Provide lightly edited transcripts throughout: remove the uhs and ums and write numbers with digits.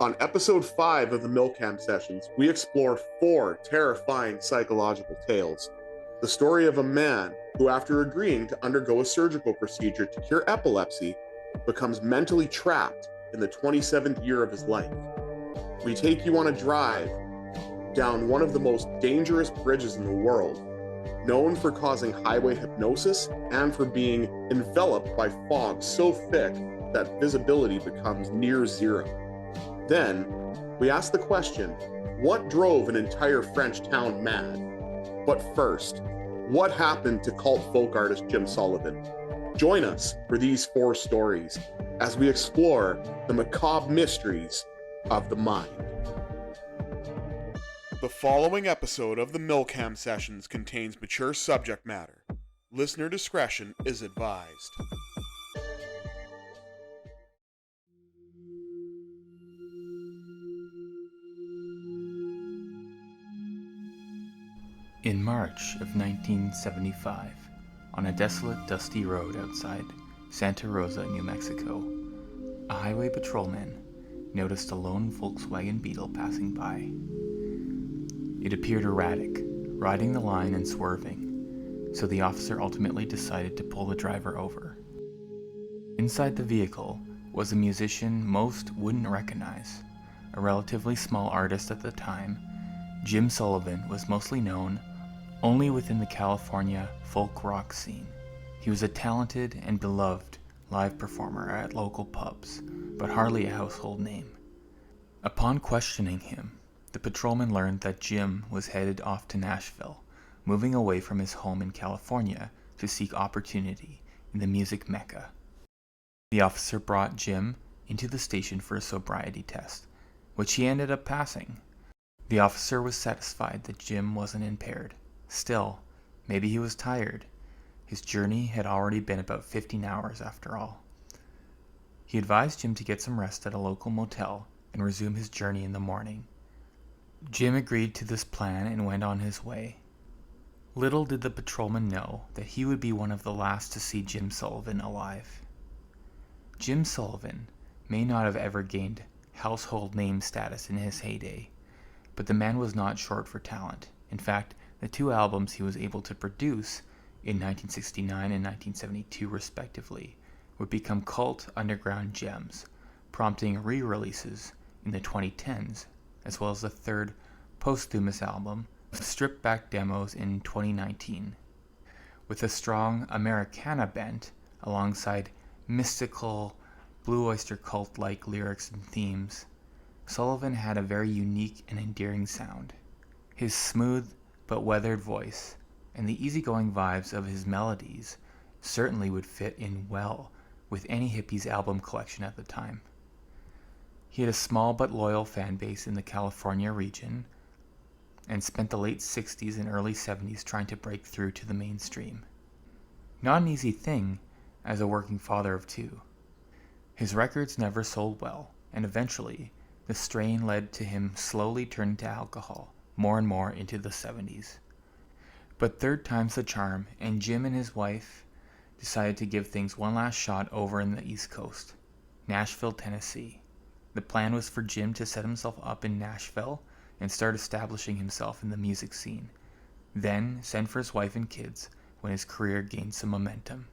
On episode 5 of the Milcam Sessions, we explore 4 terrifying psychological tales. The story of a man who, after agreeing to undergo a surgical procedure to cure epilepsy, becomes mentally trapped in the 27th year of his life. We take you on a drive down one of the most dangerous bridges in the world, known for causing highway hypnosis and for being enveloped by fog so thick that visibility becomes near zero. Then, we ask the question, what drove an entire French town mad? But first, what happened to cult folk artist Jim Sullivan? Join us for these 4 stories as we explore the macabre mysteries of the mind. The following episode of the Milcam Sessions contains mature subject matter. Listener discretion is advised. In March of 1975, on a desolate, dusty road outside Santa Rosa, New Mexico, a highway patrolman noticed a lone Volkswagen Beetle passing by. It appeared erratic, riding the line and swerving, so the officer ultimately decided to pull the driver over. Inside the vehicle was a musician most wouldn't recognize, a relatively small artist at the time. Jim Sullivan was mostly known only within the California folk rock scene. He was a talented and beloved live performer at local pubs, but hardly a household name. Upon questioning him, the patrolman learned that Jim was headed off to Nashville, moving away from his home in California to seek opportunity in the music mecca. The officer brought Jim into the station for a sobriety test, which he ended up passing. The officer was satisfied that Jim wasn't impaired. Still, maybe he was tired. His journey had already been about 15 hours after all. He advised Jim to get some rest at a local motel and resume his journey in the morning. Jim agreed to this plan and went on his way. Little did the patrolman know that he would be one of the last to see Jim Sullivan alive. Jim Sullivan may not have ever gained household name status in his heyday, but the man was not short for talent. In fact, the 2 albums he was able to produce in 1969 and 1972 respectively would become cult underground gems, prompting re-releases in the 2010s, as well as the 3rd posthumous album, stripped back demos in 2019. With a strong Americana bent alongside mystical Blue Oyster Cult-like lyrics and themes, Sullivan had a very unique and endearing sound. His smooth but weathered voice and the easygoing vibes of his melodies certainly would fit in well with any hippie's album collection at the time. He had a small but loyal fan base in the California region and spent the late 60s and early 70s trying to break through to the mainstream. Not an easy thing as a working father of 2. His records never sold well, and eventually the strain led to him slowly turning to alcohol more and more into the 70s. But 3rd time's the charm, and Jim and his wife decided to give things one last shot over in the East Coast, Nashville, Tennessee. The plan was for Jim to set himself up in Nashville and start establishing himself in the music scene, then send for his wife and kids when his career gained some momentum.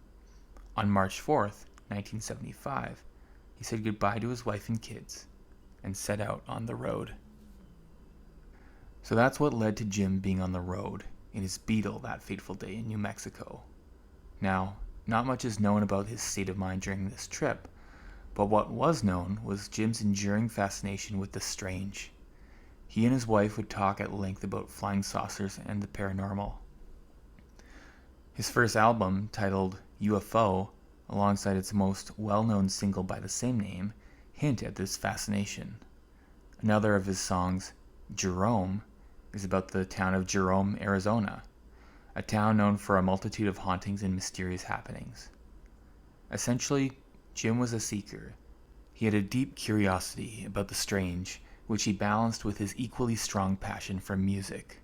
On March 4th, 1975, he said goodbye to his wife and kids and set out on the road. So that's what led to Jim being on the road in his Beetle that fateful day in New Mexico. Now, not much is known about his state of mind during this trip, but what was known was Jim's enduring fascination with the strange. He and his wife would talk at length about flying saucers and the paranormal. His first album, titled UFO, alongside its most well-known single by the same name, hint at this fascination. Another of his songs, Jerome, is about the town of Jerome, Arizona, a town known for a multitude of hauntings and mysterious happenings. Essentially, Jim was a seeker. He had a deep curiosity about the strange, which he balanced with his equally strong passion for music.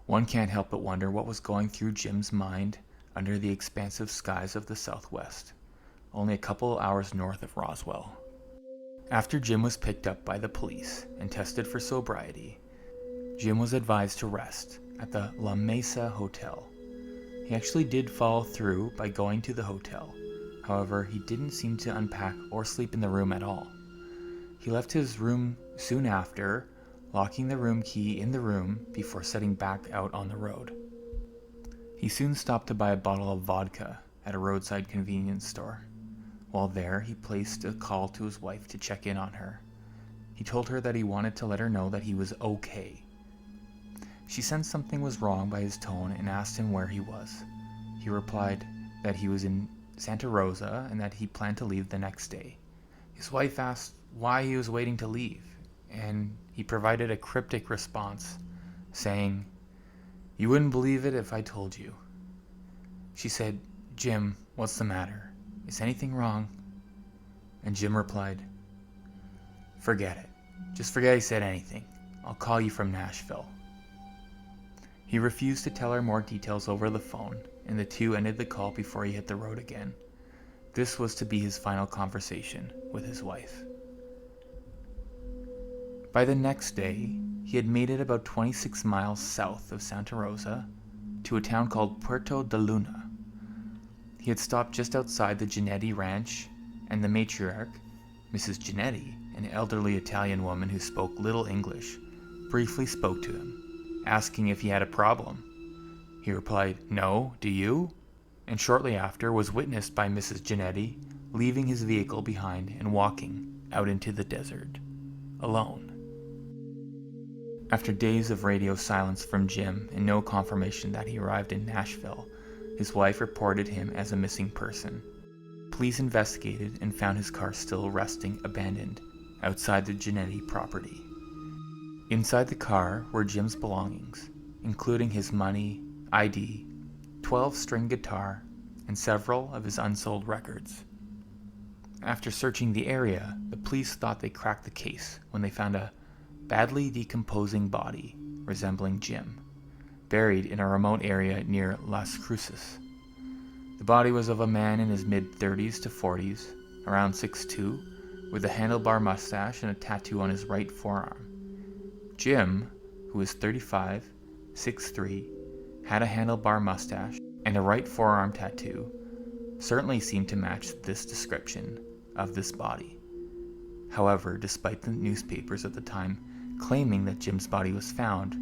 One can't help but wonder what was going through Jim's mind under the expansive skies of the Southwest, only a couple hours north of Roswell. After Jim was picked up by the police and tested for sobriety, Jim was advised to rest at the La Mesa Hotel. He actually did follow through by going to the hotel. However, he didn't seem to unpack or sleep in the room at all. He left his room soon after, locking the room key in the room before setting back out on the road. He soon stopped to buy a bottle of vodka at a roadside convenience store. While there, he placed a call to his wife to check in on her. He told her that he wanted to let her know that he was okay. She sensed something was wrong by his tone and asked him where he was. He replied that he was in Santa Rosa and that he planned to leave the next day. His wife asked why he was waiting to leave, and he provided a cryptic response, saying, "You wouldn't believe it if I told you." She said, "Jim, what's the matter? Is anything wrong?" And Jim replied, "Forget it. Just forget I said anything. I'll call you from Nashville." He refused to tell her more details over the phone, and the two ended the call before he hit the road again. This was to be his final conversation with his wife. By the next day, he had made it about 26 miles south of Santa Rosa to a town called Puerto de Luna. He had stopped just outside the Ginetti Ranch, and the matriarch, Mrs. Ginetti, an elderly Italian woman who spoke little English, briefly spoke to him, asking if he had a problem. He replied, "No, do you?" and shortly after was witnessed by Mrs. Ginetti leaving his vehicle behind and walking out into the desert, alone. After days of radio silence from Jim and no confirmation that he arrived in Nashville, his wife reported him as a missing person. Police investigated and found his car still resting abandoned outside the Ginetti property. Inside the car were Jim's belongings, including his money, ID, 12-string guitar, and several of his unsold records. After searching the area, the police thought they cracked the case when they found a badly decomposing body resembling Jim, buried in a remote area near Las Cruces. The body was of a man in his mid-30s to 40s, around 6'2", with a handlebar mustache and a tattoo on his right forearm. Jim, who was 35, 6'3", had a handlebar mustache and a right forearm tattoo, certainly seemed to match this description of this body. However, despite the newspapers at the time claiming that Jim's body was found,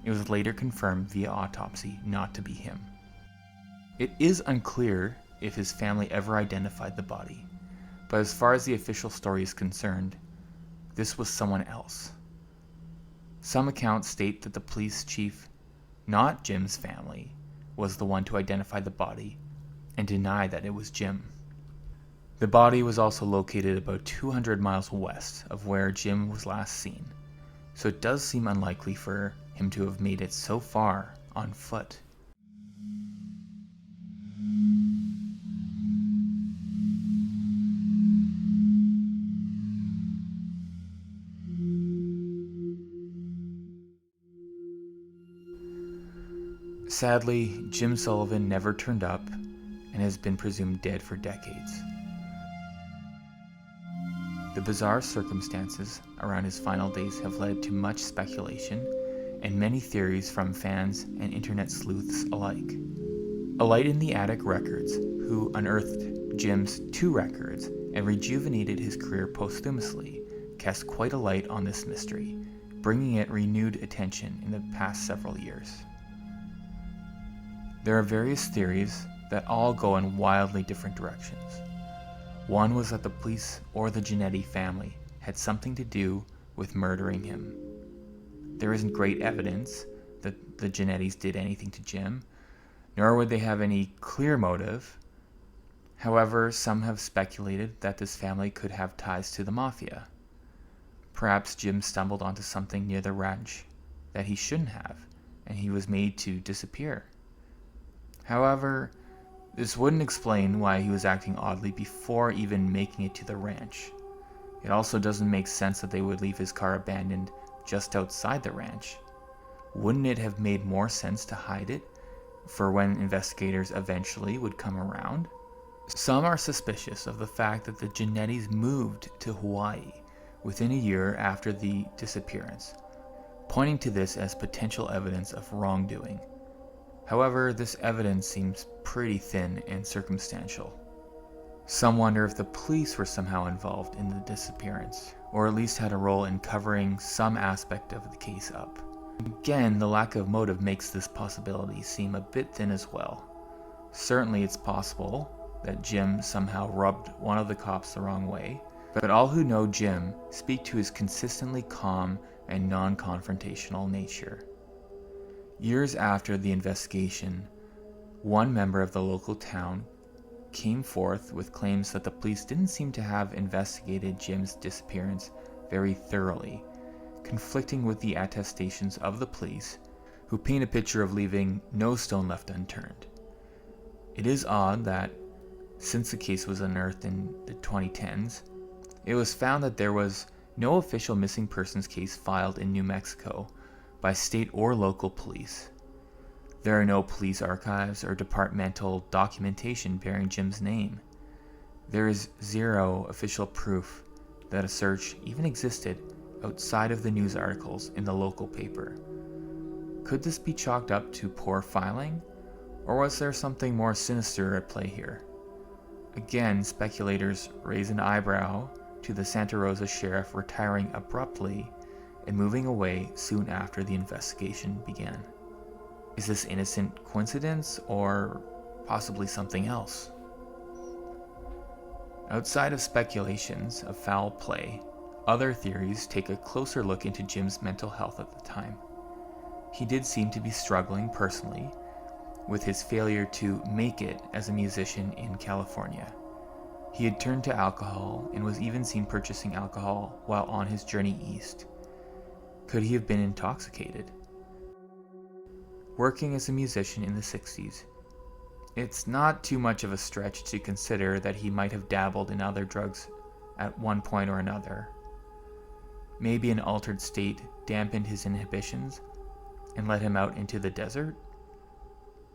it was later confirmed via autopsy not to be him. It is unclear if his family ever identified the body, but as far as the official story is concerned, this was someone else. Some accounts state that the police chief, not Jim's family, was the one to identify the body and deny that it was Jim. The body was also located about 200 miles west of where Jim was last seen, so it does seem unlikely for him to have made it so far on foot. Sadly, Jim Sullivan never turned up and has been presumed dead for decades. The bizarre circumstances around his final days have led to much speculation and many theories from fans and internet sleuths alike. A Light in the Attic Records, who unearthed Jim's 2 records and rejuvenated his career posthumously, cast quite a light on this mystery, bringing it renewed attention in the past several years. There are various theories that all go in wildly different directions. One was that the police or the Ginetti family had something to do with murdering him. There isn't great evidence that the Ginettis did anything to Jim, nor would they have any clear motive. However, some have speculated that this family could have ties to the mafia. Perhaps Jim stumbled onto something near the ranch that he shouldn't have, and he was made to disappear. However, this wouldn't explain why he was acting oddly before even making it to the ranch. It also doesn't make sense that they would leave his car abandoned just outside the ranch. Wouldn't it have made more sense to hide it for when investigators eventually would come around? Some are suspicious of the fact that the Giannettis moved to Hawaii within a year after the disappearance, pointing to this as potential evidence of wrongdoing. However, this evidence seems pretty thin and circumstantial. Some wonder if the police were somehow involved in the disappearance, or at least had a role in covering some aspect of the case up. Again, the lack of motive makes this possibility seem a bit thin as well. Certainly it's possible that Jim somehow rubbed one of the cops the wrong way, but all who know Jim speak to his consistently calm and non-confrontational nature. Years after the investigation, one member of the local town came forth with claims that the police didn't seem to have investigated Jim's disappearance very thoroughly, conflicting with the attestations of the police, who paint a picture of leaving no stone left unturned. It is odd that, since the case was unearthed in the 2010s, it was found that there was no official missing persons case filed in New Mexico by state or local police. There are no police archives or departmental documentation bearing Jim's name. There is zero official proof that a search even existed outside of the news articles in the local paper. Could this be chalked up to poor filing, or was there something more sinister at play here? Again, speculators raise an eyebrow to the Santa Rosa sheriff retiring abruptly and moving away soon after the investigation began. Is this innocent coincidence, or possibly something else? Outside of speculations of foul play, other theories take a closer look into Jim's mental health at the time. He did seem to be struggling personally with his failure to make it as a musician in California. He had turned to alcohol and was even seen purchasing alcohol while on his journey east. Could he have been intoxicated? Working as a musician in the 60s, it's not too much of a stretch to consider that he might have dabbled in other drugs at one point or another. Maybe an altered state dampened his inhibitions and led him out into the desert?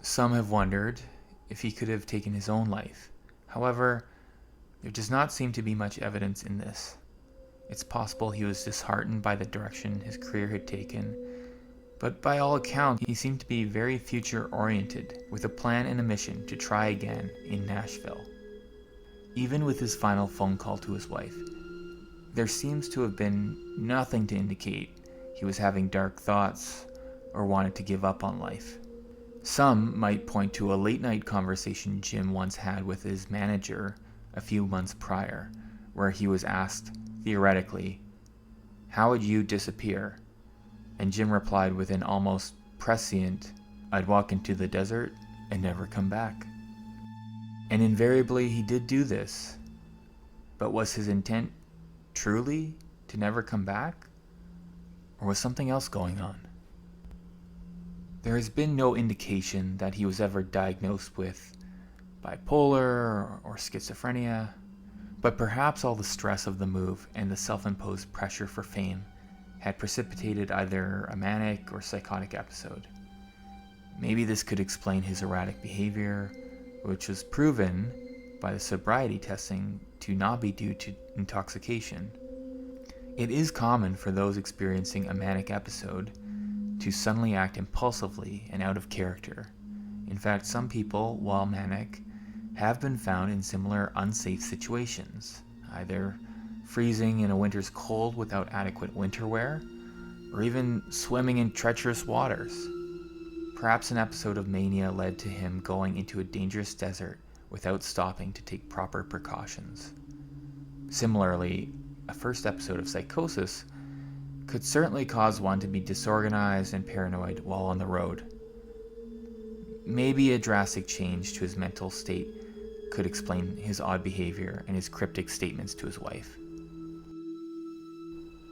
Some have wondered if he could have taken his own life. However, there does not seem to be much evidence in this. It's possible he was disheartened by the direction his career had taken, but by all accounts, he seemed to be very future-oriented, with a plan and a mission to try again in Nashville. Even with his final phone call to his wife, there seems to have been nothing to indicate he was having dark thoughts or wanted to give up on life. Some might point to a late-night conversation Jim once had with his manager a few months prior, where he was asked, theoretically, "How would you disappear?" And Jim replied with an almost prescient, "I'd walk into the desert and never come back." And invariably he did do this. But was his intent truly to never come back? Or was something else going on? There has been no indication that he was ever diagnosed with bipolar or schizophrenia, but perhaps all the stress of the move and the self-imposed pressure for fame had precipitated either a manic or psychotic episode. Maybe this could explain his erratic behavior, which was proven by the sobriety testing to not be due to intoxication. It is common for those experiencing a manic episode to suddenly act impulsively and out of character. In fact, some people, while manic, have been found in similar unsafe situations, either freezing in a winter's cold without adequate winter wear, or even swimming in treacherous waters. Perhaps an episode of mania led to him going into a dangerous desert without stopping to take proper precautions. Similarly, a first episode of psychosis could certainly cause one to be disorganized and paranoid while on the road. Maybe a drastic change to his mental state could explain his odd behavior and his cryptic statements to his wife.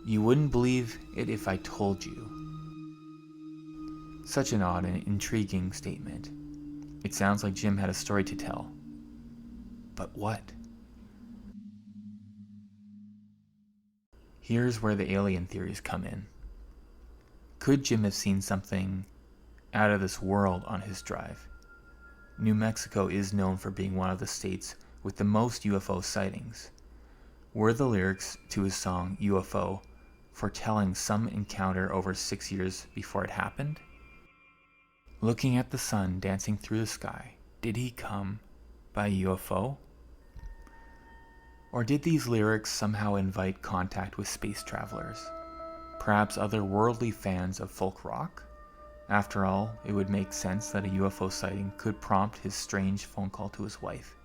"You wouldn't believe it if I told you." Such an odd and intriguing statement. It sounds like Jim had a story to tell. But what? Here's where the alien theories come in. Could Jim have seen something out of this world on his drive? New Mexico is known for being one of the states with the most UFO sightings. Were the lyrics to his song UFO foretelling some encounter over 6 years before it happened? Looking at the sun dancing through the sky, did he come by UFO? Or did these lyrics somehow invite contact with space travelers? Perhaps other worldly fans of folk rock? After all, it would make sense that a UFO sighting could prompt his strange phone call to his wife.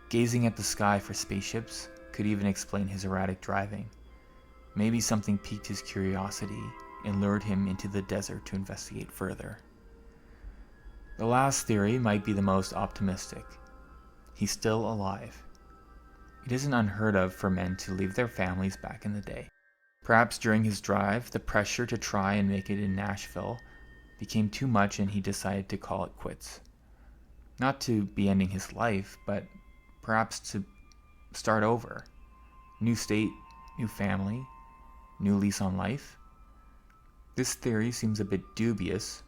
Gazing at the sky for spaceships could even explain his erratic driving. Maybe something piqued his curiosity and lured him into the desert to investigate further. The last theory might be the most optimistic. He's still alive. It isn't unheard of for men to leave their families back in the day. Perhaps during his drive, the pressure to try and make it in Nashville became too much and he decided to call it quits. Not to be ending his life, but perhaps to start over. New state, new family, new lease on life. This theory seems a bit dubious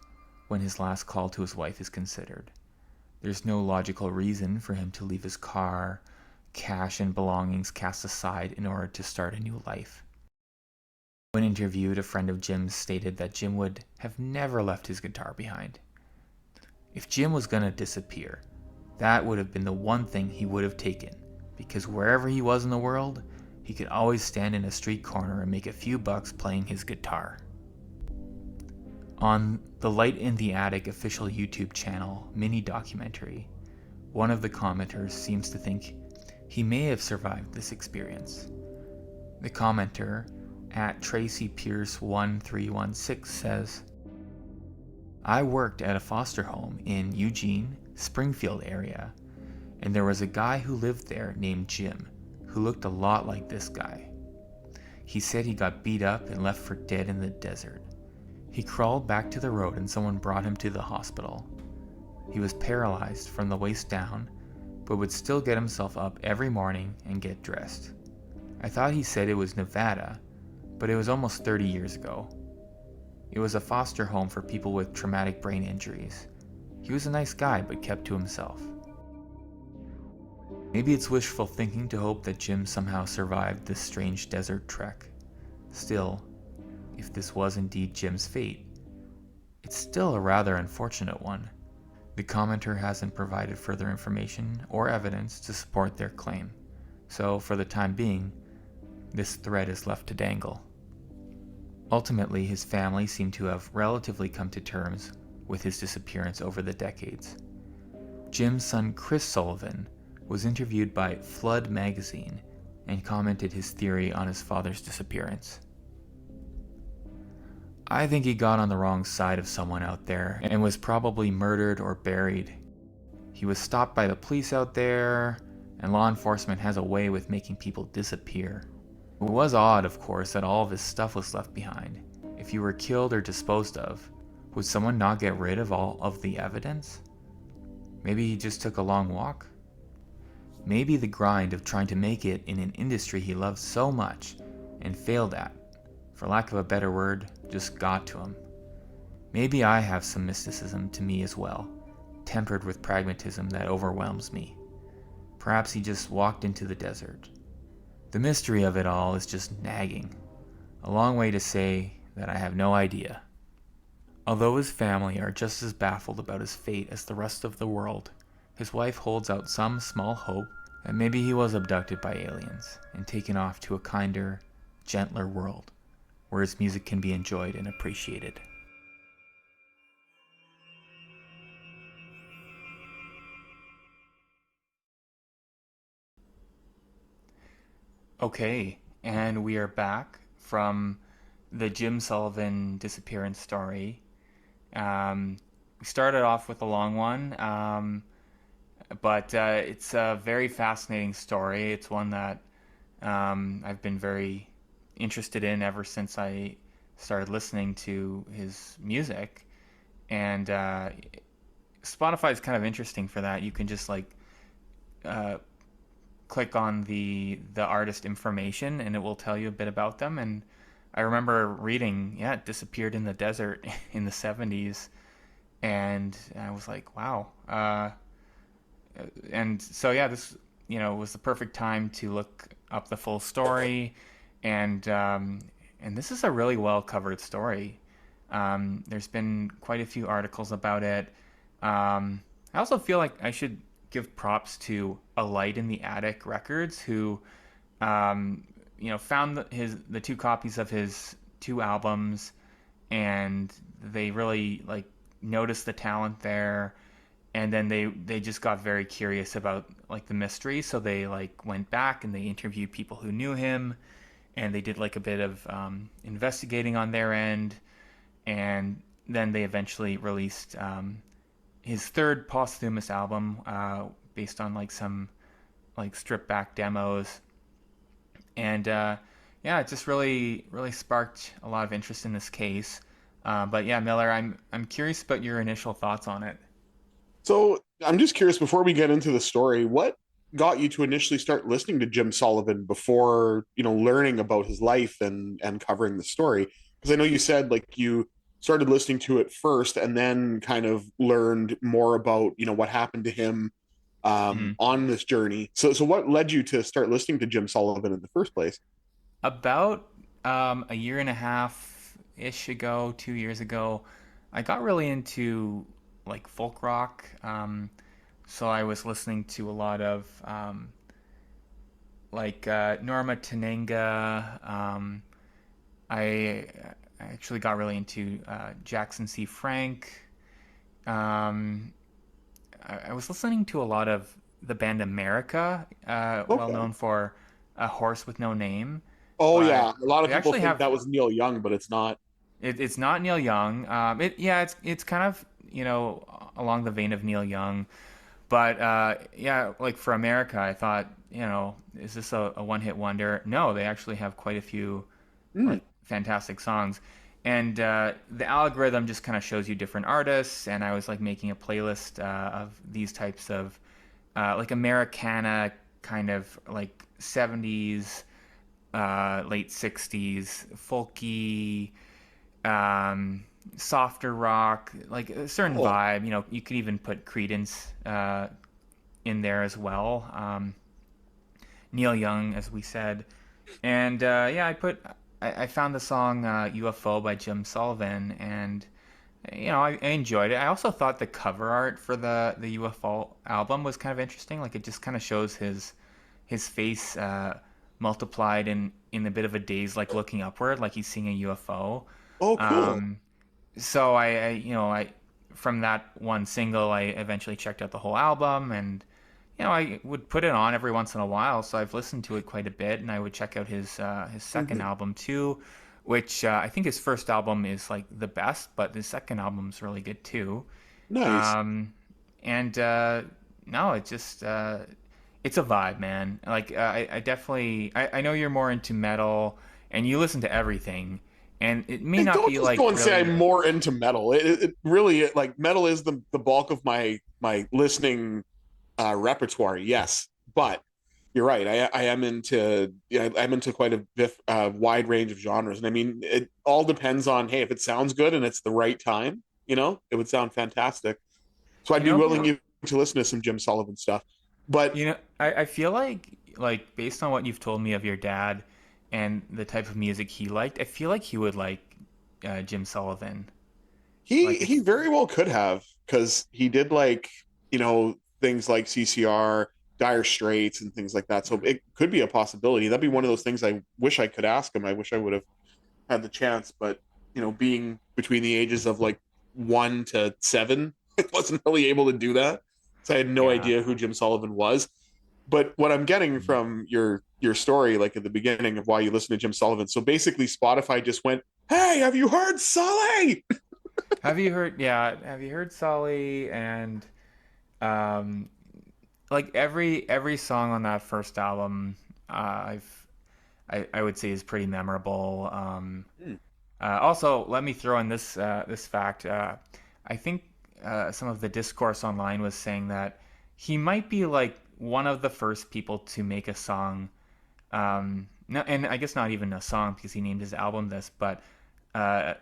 when his last call to his wife is considered. There's no logical reason for him to leave his car, cash, and belongings cast aside in order to start a new life. When interviewed, a friend of Jim's stated that Jim would have never left his guitar behind. If Jim was going to disappear, that would have been the one thing he would have taken, because wherever he was in the world, he could always stand in a street corner and make a few bucks playing his guitar. On the Light in the Attic official YouTube channel mini documentary, one of the commenters seems to think he may have survived this experience. The commenter, at Tracy Pierce 1316, says, I worked at a foster home in Eugene, Springfield area, and there was a guy who lived there named Jim, who looked a lot like this guy. He said he got beat up and left for dead in the desert. He crawled back to the road and someone brought him to the hospital. He was paralyzed from the waist down, but would still get himself up every morning and get dressed. I thought he said it was Nevada, but it was almost 30 years ago. It was a foster home for people with traumatic brain injuries. He was a nice guy, but kept to himself. Maybe it's wishful thinking to hope that Jim somehow survived this strange desert trek. Still, if this was indeed Jim's fate, it's still a rather unfortunate one. The commenter hasn't provided further information or evidence to support their claim, so for the time being, this thread is left to dangle. Ultimately, his family seem to have relatively come to terms with his disappearance over the decades. Jim's son Chris Sullivan was interviewed by Flood magazine and commented his theory on his father's disappearance. I think he got on the wrong side of someone out there and was probably murdered or buried. He was stopped by the police out there, and law enforcement has a way with making people disappear. It was odd, of course, that all of his stuff was left behind. If you were killed or disposed of, would someone not get rid of all of the evidence? Maybe he just took a long walk? Maybe the grind of trying to make it in an industry he loved so much and failed at, for lack of a better word, just got to him. Maybe I have some mysticism to me as well, tempered with pragmatism that overwhelms me. Perhaps he just walked into the desert. The mystery of it all is just nagging. A long way to say that I have no idea. Although his family are just as baffled about his fate as the rest of the world, his wife holds out some small hope that maybe he was abducted by aliens and taken off to a kinder, gentler world where his music can be enjoyed and appreciated. Okay, and we are back from the Jim Sullivan disappearance story. We started off with a long one, but it's a very fascinating story. It's one that I've been very interested in ever since I started listening to his music. And Spotify is kind of interesting for that. You can just click on the artist information and it will tell you a bit about them. And I remember reading, it disappeared in the desert in the 70s, and I was like, wow. And so this it was the perfect time to look up the full story, and this is a really well covered story. There's been quite a few articles about it. I also feel like I should give props to A Light in the Attic Records, who um, found the two copies of his two albums, and they really like noticed the talent there, and then they just got very curious about like the mystery, so they like went back and they interviewed people who knew him, and they did like a bit of investigating on their end, and then they eventually released his third posthumous album, based on like some like stripped back demos, and yeah, it just really sparked a lot of interest in this case. But yeah, Miller, I'm curious about your initial thoughts on it. So I'm just curious before we get into the story, what got you to initially start listening to Jim Sullivan before, learning about his life and covering the story? Because I know you said like you started listening to it first and then kind of learned more about, what happened to him Mm. on this journey. So what led you to start listening to Jim Sullivan in the first place? About a year and a half ish ago, 2 years ago, I got really into like folk rock. So I was listening to a lot of like Norma Tanenga. I actually got really into Jackson C. Frank. Um, I was listening to a lot of the band America, well Okay. known for A Horse with No Name, Oh but yeah, a lot of they people actually think have that was Neil Young, but it's not. it's not Neil Young. It's kind of along the vein of Neil Young, but yeah, like for America, I thought is this a one hit wonder? No, they actually have quite a few Hmm. like fantastic songs, and the algorithm just kind of shows you different artists, and I was like making a playlist of these types of like Americana kind of like 70s, late 60s folky, softer rock, like a certain Cool. vibe. You could even put Credence in there as well. Neil Young, as we said, and yeah, I found the song UFO by Jim Sullivan, and I enjoyed it. I also thought the cover art for the UFO album was kind of interesting. Like it just kind of shows his face multiplied in a bit of a daze, like looking upward, like he's seeing a UFO. Oh, cool. Um, so I from that one single, I eventually checked out the whole album, and I would put it on every once in a while. So I've listened to it quite a bit, and I would check out his second Mhm. album too, which I think his first album is like the best, but the second album's really good too. Nice. Um, and no, it just it's a vibe, man. Like I definitely I know you're more into metal and you listen to everything, and it may Hey, not don't be just like go and say I'm really. more into metal. It really like metal is the bulk of my listening repertoire. Yes, but you're right. I am into I'm into quite a wide range of genres, and I mean it all depends on hey if it sounds good and it's the right time. It would sound fantastic. So I'd You be know willing who to listen to some Jim Sullivan stuff. But I feel like based on what you've told me of your dad and the type of music he liked, I feel like he would like Jim Sullivan. Like he it's very well could have because he did like things like CCR, Dire Straits, and things like that. So it could be a possibility. That'd be one of those things I wish I could ask him. I wish I would have had the chance, but being between the ages of like 1 to 7, I wasn't really able to do that. So I had no yeah. idea who Jim Sullivan was. But what I'm getting from your story, like at the beginning of why you listen to Jim Sullivan, so basically Spotify just went, "Hey, have you heard Sully?" Have you heard? Yeah, have you heard Solly and um like every song on that first album, I would say is pretty memorable. Hmm. Also, let me throw in this fact. I think some of the discourse online was saying that he might be like one of the first people to make a song. No, and I guess not even a song because he named his album this, but uh,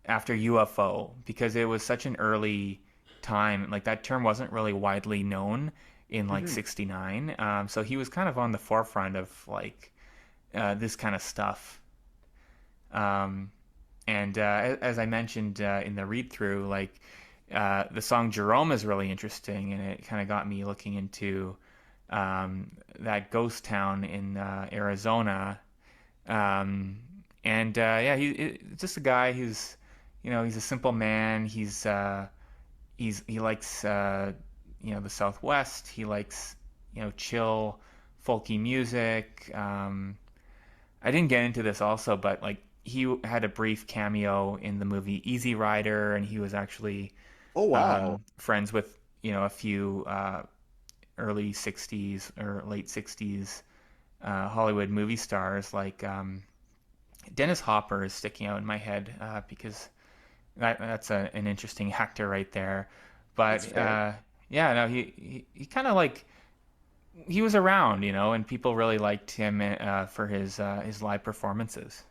after UFO because it was such an early time. Like that term wasn't really widely known. in like Hmm. '69. So he was kind of on the forefront of like this kind of stuff. Um, and as I mentioned in the read through, like the song Jerome is really interesting, and it kind of got me looking into that ghost town in Arizona. Um, and yeah, it's just a guy who's, he's a simple man. He likes the Southwest. He likes chill, folky music. I didn't get into this also, but like he had a brief cameo in the movie Easy Rider, and he was actually Oh, wow. friends with a few early '60s or late '60s Hollywood movie stars. Like Dennis Hopper is sticking out in my head because that's an interesting actor right there. That's But fair. yeah, no, he kind of like he was around, and people really liked him for his live performances.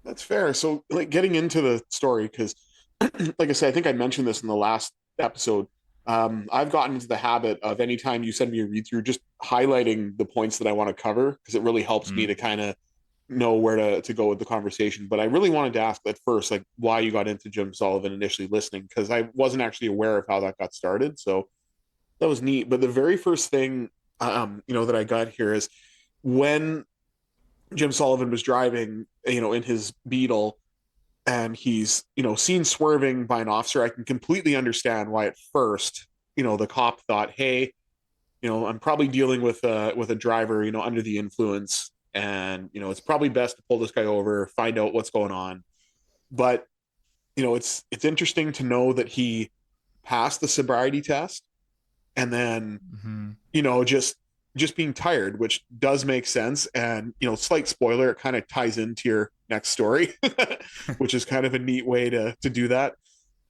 That's fair. So, like, getting into the story, because, like I said, I think I mentioned this in the last episode. I've gotten into the habit of anytime you send me a read through, just highlighting the points that I want to cover because it really helps me Mm. to kind of know where to go with the conversation. But I really wanted to ask at first, like, why you got into Jim Sullivan initially listening, because I wasn't actually aware of how that got started. So that was neat. But the very first thing, that I got here is when Jim Sullivan was driving, in his Beetle, and he's, seen swerving by an officer. I can completely understand why at first, the cop thought, hey, I'm probably dealing with a driver, under the influence, and it's probably best to pull this guy over, find out what's going on. But it's interesting to know that he passed the sobriety test, and then Hmm. just being tired, which does make sense. And slight spoiler, it kind of ties into your next story, which is kind of a neat way to do that.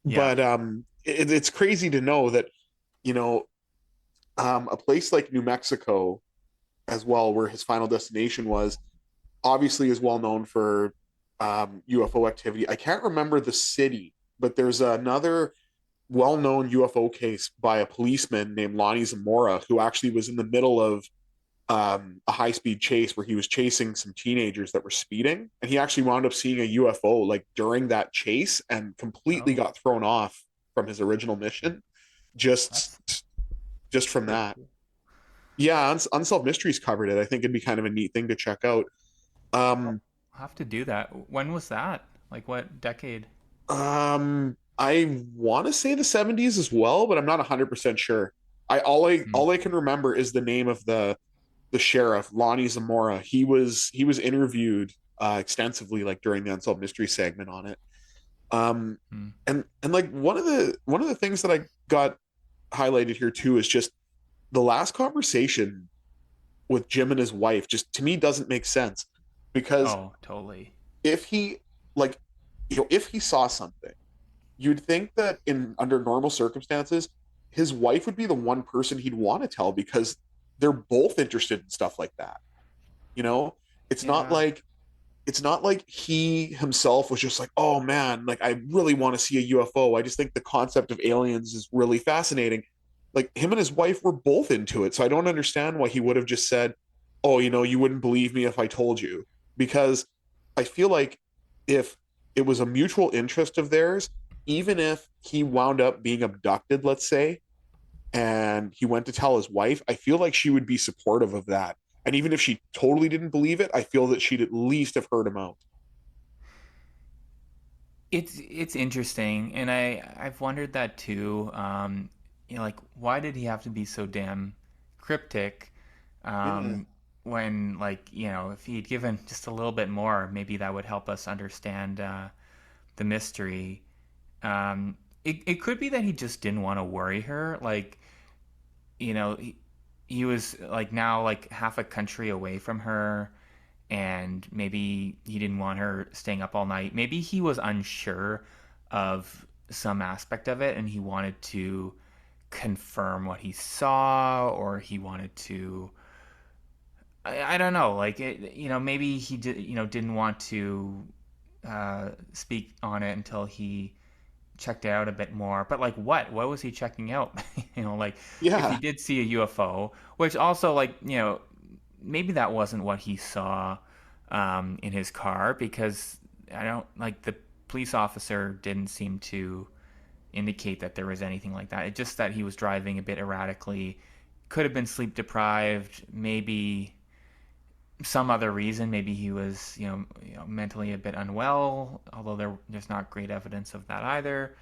Yeah. But it's crazy to know that you know a place like New Mexico as well, where his final destination was, obviously is well known for UFO activity. I can't remember the city, but there's another well-known UFO case by a policeman named Lonnie Zamora, who actually was in the middle of a high-speed chase where he was chasing some teenagers that were speeding, and he actually wound up seeing a UFO like during that chase and completely Oh, got thrown off from his original mission just that's just that's from pretty that. cool. Yeah, Unsolved Mysteries covered it. I think it'd be kind of a neat thing to check out. I'll Um, have to do that. When was that? Like what decade? I want to say the 70s as well, but I'm not 100% sure. Hmm. All I can remember is the name of the sheriff, Lonnie Zamora. He was interviewed extensively, like during the Unsolved Mystery segment on it. Um, Hmm. and like one of the things that I got highlighted here too is just the last conversation with Jim and his wife. Just to me doesn't make sense because Oh, totally. if he like if he saw something, you'd think that in under normal circumstances, his wife would be the one person he'd want to tell because they're both interested in stuff like that. You know, it's not Yeah. like it's not like he himself was just like, oh man, like I really want to see a UFO. I just think the concept of aliens is really fascinating. Like him and his wife were both into it. So I don't understand why he would have just said, oh, you wouldn't believe me if I told you. Because I feel like if it was a mutual interest of theirs, even if he wound up being abducted, let's say, and he went to tell his wife, I feel like she would be supportive of that. And even if she totally didn't believe it, I feel that she'd at least have heard him out. It's interesting, and I've wondered that too. Like why did he have to be so damn cryptic? Yeah. Um, when like if he'd given just a little bit more, maybe that would help us understand the mystery. It could be that he just didn't want to worry her. Like you know he was like now like half a country away from her, and maybe he didn't want her staying up all night. Maybe he was unsure of some aspect of it and he wanted to confirm what he saw, or he wanted to I don't know, like maybe he didn't want to speak on it until he checked it out a bit more. But like, what was he checking out? Like if he Yeah. did see a UFO, which also like maybe that wasn't what he saw in his car, because I don't like the police officer didn't seem to indicate that there was anything like that. It just that he was driving a bit erratically, could have been sleep deprived, maybe some other reason. Maybe he was, mentally a bit unwell, although there's not great evidence of that either.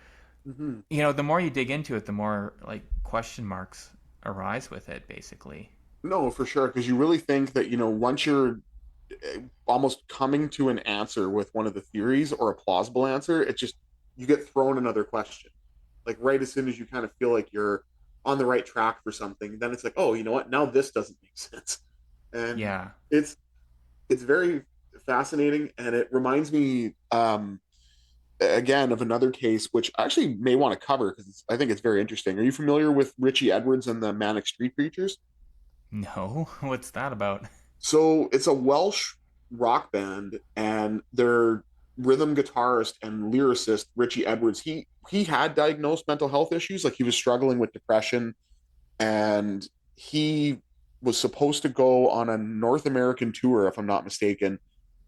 Hmm. The more you dig into it, the more like question marks arise with it, basically. No, for sure. Because you really think that, once you're almost coming to an answer with one of the theories or a plausible answer, it just, you get thrown another question. Like right as soon as you kind of feel like you're on the right track for something, then it's like, oh, you know what? Now this doesn't make sense. And Yeah. it's very fascinating, and it reminds me again of another case which I actually may want to cover because I think it's very interesting. Are you familiar with Richie Edwards and the Manic Street Preachers? No. What's that about? So it's a Welsh rock band, and their rhythm guitarist and lyricist Richie Edwards, he had diagnosed mental health issues, like he was struggling with depression, and he was supposed to go on a North American tour, if I'm not mistaken.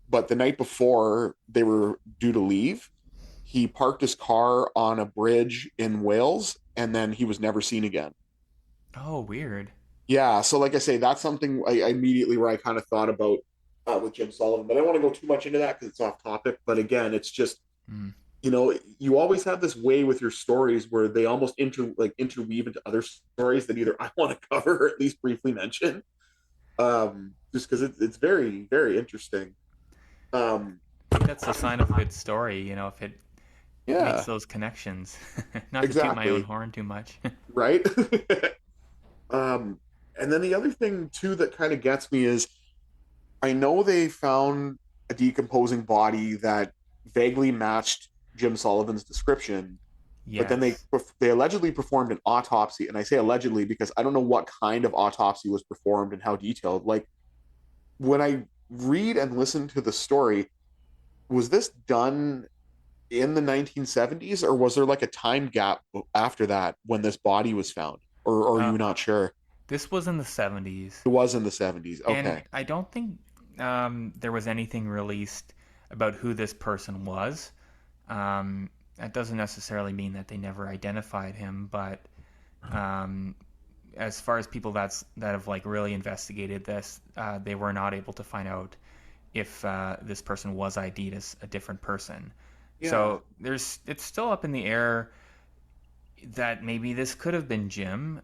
But the night before they were due to leave, he parked his car on a bridge in Wales, and then he was never seen again. Oh, weird. Yeah, so like I say, that's something I immediately where I kind of thought about with Jim Sullivan, but I don't want to go too much into that because it's off topic. But again, it's just Mm. you always have this way with your stories where they almost interweave into other stories that either I want to cover or at least briefly mention, just because it's very very interesting. Um, I think that's a sign of a good story, if it makes yeah, those connections. Not to toot my own exactly, horn too much. right. um, and then the other thing too that kind of gets me is I know they found a decomposing body that vaguely matched Jim Sullivan's description, but then they Yes. they allegedly performed an autopsy, and I say allegedly because I don't know what kind of autopsy was performed and how detailed. Like when I read and listen to the story, was this done in the 1970s, or was there like a time gap after that when this body was found, or are Uh, you not sure? this was in the 70s. It was in the 70s. And Okay. I don't think there was anything released about who this person was. That doesn't necessarily mean that they never identified him, but um, as far as people that have like really investigated this, they were not able to find out if this person was ID'd as a different person. Yeah. So it's still up in the air that maybe this could have been Jim,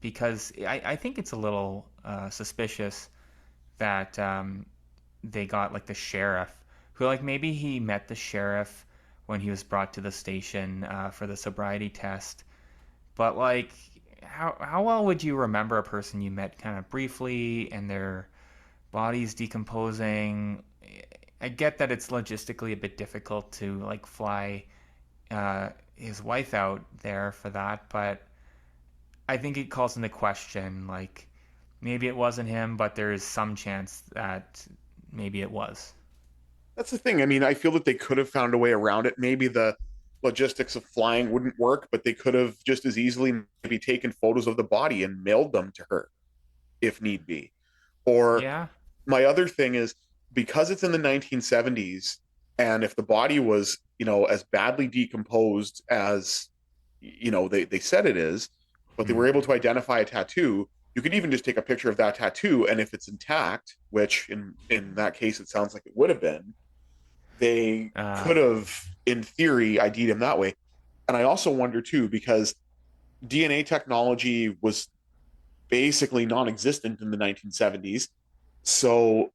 because I think it's a little suspicious that they got like the sheriff, who like maybe he met the sheriff when he was brought to the station for the sobriety test, but like how well would you remember a person you met kind of briefly and their body's decomposing? I get that it's logistically a bit difficult to like fly his wife out there for that, but I think it calls into question like maybe it wasn't him, but there is some chance that maybe it was. That's the thing. I mean, I feel that they could have found a way around it. Maybe the logistics of flying wouldn't work, but they could have just as easily maybe taken photos of the body and mailed them to her if need be. Or Yeah. my other thing is because it's in the 1970s, and if the body was, as badly decomposed as, they said it is, but they Hmm. were able to identify a tattoo, you could even just take a picture of that tattoo. And if it's intact, which in that case, it sounds like it would have been, they Uh, could have, in theory, ID'd him that way. And I also wonder too, because DNA technology was basically non-existent in the 1970s. So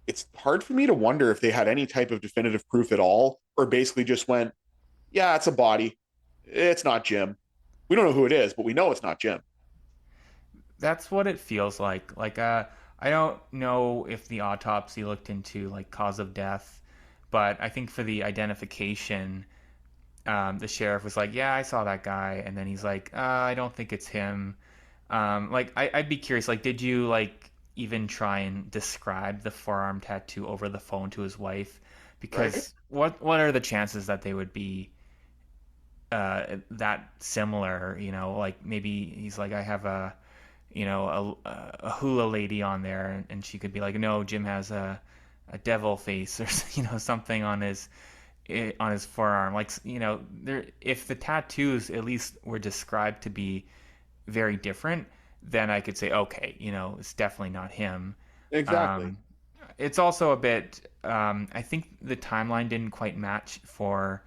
it's hard for me to wonder if they had any type of definitive proof at all, or basically just went, yeah, it's a body. It's not Jim. We don't know who it is, but we know it's not Jim. that's what it feels like. Like, I don't know if the autopsy looked into like cause of death, but I think for the identification, the sheriff was like, "Yeah, I saw that guy," and then he's like, "I don't think it's him." Like, I'd be curious. Like, did you like even try and describe the forearm tattoo over the phone to his wife? Right? Because what are the chances that they would be that similar. Like maybe he's like, I have a hula lady on there, and she could be like, no, Jim has a devil face or something on his forearm. Like there, if the tattoos at least were described to be very different, then I could say, okay, it's definitely not him. Exactly. Um, it's also a bit. I think the timeline didn't quite match for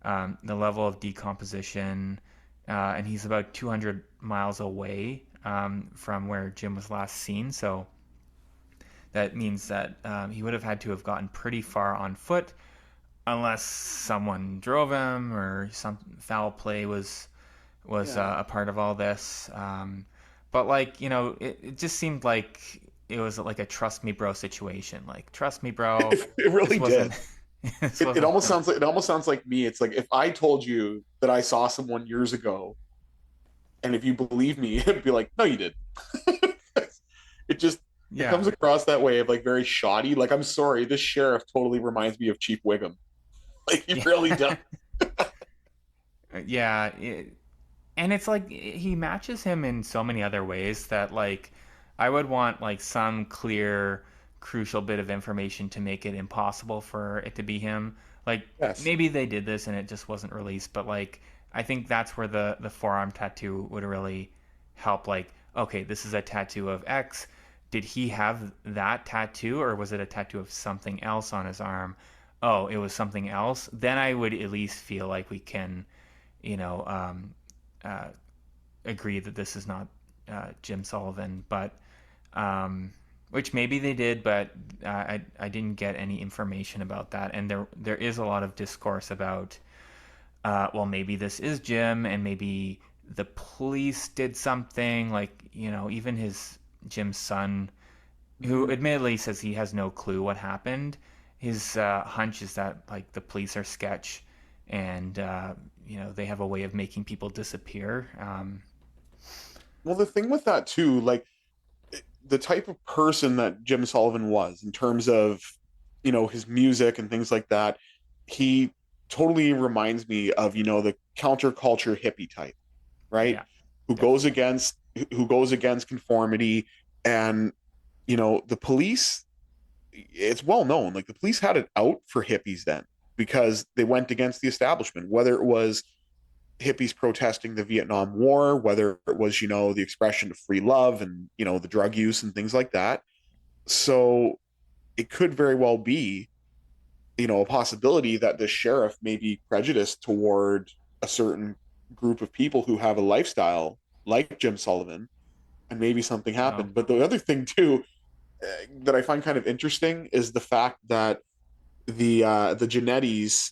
the level of decomposition, and he's about 200 miles away from where Jim was last seen. So that means that he would have had to have gotten pretty far on foot, unless someone drove him or some foul play was Yeah. a part of all this. But like it just seemed like it was like a trust me bro situation. Like trust me bro, It this really wasn't did. this It wasn't almost him. sounds like me. It's like if I told you that I saw someone years ago, and if you believe me, it'd be like, no, you did. It just it Yeah, comes across that way of like very shoddy. Like, I'm sorry, this sheriff totally reminds me of Chief Wiggum. Like, he yeah, really does. yeah. And it's like he matches him in so many other ways that like I would want like some clear crucial bit of information to make it impossible for it to be him. Like Yes. maybe they did this and it just wasn't released, but like I think that's where the forearm tattoo would really help. Like, okay, this is a tattoo of X. Did he have that tattoo or was it a tattoo of something else on his arm? Oh, it was something else. Then I would at least feel like we can, you know, uh, agree that this is not Jim Sullivan, but which maybe they did, but I didn't get any information about that. And there is a lot of discourse about well, maybe this is Jim, and maybe the police did something. Like even Jim's son, who Mhm. admittedly says he has no clue what happened. His hunch is that like the police are sketch, and they have a way of making people disappear. Well, the thing with that too, like, the type of person that Jim Sullivan was in terms of, his music and things like that, he totally reminds me of, the counterculture hippie type, right? Yeah, Who goes definitely. against conformity. And the police, it's well known, like the police had it out for hippies then, because they went against the establishment, whether it was hippies protesting the Vietnam War, whether it was, the expression of free love and, the drug use and things like that. So it could very well be, a possibility that the sheriff may be prejudiced toward a certain group of people who have a lifestyle like Jim Sullivan, and maybe something Oh, happened. But the other thing too, that I find kind of interesting is the fact that the Genettis,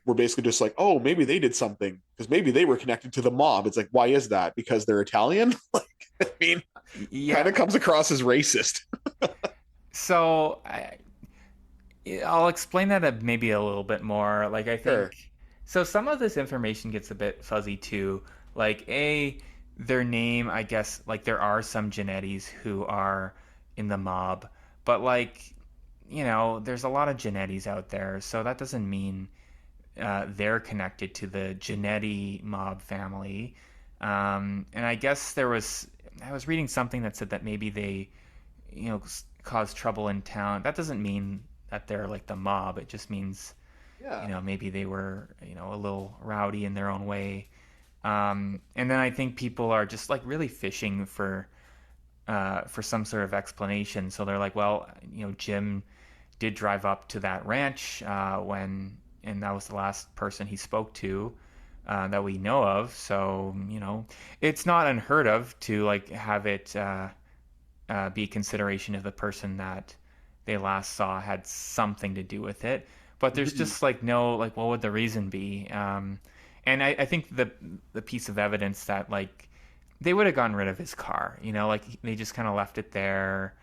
were basically just like, oh, maybe they did something because maybe they were connected to the mob. It's like, why is that? Because they're Italian? Like, I mean, kind yeah. of comes across as racist. So I'll explain that maybe a little bit more. Like I Sure. think so. Some of this information gets a bit fuzzy too. Like their name, I guess. Like there are some Genettis who are in the mob, but like there's a lot of Genettis out there, so that doesn't mean they're connected to the Genetti mob family. And I guess I was reading something that said that maybe they, cause trouble in town. That doesn't mean that they're like the mob. It just means, Yeah. maybe they were, a little rowdy in their own way. And then I think people are just like really fishing for some sort of explanation. So they're like, well, Jim did drive up to that ranch and that was the last person he spoke to that we know of. So it's not unheard of to like have it be consideration if the person that they last saw had something to do with it. But there's Mhm. just like no like what would the reason be? And I think the piece of evidence that like they would have gotten rid of his car, like they just kind of left it there.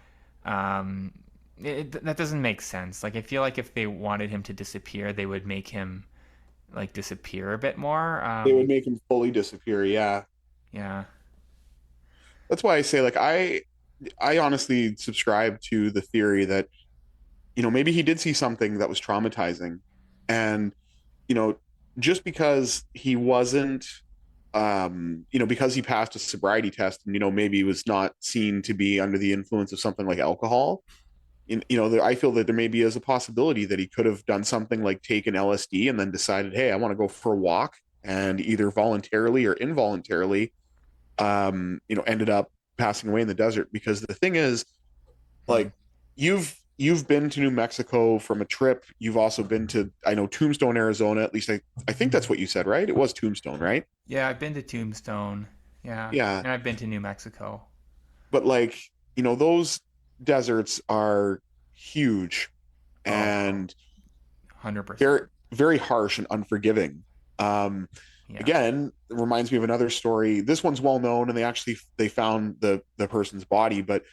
Um, that doesn't make sense. Like I feel like if they wanted him to disappear, they would make him like disappear a bit more. They would make him fully disappear. Yeah. Yeah. That's why I say, like, I honestly subscribe to the theory that, maybe he did see something that was traumatizing. And, you know, just because he wasn't, because he passed a sobriety test and, maybe he was not seen to be under the influence of something like alcohol. I feel that there maybe is a possibility that he could have done something like taken LSD and then decided, hey, I want to go for a walk, and either voluntarily or involuntarily, ended up passing away in the desert. Because the thing is, Hmm. like, you've been to New Mexico from a trip. You've also been to, I know, Tombstone, Arizona. At least I think that's what you said, right? It was Tombstone, right? Yeah, I've been to Tombstone. Yeah, Yeah. and I've been to New Mexico. But like, those deserts are huge Oh, and 100%. very, very harsh and unforgiving. Um, Yeah. Again, it reminds me of another story. This one's well known, and they found the person's body. But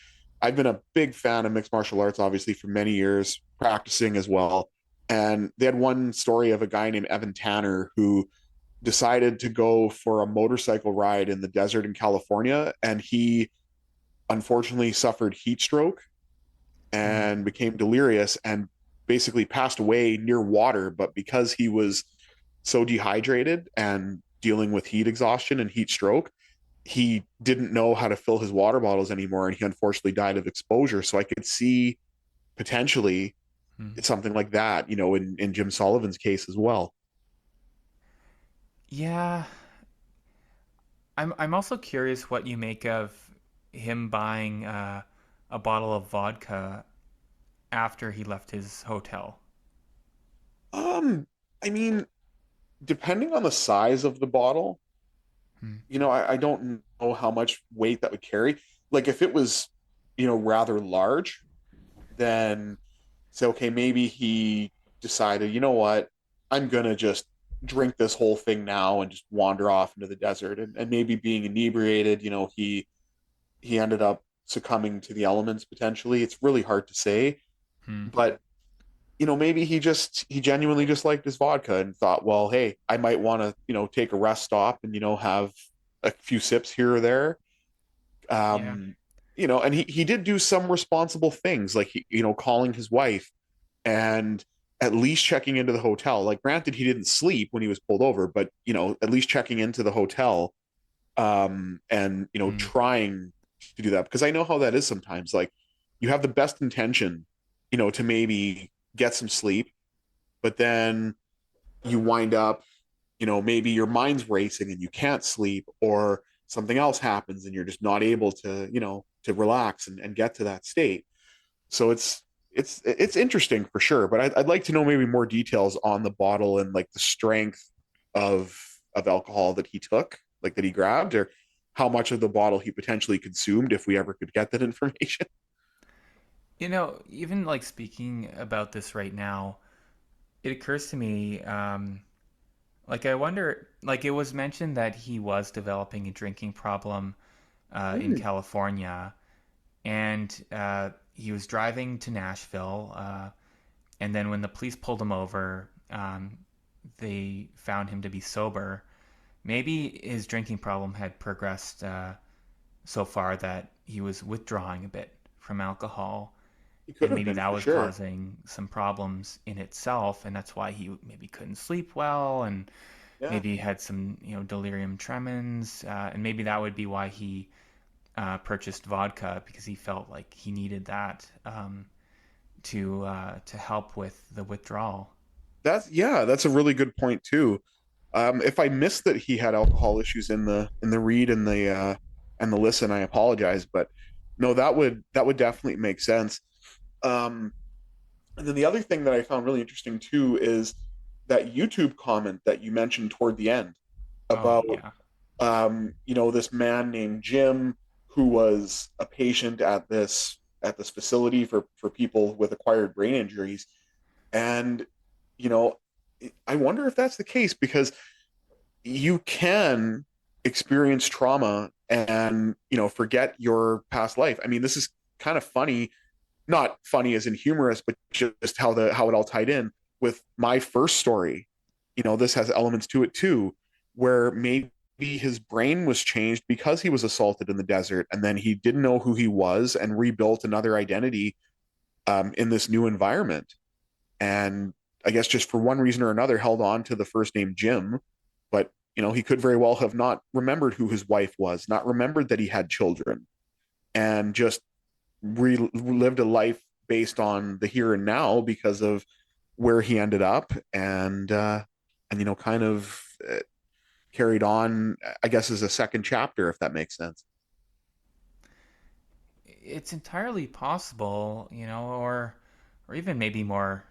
I've been a big fan of mixed martial arts, obviously, for many years, practicing as well. And they had one story of a guy named Evan Tanner who decided to go for a motorcycle ride in the desert in California, and he unfortunately suffered heat stroke Hmm. and became delirious and basically passed away near water. But because he was so dehydrated and dealing with heat exhaustion and heat stroke, he didn't know how to fill his water bottles anymore. And he unfortunately died of exposure. So I could see potentially Hmm. something like that, in Jim Sullivan's case as well. Yeah, I'm also curious what you make of him buying a bottle of vodka after he left his hotel. Um, I mean, depending on the size of the bottle, Hmm. I don't know how much weight that would carry. Like if it was, rather large, then say, okay, maybe he decided, you know what, I'm gonna just drink this whole thing now and just wander off into the desert. And maybe being inebriated, he ended up succumbing to the elements potentially. It's really hard to say. Hmm. But maybe he genuinely just liked his vodka and thought, well, hey, I might want to, take a rest stop and, have a few sips here or there. Yeah. Um, and he did do some responsible things, like calling his wife and at least checking into the hotel. Like, granted, he didn't sleep when he was pulled over, but at least checking into the hotel, and Hmm. trying to do that, because I know how that is sometimes. Like, you have the best intention, to maybe get some sleep, but then you wind up, maybe your mind's racing and you can't sleep, or something else happens and you're just not able to, to relax and get to that state. So it's interesting for sure, but I'd like to know maybe more details on the bottle and like the strength of alcohol that he took, like that he grabbed, or how much of the bottle he potentially consumed, if we ever could get that information. Even like speaking about this right now, it occurs to me, like I wonder, like it was mentioned that he was developing a drinking problem in Mm. California, and he was driving to Nashville, and then when the police pulled him over, they found him to be sober. Maybe his drinking problem had progressed so far that he was withdrawing a bit from alcohol, He could and have maybe been that for was sure. causing some problems in itself, and that's why he maybe couldn't sleep well, and Yeah. maybe he had some delirium tremens, and maybe that would be why he purchased vodka, because he felt like he needed that to help with the withdrawal. That's a really good point too. If I missed that he had alcohol issues in the read and the listen, I apologize. But no, that would definitely make sense. Um, and then the other thing that I found really interesting too is that YouTube comment that you mentioned toward the end Oh about, yeah. this man named Jim who was a patient at this facility for people with acquired brain injuries. And you know, I wonder if that's the case, because you can experience trauma and, forget your past life. I mean, this is kind of funny, not funny as in humorous, but just how it all tied in with my first story. This has elements to it too, where maybe his brain was changed because he was assaulted in the desert, and then he didn't know who he was and rebuilt another identity, in this new environment. And I guess just for one reason or another, held on to the first name Jim. But, he could very well have not remembered who his wife was, not remembered that he had children, and just lived a life based on the here and now because of where he ended up, and kind of carried on, I guess, as a second chapter, if that makes sense. It's entirely possible, or even maybe more,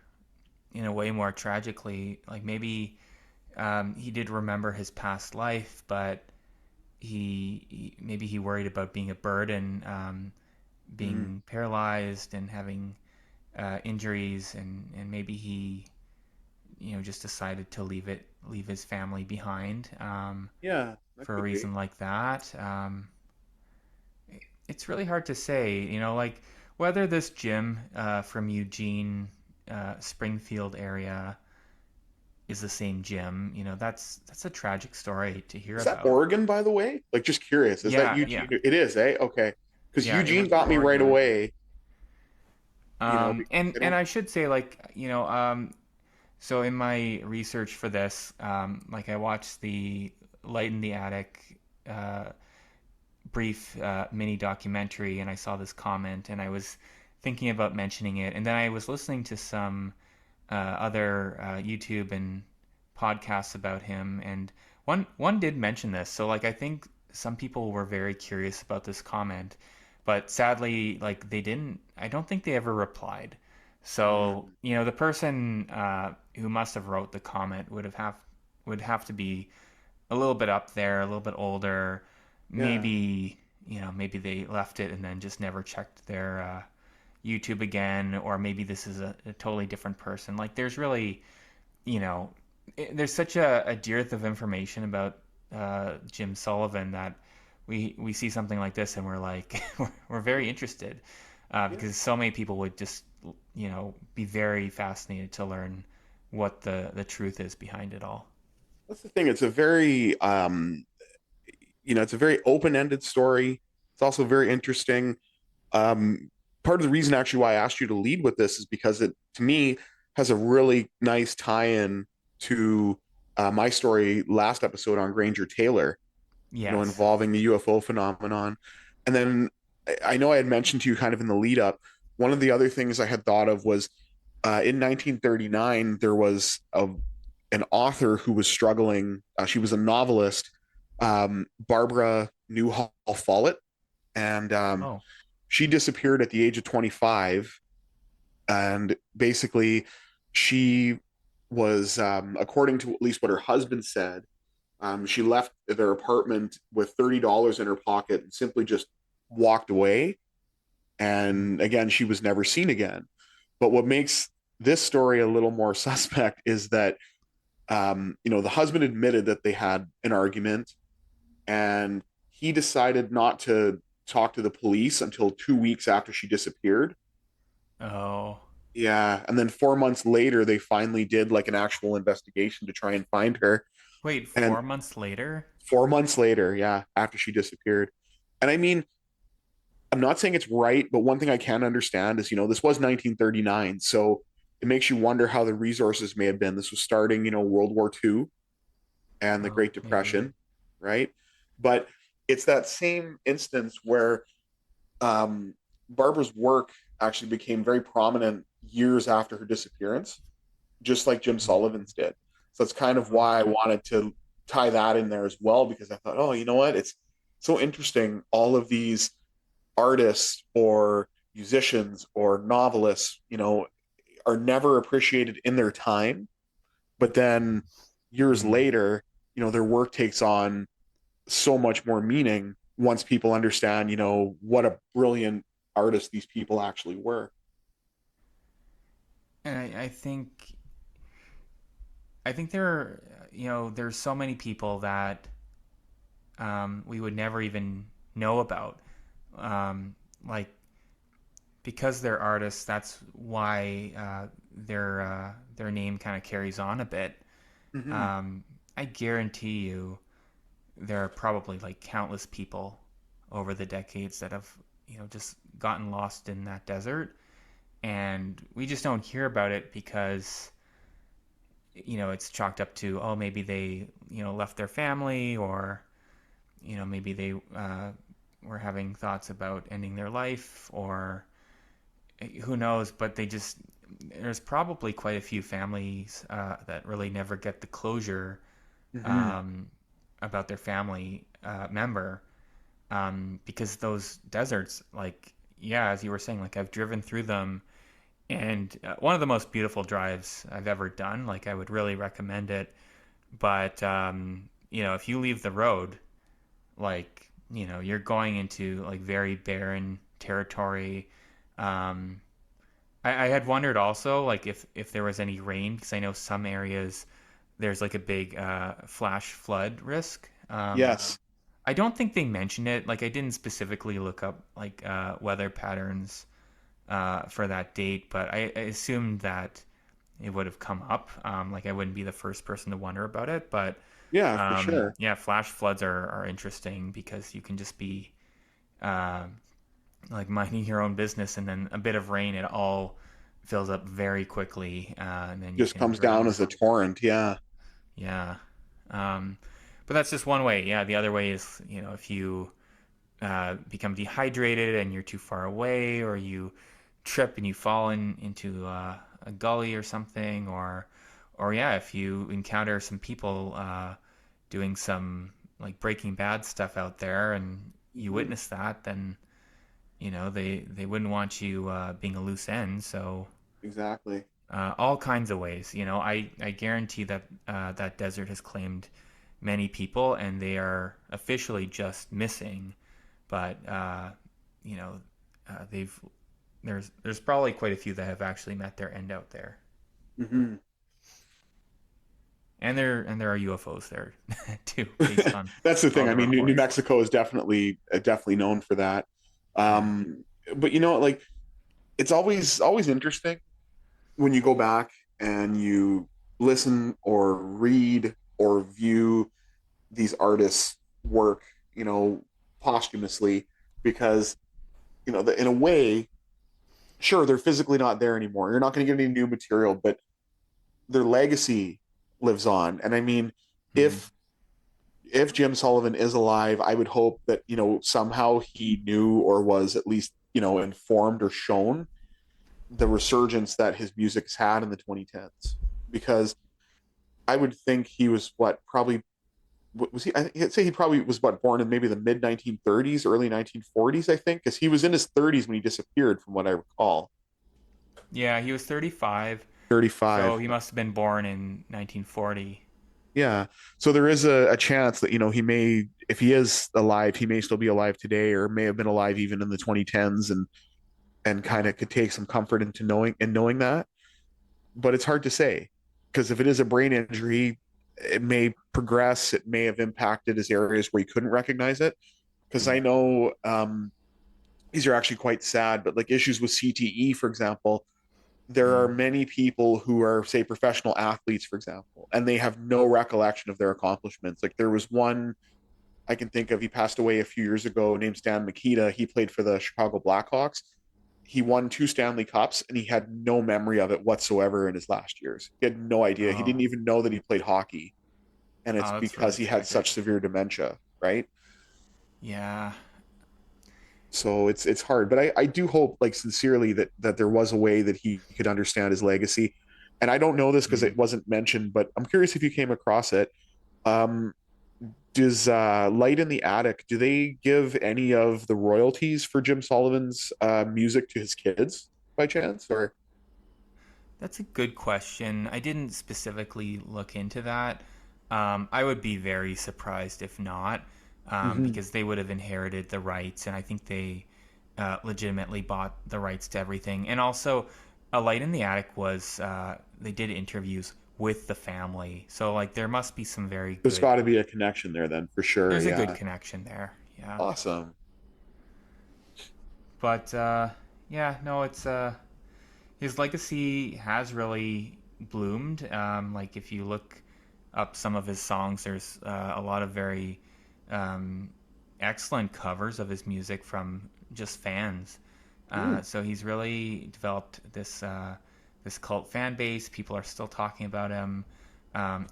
in a way more tragically, like maybe he did remember his past life, but maybe he worried about being a burden, Mm, being paralyzed and having injuries, and maybe he just decided to leave his family behind, yeah, that for a could be. reason like that. It's really hard to say, like whether this Jim from Eugene, Springfield area is the same Jim. That's a tragic story to hear Is that about. Oregon, by the way? Like, just curious. Is that Yeah, yeah, Eugene? It is, eh? Okay. Because yeah. It Eugene was got me right Oregon. away, because And I and don't. I should say, like, so in my research for this, like I watched the Light in the Attic brief mini documentary, and I saw this comment, and I was thinking about mentioning it, and then I was listening to some other YouTube and podcasts about him, and one did mention this. So like I think some people were very curious about this comment, but sadly, like they didn't. I don't think they ever replied. So Mm, the person who must have wrote the comment would have to be a little bit up there, a little bit older. yeah. Maybe maybe they left it and then just never checked their YouTube again, or maybe this is a totally different person. Like there's really, you know, there's such a dearth of information about Jim Sullivan that we see something like this and we're like we're very interested, Yeah. because so many people would just be very fascinated to learn what the truth is behind it all. That's the thing. It's a very open-ended story. It's also very interesting. Um, Part of the reason actually why I asked you to lead with this is because it, to me, has a really nice tie-in to my story last episode on Granger Taylor, Yes. involving the UFO phenomenon. And then I know I had mentioned to you kind of in the lead up, one of the other things I had thought of was in 1939, there was an author who was struggling. She was a novelist, Barbara Newhall Follett, and Oh. she disappeared at the age of 25. And basically, she was, according to at least what her husband said, she left their apartment with $30 in her pocket and simply just walked away. And again, she was never seen again. But what makes this story a little more suspect is that, the husband admitted that they had an argument, and he decided not to talk to the police until 2 weeks after she disappeared. Oh. Yeah. And then 4 months later, they finally did like an actual investigation to try and find her. Wait, And 4 months later? 4 months later, yeah, after she disappeared. And I mean, I'm not saying it's right, but one thing I can understand is, this was 1939. So it makes you wonder how the resources may have been. This was starting, World War II and the Oh, Great maybe. Depression, right? But it's that same instance where Barbara's work actually became very prominent years after her disappearance, just like Jim Mm. Sullivan's did. So that's kind of why I Okay. wanted to tie that in there as well, because I thought, oh, you know what? It's so interesting. All of these artists or musicians or novelists, are never appreciated in their time, but then years Mm. later, their work takes on so much more meaning once people understand, what a brilliant artist these people actually were. And I think there are, there's so many people that we would never even know about. Um, like because they're artists, that's why their name kind of carries on a bit. Mm-hmm. Um, I guarantee you, there are probably like countless people over the decades that have just gotten lost in that desert, and we just don't hear about it because it's chalked up to, oh, maybe they, left their family, or, maybe they were having thoughts about ending their life, or who knows, but there's probably quite a few families that really never get the closure Hmm. um, about their family member, because those deserts, like, yeah, as you were saying, like I've driven through them, and one of the most beautiful drives I've ever done. Like I would really recommend it. But if you leave the road, like, you're going into like very barren territory. Um, I had wondered also, like, if there was any rain, because I know some areas there's like a big flash flood risk. Yes. I don't think they mentioned it. Like, I didn't specifically look up like weather patterns for that date, but I assumed that it would have come up. Like, I wouldn't be the first person to wonder about it, but Yeah, for sure. yeah, flash floods are interesting because you can just be uh, like minding your own business, and then a bit of rain, it all fills up very quickly, and then you Just can comes down drown. as a torrent. Yeah. Yeah. Um, but that's just one way. Yeah, the other way is, if you become dehydrated and you're too far away, or you trip and you fall into a gully or something, or yeah, if you encounter some people doing some like Breaking Bad stuff out there, and you Mhm. witness that, then they wouldn't want you being a loose end. So Exactly. all kinds of ways. I guarantee that that desert has claimed many people, and they are officially just missing. But you know, they've there's probably quite a few that have actually met their end out there, Hmm. and there are UFOs there too, based on That's the all thing. I the mean, New reports. Mexico is definitely known for that. Yeah. But like it's always interesting when you go back and you listen or read or view these artists' work, posthumously, because in a way, sure, they're physically not there anymore. You're not going to get any new material, but their legacy lives on. And I mean, Mm. if Jim Sullivan is alive, I would hope that somehow he knew or was at least informed or shown the resurgence that his music's had in the 2010s, because I would think he was probably was he? I'd say he probably was born in maybe the mid 1930s, early 1940s. I think because he was in his 30s when he disappeared, from what I recall. Yeah, he was 35, so 35. he must have been born in 1940. Yeah. So there is a chance that he may, if he is alive, he may still be alive today, or may have been alive even in the 2010s, and kind of could take some comfort into knowing that. But it's hard to say, because if it is a brain injury, it may progress. It may have impacted his areas where he couldn't recognize it. Because Mm. I know these are actually quite sad, but like issues with CTE, for example, there are Mm. many people who are, say, professional athletes, for example, and they have no recollection of their accomplishments. Like there was one I can think of, he passed away a few years ago, named Stan Mikita. He played for the Chicago Blackhawks. He won two Stanley Cups, and he had no memory of it whatsoever in his last years. He had no idea. He Oh, didn't even know that he played hockey, and it's oh, that's really because he had tragic. such severe dementia, right? Yeah. So it's hard, but I do hope, like, sincerely, that there was a way that he could understand his legacy. And I don't know this because Mm. it wasn't mentioned, but I'm curious if you came across it. Um, does Light in the Attic, do they give any of the royalties for Jim Sullivan's music to his kids by chance? Or That's a good question. I didn't specifically look into that. I would be very surprised if not, Mhm. because they would have inherited the rights, and I think they legitimately bought the rights to everything. And also, A Light in the Attic was, they did interviews with the family. So, like, there must be some very There's good, got to be a connection there then, for sure. there's a good Yeah. connection there. Yeah. Awesome. But, yeah, no, his legacy has really bloomed. Like if you look up some of his songs, there's a lot of very um, excellent covers of his music from just fans. Mm. So he's really developed this this cult fan base. People are still talking about him.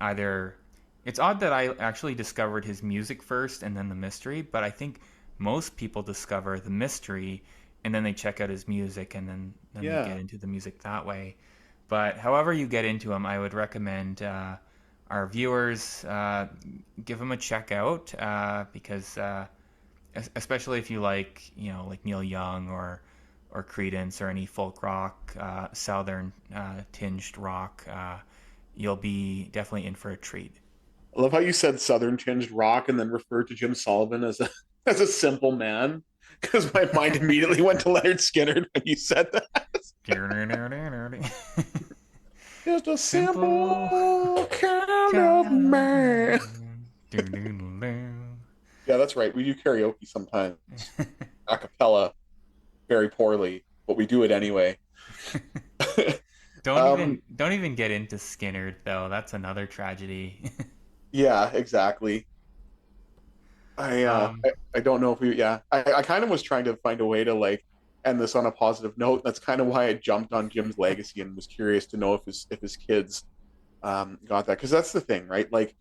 Either it's odd that I actually discovered his music first and then the mystery, but I think most people discover the mystery and then they check out his music and then they get Yeah. into the music that way. But however you get into him, I would recommend our viewers give him a check out because especially if you like, like Neil Young or Creedence or any folk rock, southern tinged rock, you'll be definitely in for a treat. I love how you said southern tinged rock and then referred to Jim Sullivan as a as a simple man, because my mind immediately went to Leonard Skinner when you said that. Just a Simple simple kind of kind of man. man. Do-do-do-do. Yeah, that's right. We do karaoke sometimes, a cappella, very poorly, but we do it anyway. Don't um, even don't even get into Skinner though. That's another tragedy. yeah, exactly. um, I don't know if we yeah I kind of was trying to find a way to like end this on a positive note. That's kind of why I jumped on Jim's legacy and was curious to know if his kids got that, because that's the thing, right? Like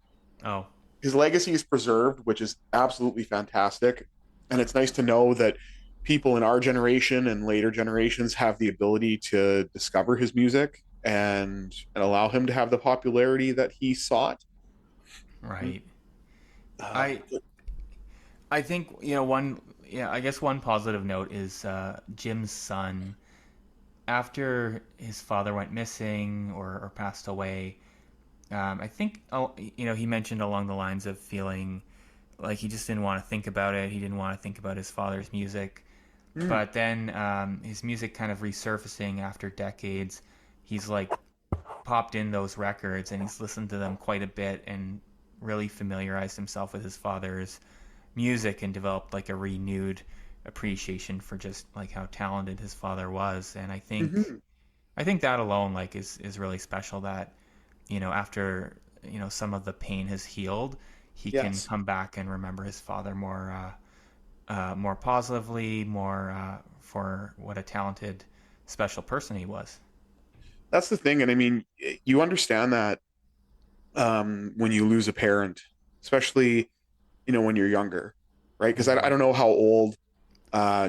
oh, his legacy is preserved, which is absolutely fantastic, and it's nice to know that people in our generation and later generations have the ability to discover his music and allow him to have the popularity that he sought. right. Um, I I think one, yeah, I guess one positive note is Jim's son. After his father went missing or passed away, I think he mentioned along the lines of feeling like he just didn't want to think about it. He didn't want to think about his father's music. mm, But then his music kind of resurfacing after decades. He's like popped in those records and he's listened to them quite a bit and really familiarized himself with his father's music and developed like a renewed appreciation for just like how talented his father was. And mhm. I think that alone like is really special that after some of the pain has healed, he can Yes. come back and remember his father more positively, more for what a talented, special person he was. That's the thing. And I mean, you understand that when you lose a parent, especially, when you're younger, right? Because I Mm-hmm. don't know how old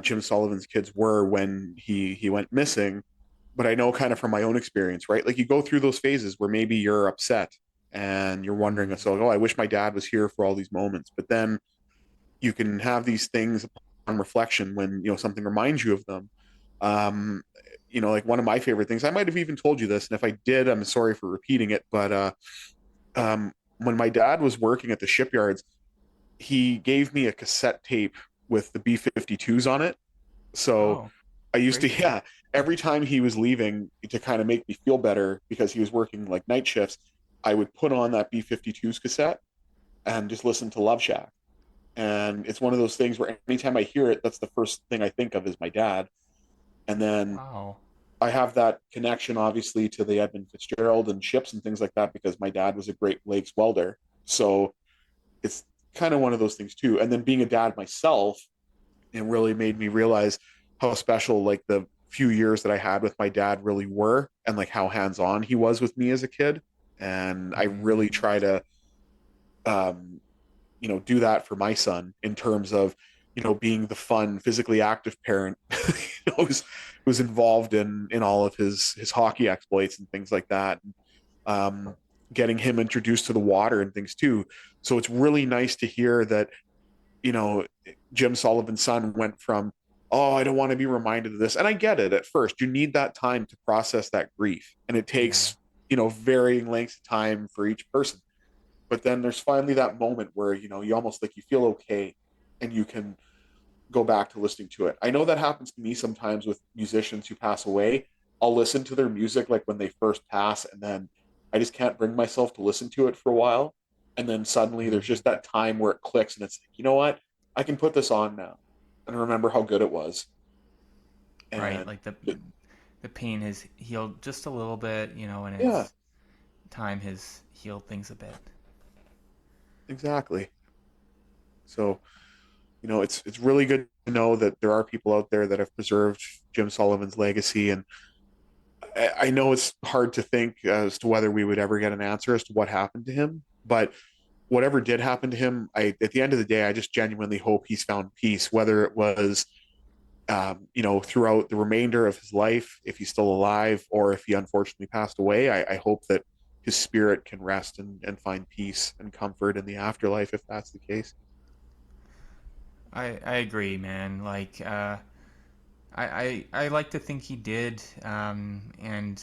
Jim Sullivan's kids were when he went missing, but I know kind of from my own experience, right? Like you go through those phases where maybe you're upset and you're wondering, so, oh, I wish my dad was here for all these moments. But then you can have these things on reflection when, something reminds you of them. Um, like one of my favorite things, I might have even told you this, and if I did, I'm sorry for repeating it, but when my dad was working at the shipyards, he gave me a cassette tape with the B-52s on it. So Oh, I used to, gracious. yeah, every time he was leaving to kind of make me feel better because he was working like night shifts, I would put on that B-52s cassette and just listen to Love Shack. And it's one of those things where anytime I hear it, that's the first thing I think of is my dad. And then Wow. I have that connection, obviously, to the Edmund Fitzgerald and ships and things like that because my dad was a Great Lakes welder. So it's kind of one of those things too. And then being a dad myself, it really made me realize how special like the few years that I had with my dad really were, and like how hands-on he was with me as a kid. And I really Mm, try to um, do that for my son in terms of, being the fun, physically active parent who's involved in all of his hockey exploits and things like that. Um, Getting him introduced to the water and things too. So it's really nice to hear that, you know, Jim Sullivan's son went from, oh, I don't want to be reminded of this. And I get it at first. You need that time to process that grief. And it yeah. takes, varying lengths of time for each person. But then there's finally that moment where, you almost like you feel okay and you can go back to listening to it. I know that happens to me sometimes with musicians who pass away. I'll listen to their music like when they first pass, and then I just can't bring myself to listen to it for a while. And then suddenly there's Mm, just that time where it clicks and it's like, you know what? I can put this on now and remember how good it was. right. And Like the pain has healed just a little bit, and yeah, its time has healed things a bit. exactly. So, it's really good to know that there are people out there that have preserved Jim Sullivan's legacy. And I know it's hard to think as to whether we would ever get an answer as to what happened to him, but whatever did happen to him, at the end of the day, I just genuinely hope he's found peace, whether it was, throughout the remainder of his life, if he's still alive, or if he unfortunately passed away. I hope that his spirit can rest and find peace and comfort in the afterlife, if that's the case. I agree, man. Like, I like to think he did, and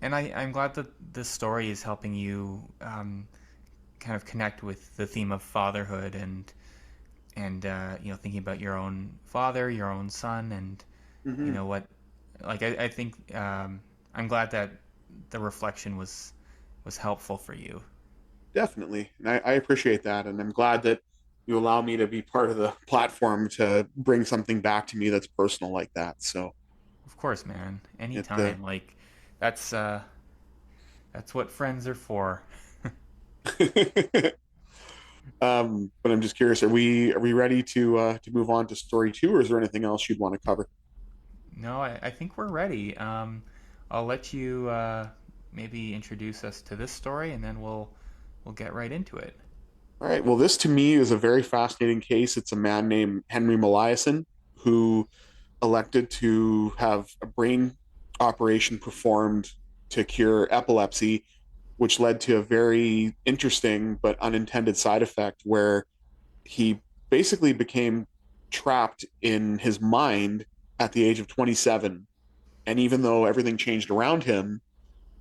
I'm glad that this story is helping you kind of connect with the theme of fatherhood and thinking about your own father, your own son, and Hmm. what. Like, I think I'm glad that the reflection was helpful for you. Definitely. And I appreciate that. And I'm glad that you allow me to be part of the platform to bring something back to me that's personal like that. So Of course, man. it, Anytime. Like, that's uh, that's what friends are for. but I'm just curious, are we ready to move on to story two, or is there anything else you'd want to cover? No, I think we're ready. I'll let you maybe introduce us to this story, and then we'll get right into it. All right. Well, this to me is a very fascinating case. It's a man named Henry Molaison who elected to have a brain operation performed to cure epilepsy, which led to a very interesting but unintended side effect where he basically became trapped in his mind at the age of 27. And even though everything changed around him,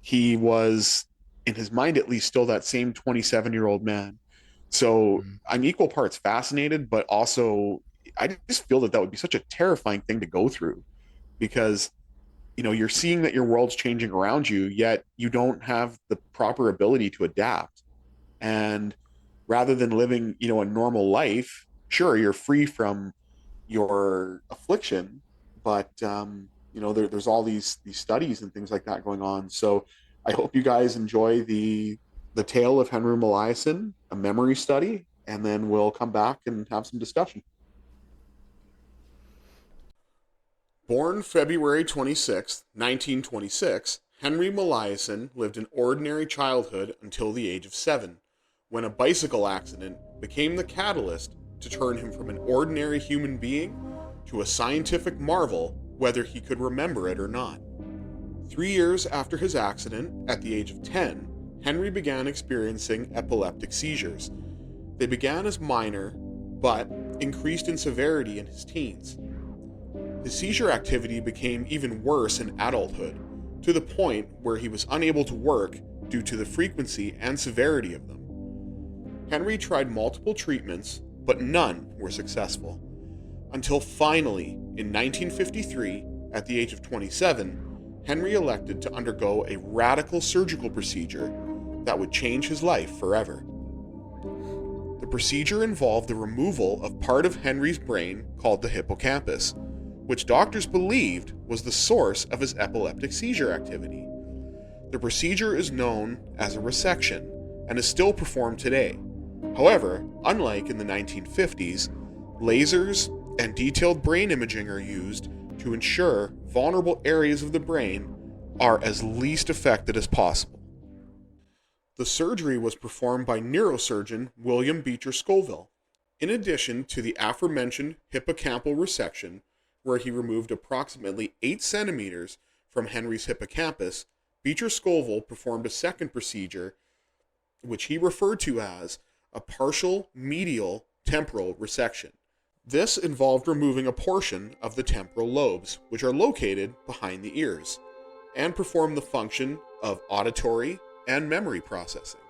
he was, in his mind at least, still that same 27-year-old man. So Mm. I'm equal parts fascinated, but also I just feel that that would be such a terrifying thing to go through because you're seeing that your world's changing around you, yet you don't have the proper ability to adapt. And rather than living a normal life, sure, you're free from your affliction, but there's all these studies and things like that going on. So I hope you guys enjoy the tale of Henry Molaison, a memory study, and then we'll come back and have some discussion. Born February 26, 1926, Henry Molaison lived an ordinary childhood until the age of 7, when a bicycle accident became the catalyst to turn him from an ordinary human being to a scientific marvel, whether he could remember it or not. 3 years after his accident, at the age of 10, Henry began experiencing epileptic seizures. They began as minor, but increased in severity in his teens. His seizure activity became even worse in adulthood, to the point where he was unable to work due to the frequency and severity of them. Henry tried multiple treatments, but none were successful. Until finally, in 1953, at the age of 27, Henry elected to undergo a radical surgical procedure that would change his life forever. The procedure involved the removal of part of Henry's brain called the hippocampus, which doctors believed was the source of his epileptic seizure activity. The procedure is known as a resection and is still performed today. However, unlike in the 1950s, lasers and detailed brain imaging are used to ensure vulnerable areas of the brain are as least affected as possible. The surgery was performed by neurosurgeon William Beecher Scoville. In addition to the aforementioned hippocampal resection, where he removed approximately 8 centimeters from Henry's hippocampus, Beecher Scoville performed a second procedure, which he referred to as a partial medial temporal resection. This involved removing a portion of the temporal lobes, which are located behind the ears, and performed the function of auditory and memory processing.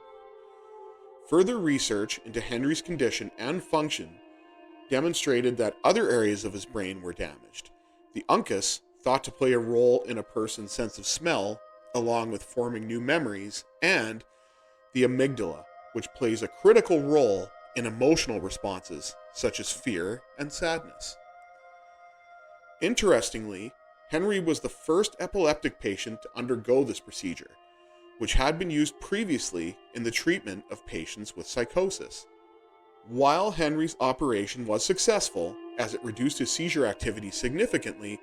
Further research into Henry's condition and function demonstrated that other areas of his brain were damaged. The uncus, thought to play a role in a person's sense of smell, along with forming new memories, and the amygdala, which plays a critical role in emotional responses such as fear and sadness. Interestingly, Henry was the first epileptic patient to undergo this procedure, which had been used previously in the treatment of patients with psychosis. While Henry's operation was successful, as it reduced his seizure activity significantly,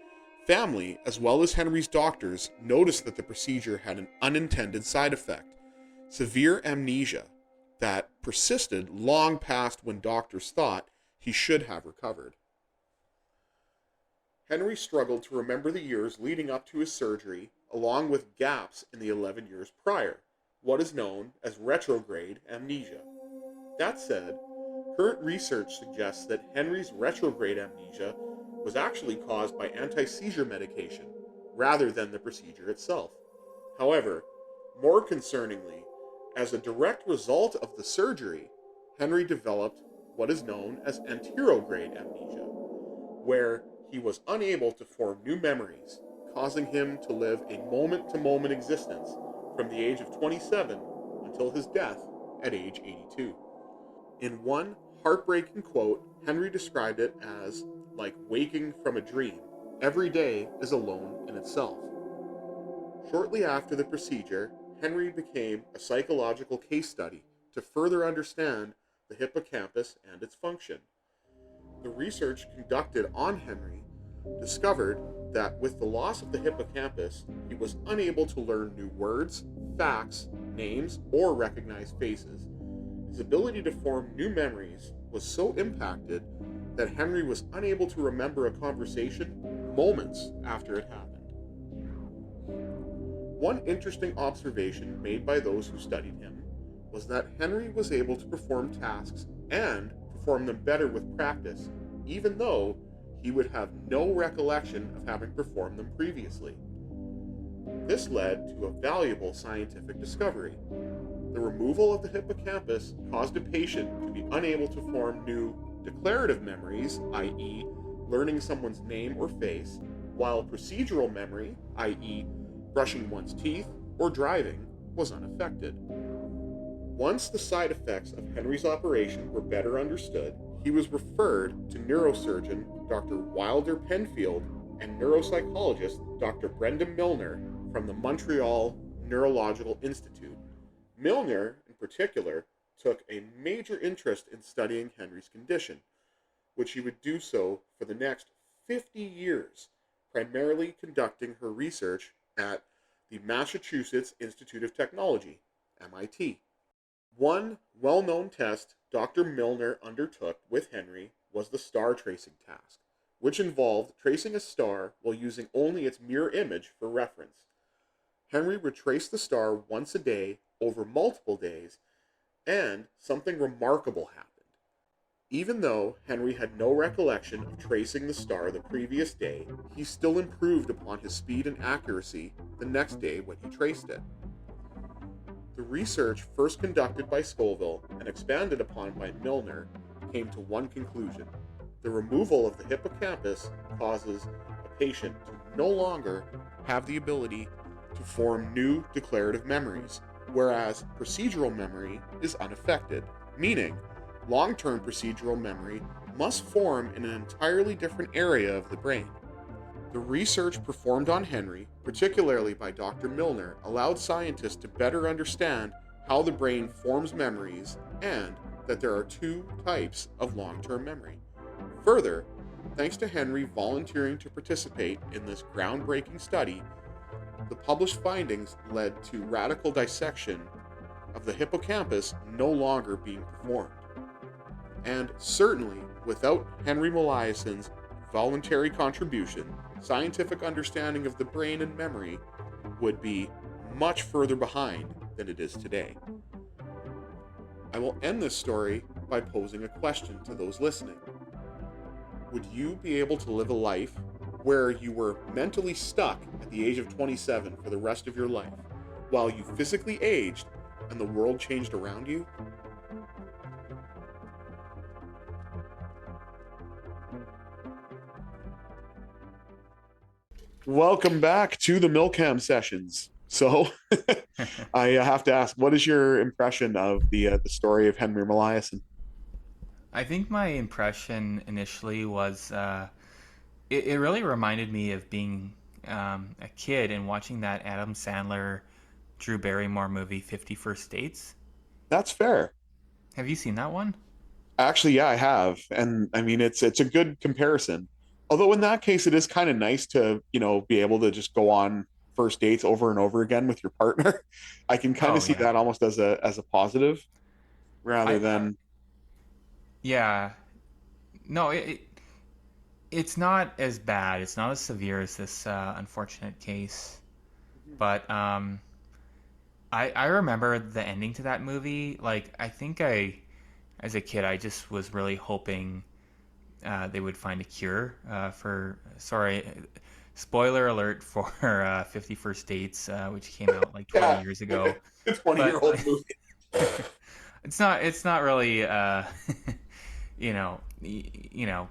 Family, as well as Henry's doctors, noticed that the procedure had an unintended side effect: severe amnesia that persisted long past when doctors thought he should have recovered. Henry struggled to remember the years leading up to his surgery, along with gaps in the 11 years prior, what is known as retrograde amnesia. That said, current research suggests that Henry's retrograde amnesia was actually caused by anti-seizure medication rather than the procedure itself. However, more concerningly, as a direct result of the surgery, Henry developed what is known as anterograde amnesia, where he was unable to form new memories, causing him to live a moment-to-moment existence from the age of 27 until his death at age 82. In one heartbreaking quote, Henry described it as like waking from a dream. Every day is alone in itself. Shortly after the procedure, Henry became a psychological case study to further understand the hippocampus and its function. The research conducted on Henry discovered that with the loss of the hippocampus, he was unable to learn new words, facts, names, or recognize faces. His ability to form new memories was so impacted that Henry was unable to remember a conversation moments after it happened. One interesting observation made by those who studied him was that Henry was able to perform tasks and perform them better with practice, even though he would have no recollection of having performed them previously. This led to a valuable scientific discovery. The removal of the hippocampus caused a patient to be unable to form new declarative memories, i.e., learning someone's name or face, while procedural memory, i.e., brushing one's teeth or driving, was unaffected. Once the side effects of Henry's operation were better understood, he was referred to neurosurgeon Dr. Wilder Penfield and neuropsychologist Dr. Brenda Milner from the Montreal Neurological Institute. Milner, in particular, took a major interest in studying Henry's condition, which he would do so for the next 50 years, primarily conducting her research at the Massachusetts Institute of Technology, MIT. One well-known test Dr. Milner undertook with Henry was the star tracing task, which involved tracing a star while using only its mirror image for reference. Henry would trace the star once a day over multiple days, and something remarkable happened. Even though Henry had no recollection of tracing the star the previous day, he still improved upon his speed and accuracy the next day when he traced it. The research first conducted by Scoville and expanded upon by Milner came to one conclusion: the removal of the hippocampus causes a patient to no longer have the ability to form new declarative memories, whereas procedural memory is unaffected, meaning long-term procedural memory must form in an entirely different area of the brain. The research performed on Henry, particularly by Dr. Milner, allowed scientists to better understand how the brain forms memories and that there are two types of long-term memory. Further, thanks to Henry volunteering to participate in this groundbreaking study, the published findings led to radical dissection of the hippocampus no longer being performed. And certainly, without Henry Molaison's voluntary contribution, scientific understanding of the brain and memory would be much further behind than it is today. I will end this story by posing a question to those listening. Would you be able to live a life where you were mentally stuck at the age of 27 for the rest of your life, while you physically aged and the world changed around you? Welcome back to the Milcam Sessions. So, I have to ask, what is your impression of the story of Henry Molaison? I think my impression initially was it really reminded me of being a kid and watching that Adam Sandler, Drew Barrymore movie, 50 First Dates. That's fair. Have you seen that one? Actually, yeah, I have, and I mean it's a good comparison. Although in that case, it is kind of nice to, be able to just go on first dates over and over again with your partner. I can kind of Oh see yeah. that almost as a positive rather I than. Yeah. No, it's not as bad. It's not as severe as this unfortunate case. But I remember the ending to that movie. Like I think as a kid, I just was really hoping they would find a cure for. Sorry, spoiler alert for 50 First Dates, which came out like 20 Yeah, years ago. it's 20-year But old movie. it's not really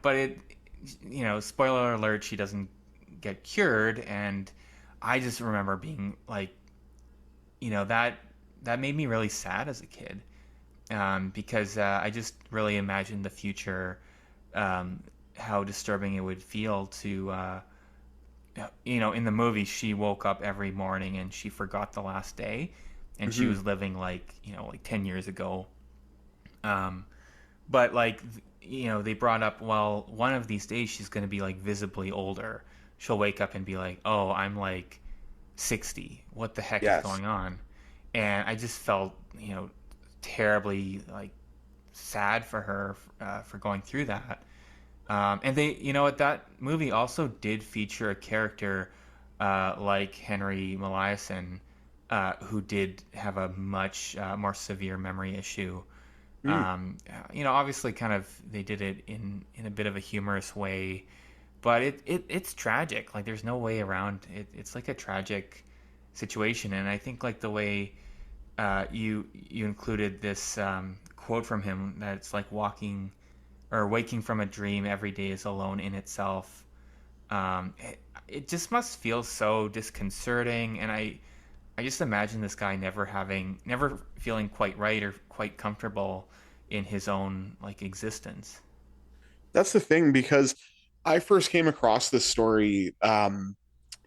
but spoiler alert, she doesn't get cured, and I just remember being like, that made me really sad as a kid, because I just really imagined the future, um, how disturbing it would feel to, in the movie, she woke up every morning and she forgot the last day, and she Hmm. was living like 10 years ago. Um, but like, they brought up, well, one of these days she's going to be like visibly older. She'll wake up and be like, oh, I'm like 60. What the heck is Yes. going on? And I just felt, terribly like sad for her, for going through that. And they, what, that movie also did feature a character like Henry Molaison, who did have a much more severe memory issue. Mm. Obviously, kind of they did it in a bit of a humorous way, but it's tragic. Like there's no way around it. It's like a tragic situation, and I think like the way you included this quote from him, that it's like walking or waking from a dream every day is alone in itself. It just must feel so disconcerting, and I just imagine this guy never feeling quite right or quite comfortable in his own like existence. That's the thing because I first came across this story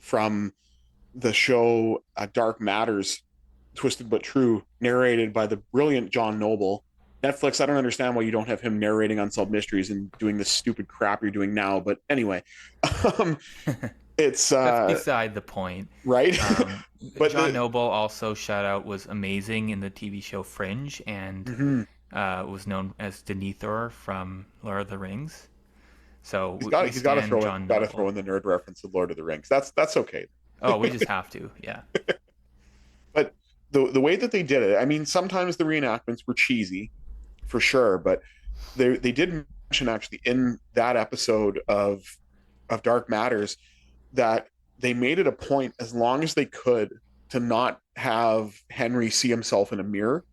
from the show Dark Matters, Twisted but True, narrated by the brilliant John Noble. Netflix, I don't understand why you don't have him narrating Unsolved Mysteries and doing this stupid crap you're doing now. But anyway, um, it's That's beside the point. right. Um, But John Noble, also shout out, was amazing in the TV show Fringe, and mhm, was known as Denethor from Lord of the Rings. So he's we got to stand throw in John got to Noble. throw in the nerd reference of Lord of the Rings. That's okay. Oh, we just have to, yeah. But the way that they did it, I mean, sometimes the reenactments were cheesy for sure, but they did mention actually in that episode of Dark Matters that they made it a point as long as they could to not have Henry see himself in a mirror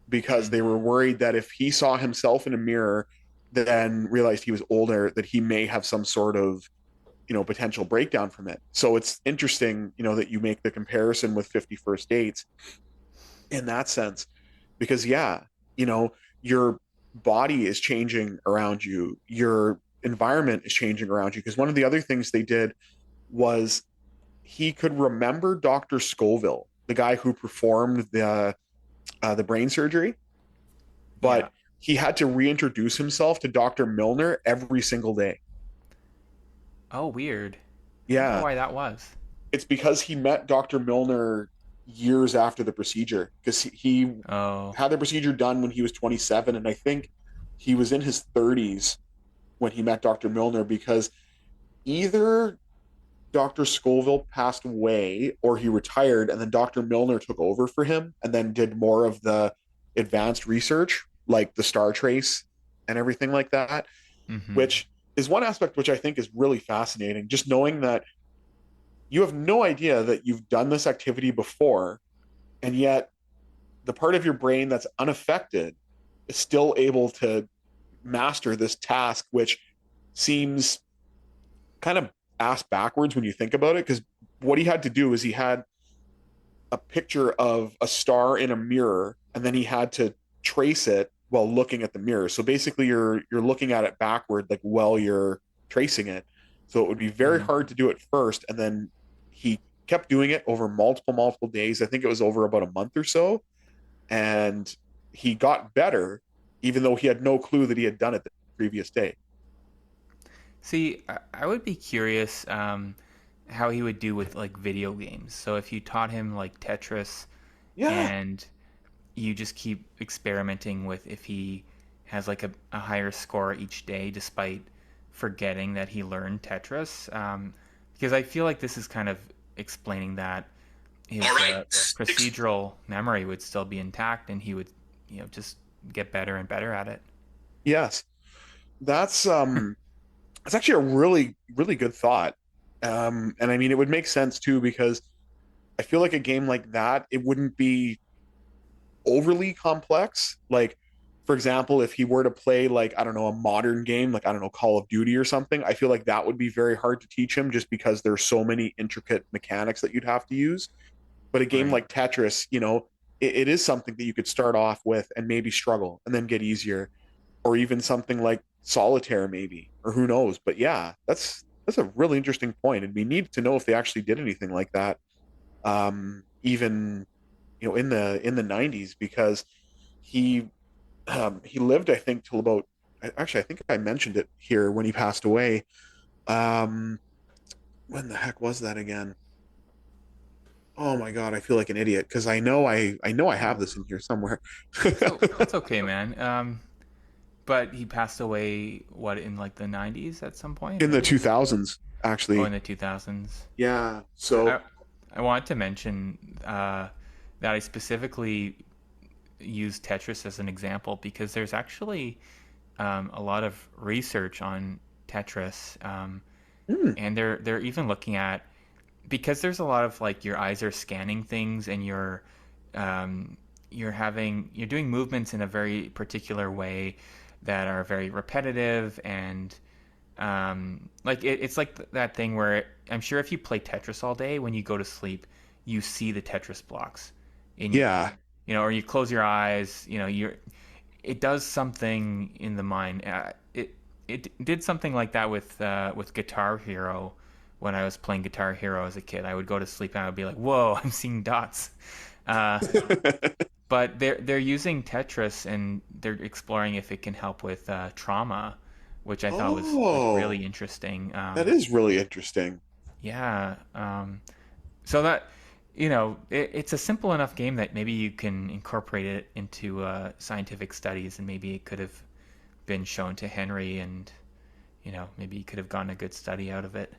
because Mm, they were worried that if he saw himself in a mirror then realized he was older that he may have some sort of potential breakdown from it. So it's interesting that you make the comparison with 50 First Dates in that sense because yeah, you know your body is changing around you, your environment is changing around you, because one of the other things they did was he could remember Dr. Scoville, the guy who performed the brain surgery, yeah. but he had to reintroduce himself to Dr. Milner every single day. Oh, weird. I wonder Yeah, why that was. it's because he met Dr. Milner years after the procedure because he Oh. had the procedure done when he was 27, and I think he was in his 30s when he met Dr. Milner because either Dr. Scoville passed away or he retired, and then Dr. Milner took over for him and then did more of the advanced research, like the star trace and everything like that, Mm-hmm. which is one aspect which I think is really fascinating. Just knowing that you have no idea that you've done this activity before, and yet the part of your brain that's unaffected is still able to master this task, which seems kind of ass backwards when you think about it. Because what he had to do is he had a picture of a star in a mirror, and then he had to trace it while looking at the mirror. So basically, you're looking at it backward, like while you're tracing it. So it would be very Mm. hard to do it first, and then he kept doing it over multiple days. I think it was over about a month or so, and he got better, even though he had no clue that he had done it the previous day. See, I would be curious how he would do with like video games. So if you taught him like Tetris Yeah. and you just keep experimenting with if he has like a higher score each day despite forgetting that he learned Tetris. Because I feel like this is kind of explaining that All his right. procedural memory would still be intact and he would, just get better and better at it. Yes. That's that's actually a really, really good thought. And I mean it would make sense too because I feel like a game like that, it wouldn't be overly complex. Like, for example, if he were to play like, I don't know, a modern game, like I don't know, Call of Duty or something, I feel like that would be very hard to teach him just because there's so many intricate mechanics that you'd have to use. But a game Right. like Tetris, it is something that you could start off with and maybe struggle and then get easier, or even something like solitaire, maybe, or who knows. But yeah, that's a really interesting point, and we need to know if they actually did anything like that, even in the 90s, because he lived, I think, till about, actually I think I mentioned it here when he passed away. Um, when the heck was that again? Oh my God, I feel like an idiot because I know I have this in here somewhere. That's okay, man. But he passed away what in like the 90s at some point In the or 2000s, in actually. the 2000s. Yeah. I So, I wanted to mention that I specifically use Tetris as an example because there's actually a lot of research on Tetris, hmm, and they're even looking at because there's a lot of like your eyes are scanning things and um, you're doing movements in a very particular way that are very repetitive and like it's like that thing where I'm sure if you play Tetris all day, when you go to sleep, you see the Tetris blocks in yeah. or you close your eyes, it does something in the mind. It did something like that with Guitar Hero. When I was playing Guitar Hero as a kid, I would go to sleep and I would be like, "Whoa, I'm seeing dots." Uh, but they're using Tetris and they're exploring if it can help with trauma, which I thought was like really Oh, interesting. that is really interesting. Yeah. So that it's a simple enough game that maybe you can incorporate it into scientific studies, and maybe it could have been shown to Henry, and maybe he could have gotten a good study out of it.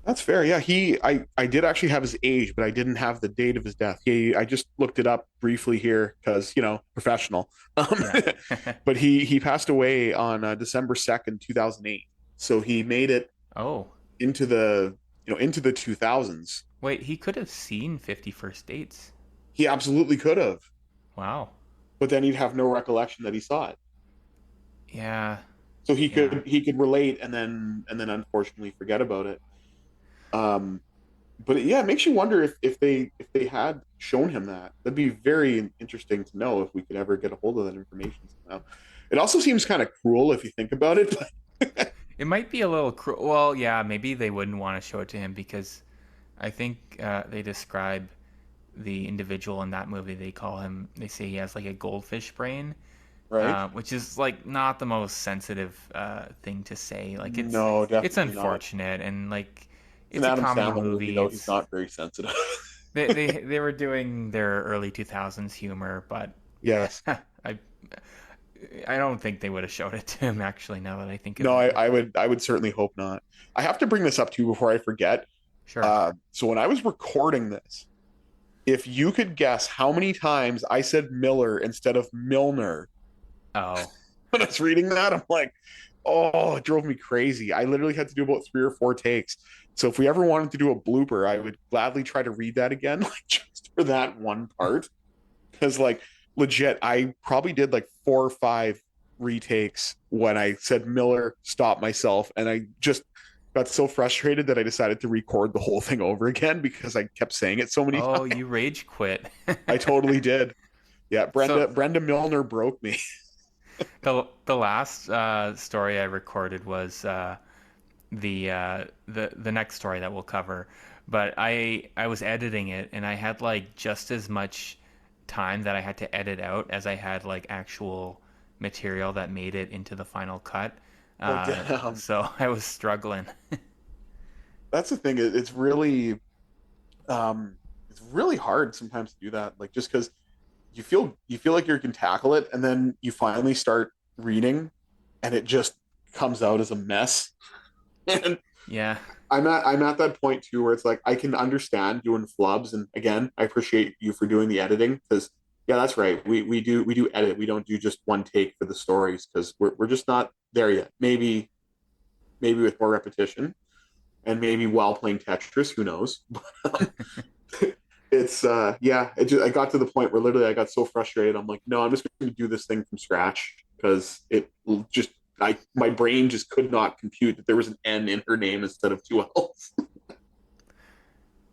That's fair. Yeah, I did actually have his age, but I didn't have the date of his death. I just looked it up briefly here because professional. Yeah. But he passed away on December 2nd, 2008. So he made it Oh, into the 2000s. wait, he could have seen 51st Dates. He absolutely could have, Wow. but then he'd have no recollection that he saw it. Yeah. So he Yeah. could he could relate and then unfortunately forget about it. Um, but yeah, it makes you wonder if they had shown him that. That'd be very interesting to know if we could ever get a hold of that information somehow. It also seems kind of cruel if you think about it. But It might be a little cruel. Well, yeah, maybe they wouldn't want to show it to him because I think they describe the individual in that movie. They say he has like a goldfish brain, right? which is like not the most sensitive thing to say. Like No, it's definitely not. unfortunate and like It's an it's a Adam comedy Sandler movie, movie. though. He's It's not very sensitive. they were doing their early 2000s humor, but Yes. I I don't think they would have showed it to him actually. Now that I think No, about I, it, I would I would certainly hope not. I have to bring this up too before I forget. sure. So when I was recording this, if you could guess how many times I said Miller instead of Milner Oh, when I was reading that, I'm like, oh, it drove me crazy. I literally had to do about 3 or 4 takes. So if we ever wanted to do a blooper, I would gladly try to read that again, like just for that one part. Because like legit, I probably did like 4 or 5 retakes when I said Miller, stopped myself, and I just got so frustrated that I decided to record the whole thing over again because I kept saying it so many oh, times. you rage quit. I totally did. Yeah, Brenda So Brenda Milner broke me. the last story I recorded was the next story that we'll cover. But I was editing it and I had like just as much time that I had to edit out as I had like actual material that made it into the final cut. Oh, damn. So I was struggling. That's the thing. Um, it's really hard sometimes to do that. Like just because you feel like you can tackle it, and then you finally start reading, and it just comes out as a mess. And Yeah. I'm at that point too where it's like I can understand doing flubs, and again, I appreciate you for doing the editing because yeah, that's right. We do edit. We don't do just one take for the stories because we're just not there yet. Maybe with more repetition and maybe while playing Tetris, who knows? It's yeah, I got to the point where literally I got so frustrated. I'm like, no, I'm just going to do this thing from scratch because it just my brain just could not compute that there was an N in her name instead of two L's.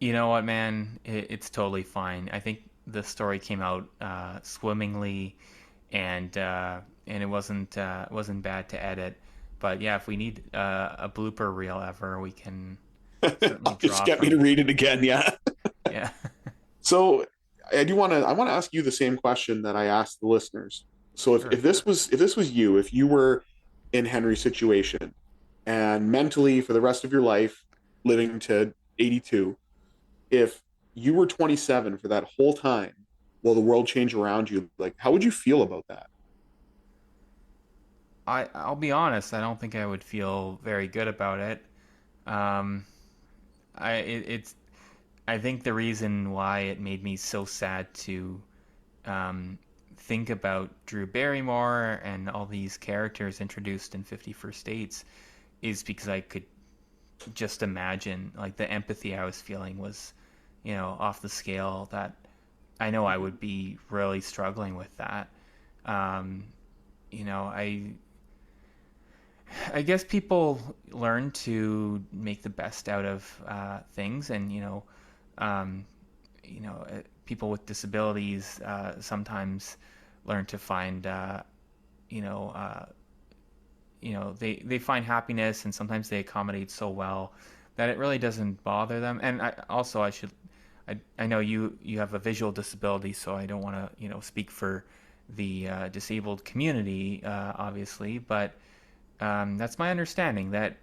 You know what, man? It's totally fine. I think the story came out swimmingly, and it wasn't bad to edit. But yeah, if we need a blooper reel ever, we can certainly Just draw get me to from. read it again. Yeah. Yeah. So I want to ask you the same question that I asked the listeners. So if, Sure. if this was you, if you were in Henry's situation and mentally for the rest of your life living to 82, if you were 27 for that whole time while the world changed around you, like how would you feel about that? I'll be honest. I don't think I would feel very good about it. Um, it's I think the reason why it made me so sad to um, think about Drew Barrymore and all these characters introduced in 51st Dates is because I could just imagine like the empathy I was feeling was, off the scale that I know I would be really struggling with that. Um, you know, I guess people learn to make the best out of things, and um, people with disabilities sometimes learn to find you know uh, they find happiness, and sometimes they accommodate so well that it really doesn't bother them. And I know you have a visual disability, so I don't want to speak for the disabled community, obviously, but that's my understanding that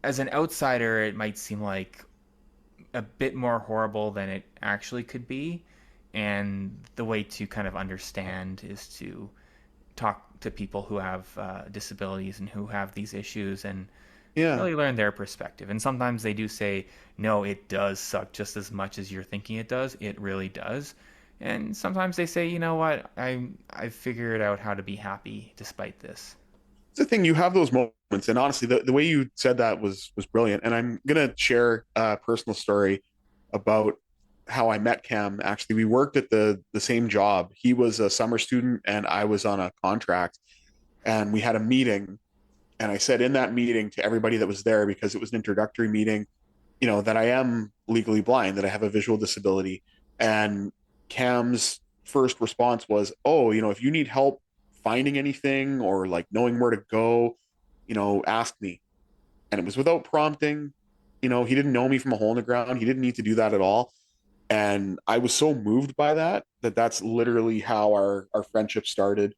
as an outsider it might seem like a bit more horrible than it actually could be. And the way to kind of understand is to talk to people who have disabilities and who have these issues, and Yeah. really learn their perspective. And sometimes they do say, no, it does suck just as much as you're thinking it does. It really does. And sometimes they say, you know what, I figured out how to be happy despite this. It's the thing, you have those moments, and honestly, the way you said that was brilliant. And I'm gonna share a personal story about how I met Cam. Actually, we worked at the same job. He was a summer student, and I was on a contract. And we had a meeting, and I said in that meeting to everybody that was there, because it was an introductory meeting, that I am legally blind, that I have a visual disability. And Cam's first response was, "Oh, if you need help finding anything or like knowing where to go, ask me." And it was without prompting. He didn't know me from a hole in the ground. He didn't need to do that at all. And I was so moved by that that's literally how our friendship started.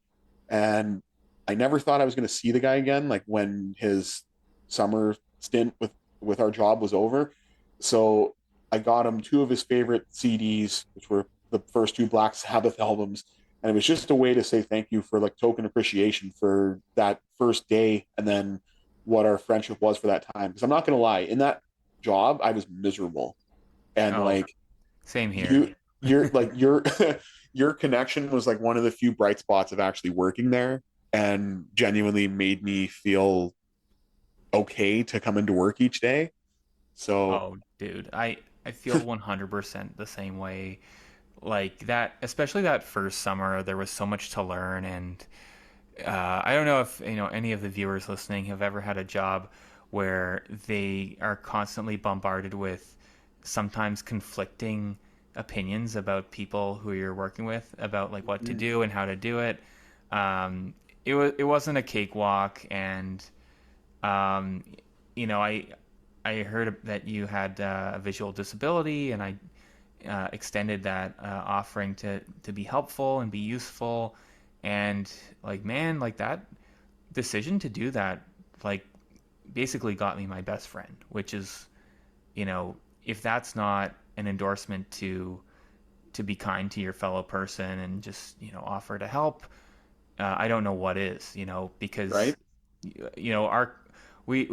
And I never thought I was going to see the guy again, like when his summer stint with our job was over. So I got him two of his favorite CDs, which were the first two Black Sabbath albums. And it was just a way to say thank you for like token appreciation for that first day, and then what our friendship was for that time. Because I'm not going to lie, in that job, I was miserable. And Oh, like same here. you, you're like, your connection was like one of the few bright spots of actually working there, and genuinely made me feel okay to come into work each day. So Oh, dude, I feel 100% the same way. Like that, especially that first summer, there was so much to learn. And I don't know if any of the viewers listening have ever had a job where they are constantly bombarded with sometimes conflicting opinions about people who you're working with, about like what to do and how to do it. It wasn't a cakewalk. And um, I heard that you had a visual disability, and I extended that offering to be helpful and be useful. And like, man, like that decision to do that like basically got me my best friend, which is, you know, if that's not an endorsement to be kind to your fellow person and just, you know, offer to help, I don't know what is, you know, because Right? you know, our we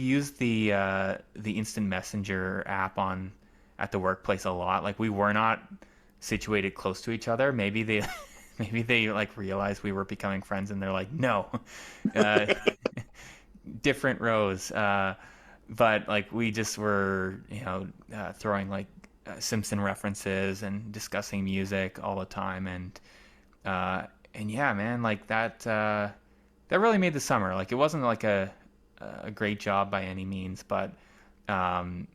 use the instant messenger app on at the workplace a lot. Like we were not situated close to each other. Maybe they maybe they like realized we were becoming friends and they're like, no, uh, different rows. But like we just were, you know, throwing like Simpson references and discussing music all the time, uh, and yeah, man, like that really made the summer. Like it wasn't like a great job by any means, um,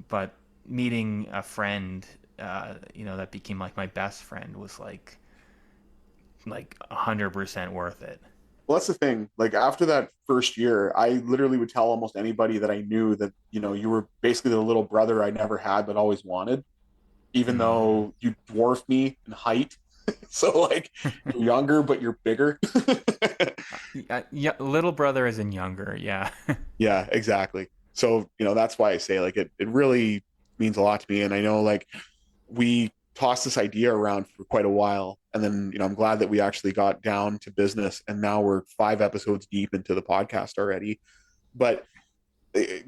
but meeting a friend, you know, that became like my best friend was like 100% worth it. Well, that's the thing. Like after that first year, I literally would tell almost anybody that I knew that, you were basically the little brother I never had but always wanted, even Mm. though you dwarf me in height. So like you're younger, but you're bigger. Yeah, little brother is in younger. Yeah. Yeah, exactly. So, that's why I say like it really means a lot to me. And I know like we tossed this idea around for quite a while. And then, I'm glad that we actually got down to business. And now we're 5 episodes deep into the podcast already. But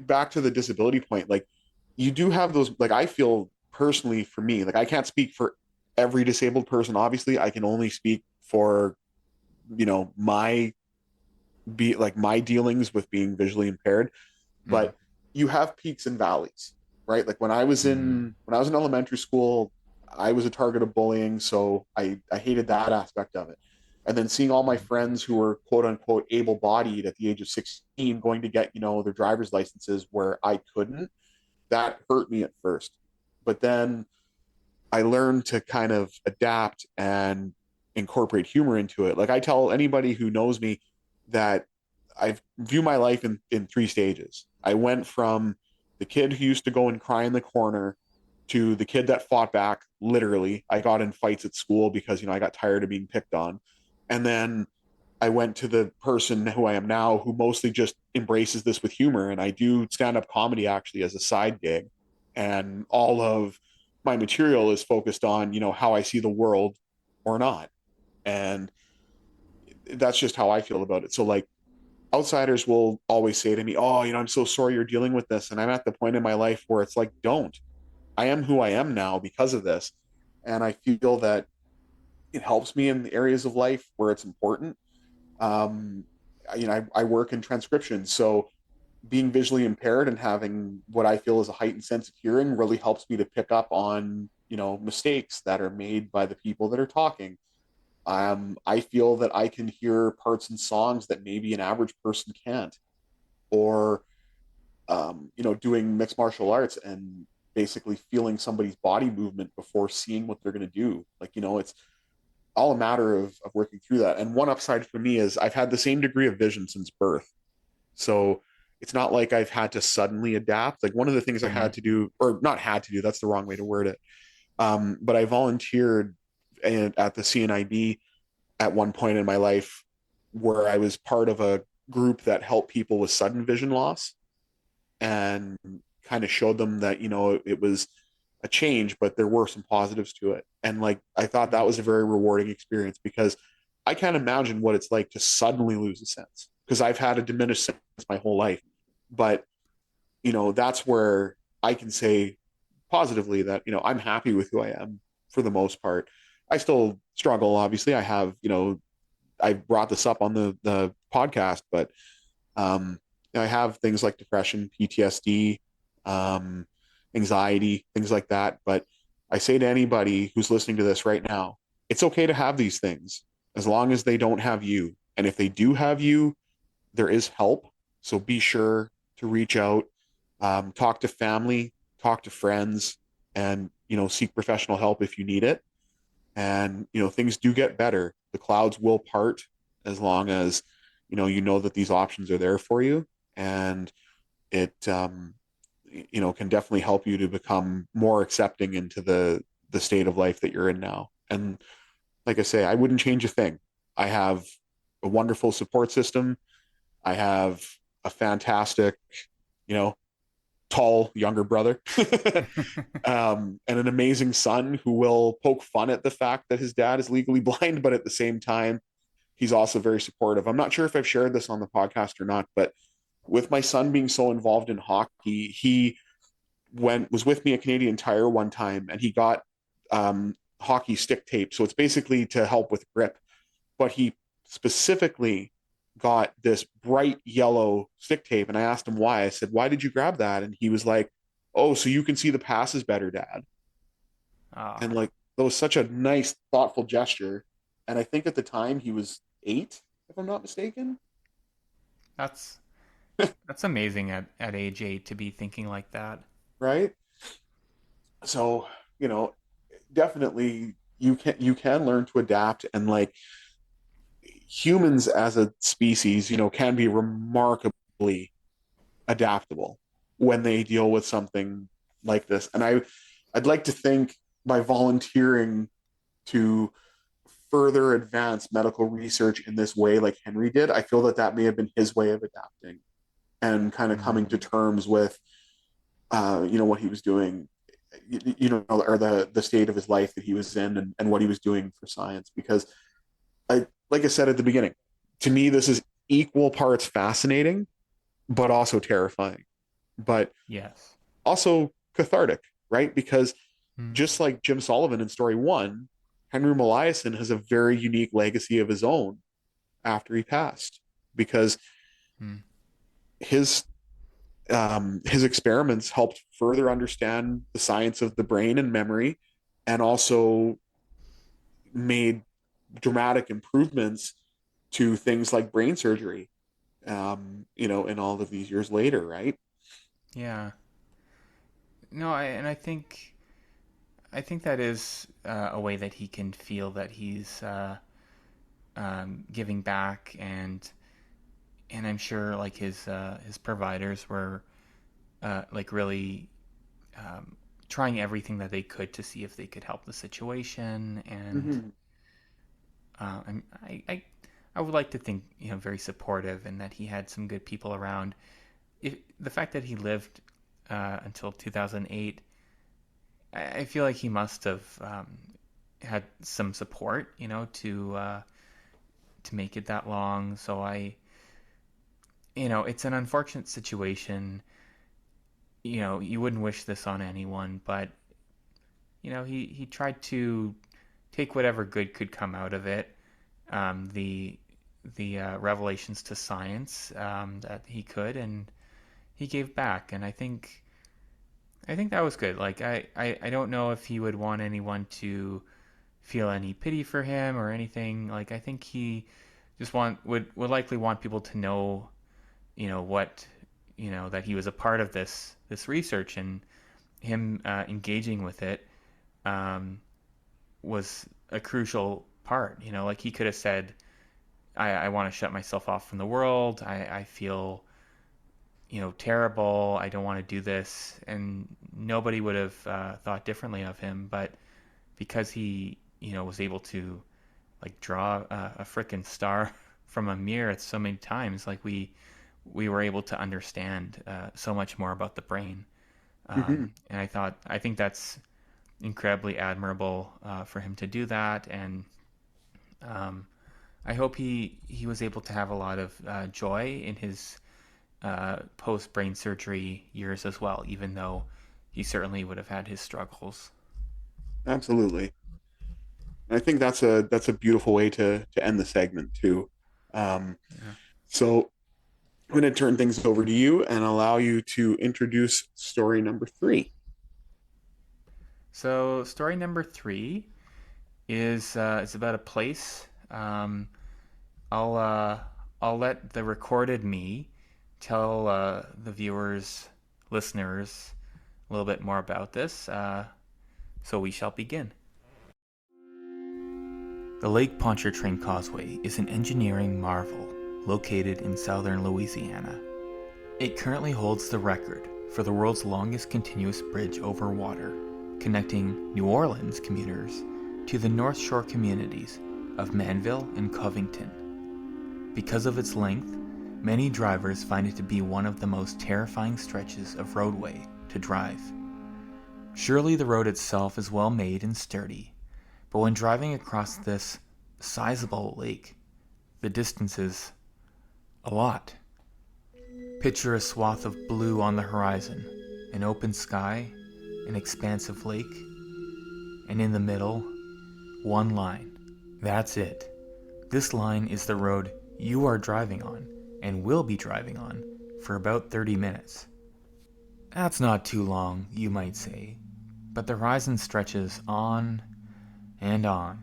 back to the disability point, like you do have those, like I feel personally for me, like I can't speak for every disabled person. Obviously, I can only speak for, my my dealings with being visually impaired. Mm. But you have peaks and valleys, right? Like Mm. when I was in elementary school, I was a target of bullying, so I hated that aspect of it. And then seeing all my friends who were quote unquote able bodied at the age of 16 going to get, their driver's licenses where I couldn't, that hurt me at first. But then I learned to kind of adapt and incorporate humor into it. Like I tell anybody who knows me that I view my life in 3 stages. I went from the kid who used to go and cry in the corner to the kid that fought back. Literally, I got in fights at school because I got tired of being picked on, and then I went to the person who I am now, who mostly just embraces this with humor. And I do stand up comedy actually as a side gig, and all of my material is focused on how I see the world or not, and that's just how I feel about it. So like outsiders will always say to me, "Oh, I'm so sorry you're dealing with this." And I'm at the point in my life where it's like, don't. I am who I am now because of this. And I feel that it helps me in the areas of life where it's important. Um, I work in transcription. So being visually impaired and having what I feel is a heightened sense of hearing really helps me to pick up on, mistakes that are made by the people that are talking. I feel that I can hear parts in songs that maybe an average person can't, or doing mixed martial arts and basically feeling somebody's body movement before seeing what they're going to do. Like, it's all a matter of working through that. And one upside for me is I've had the same degree of vision since birth. So it's not like I've had to suddenly adapt. Like one of the things I Mm. had to do, or not had to do, that's the wrong way to word it. But I volunteered at the CNIB at one point in my life where I was part of a group that helped people with sudden vision loss, and kind of showed them that it was a change, but there were some positives to it. And like I thought that was a very rewarding experience because I can't imagine what it's like to suddenly lose a sense, because I've had a diminished sense my whole life. But that's where I can say positively that I'm happy with who I am for the most part. I still struggle, obviously. I have, I brought this up on the podcast, but I have things like depression, PTSD, um, anxiety, things like that. But I say to anybody who's listening to this right now, it's okay to have these things as long as they don't have you. And if they do have you, there is help. So be sure to reach out, talk to family, talk to friends, and seek professional help if you need it. And things do get better. The clouds will part as long as that these options are there for you, and it can definitely help you to become more accepting into the state of life that you're in now. And like I say, I wouldn't change a thing. I have a wonderful support system. I have a fantastic, you know, tall younger brother, and an amazing son who will poke fun at the fact that his dad is legally blind, but at the same time, he's also very supportive. I'm not sure if I've shared this on the podcast or not, but with my son being so involved in hockey, he was with me at Canadian Tire one time, and he got hockey stick tape. So it's basically to help with grip, but he specifically got this bright yellow stick tape. And I asked him why. I said, "Why did you grab that?" And he was like, "Oh, so you can see the passes better, Dad." Ah, And like, that was such a nice, thoughtful gesture. And I think at the time he was 8, if I'm not mistaken. that's that's amazing at age 8 to be thinking like that. Right. So, you know, definitely you can learn to adapt, and like, humans as a species, can be remarkably adaptable when they deal with something like this. And I'd like to think, by volunteering to further advance medical research in this way, like Henry did, I feel that that may have been his way of adapting and kind of coming to Mm. terms with, what he was doing, or the state of his life that he was in, and what he was doing for science. Because like I said at the beginning, to me, this is equal parts fascinating, but also terrifying, but Yes. also cathartic, right? Because Mm. just like Jim Sullivan in story one, Henry Molaison has a very unique legacy of his own after he passed, because Mm. his experiments helped further understand the science of the brain and memory, and also made dramatic improvements to things like brain surgery, in all of these years later, right? Yeah. No, and I think that is a way that he can feel that he's giving back, and I'm sure like his providers were like really um, trying everything that they could to see if they could help the situation, and Mm-hmm. I would like to think very supportive, and that he had some good people around. The fact that he lived until 2008, I feel like he must have had some support, to make it that long. So it's an unfortunate situation. You wouldn't wish this on anyone, but he tried to take whatever good could come out of it. The revelations to science that he could, and he gave back, and I think that was good. Like I don't know if he would want anyone to feel any pity for him or anything. Like I think he just would likely want people to know, what, that he was a part of this research, and him engaging with it um, was a crucial part. Like he could have said, I want to shut myself off from the world. I feel terrible. I don't want to do this, and nobody would have thought differently of him. But because he was able to like draw a freaking star from a mirror so many times, like we were able to understand so much more about the brain. Mm-hmm. And I think that's incredibly admirable for him to do that, and um, I hope he was able to have a lot of joy in his post brain surgery years as well, even though he certainly would have had his struggles. Absolutely. And I think that's a beautiful way to end the segment too. Um, Yeah. so I'm going to turn things over to you and allow you to introduce story number 3. So story number 3 is about a place. I'll uh, I'll let the recorded me tell the viewers, listeners, a little bit more about this. So we shall begin. The Lake Ponchartrain Causeway is an engineering marvel located in southern Louisiana. It currently holds the record for the world's longest continuous bridge over water, connecting New Orleans commuters to the North Shore communities of Manville and Covington. Because of its length, Many drivers find it to be one of the most terrifying stretches of roadway to drive. Surely the road itself is well made and sturdy, but when driving across this sizable lake, the distance is a lot. Picture a swath of blue on the horizon, an open sky, an expansive lake, and in the middle, one line. That's it. This line is the road you are driving on and will be driving on for about 30 minutes. That's not too long, you might say, but the horizon stretches on and on.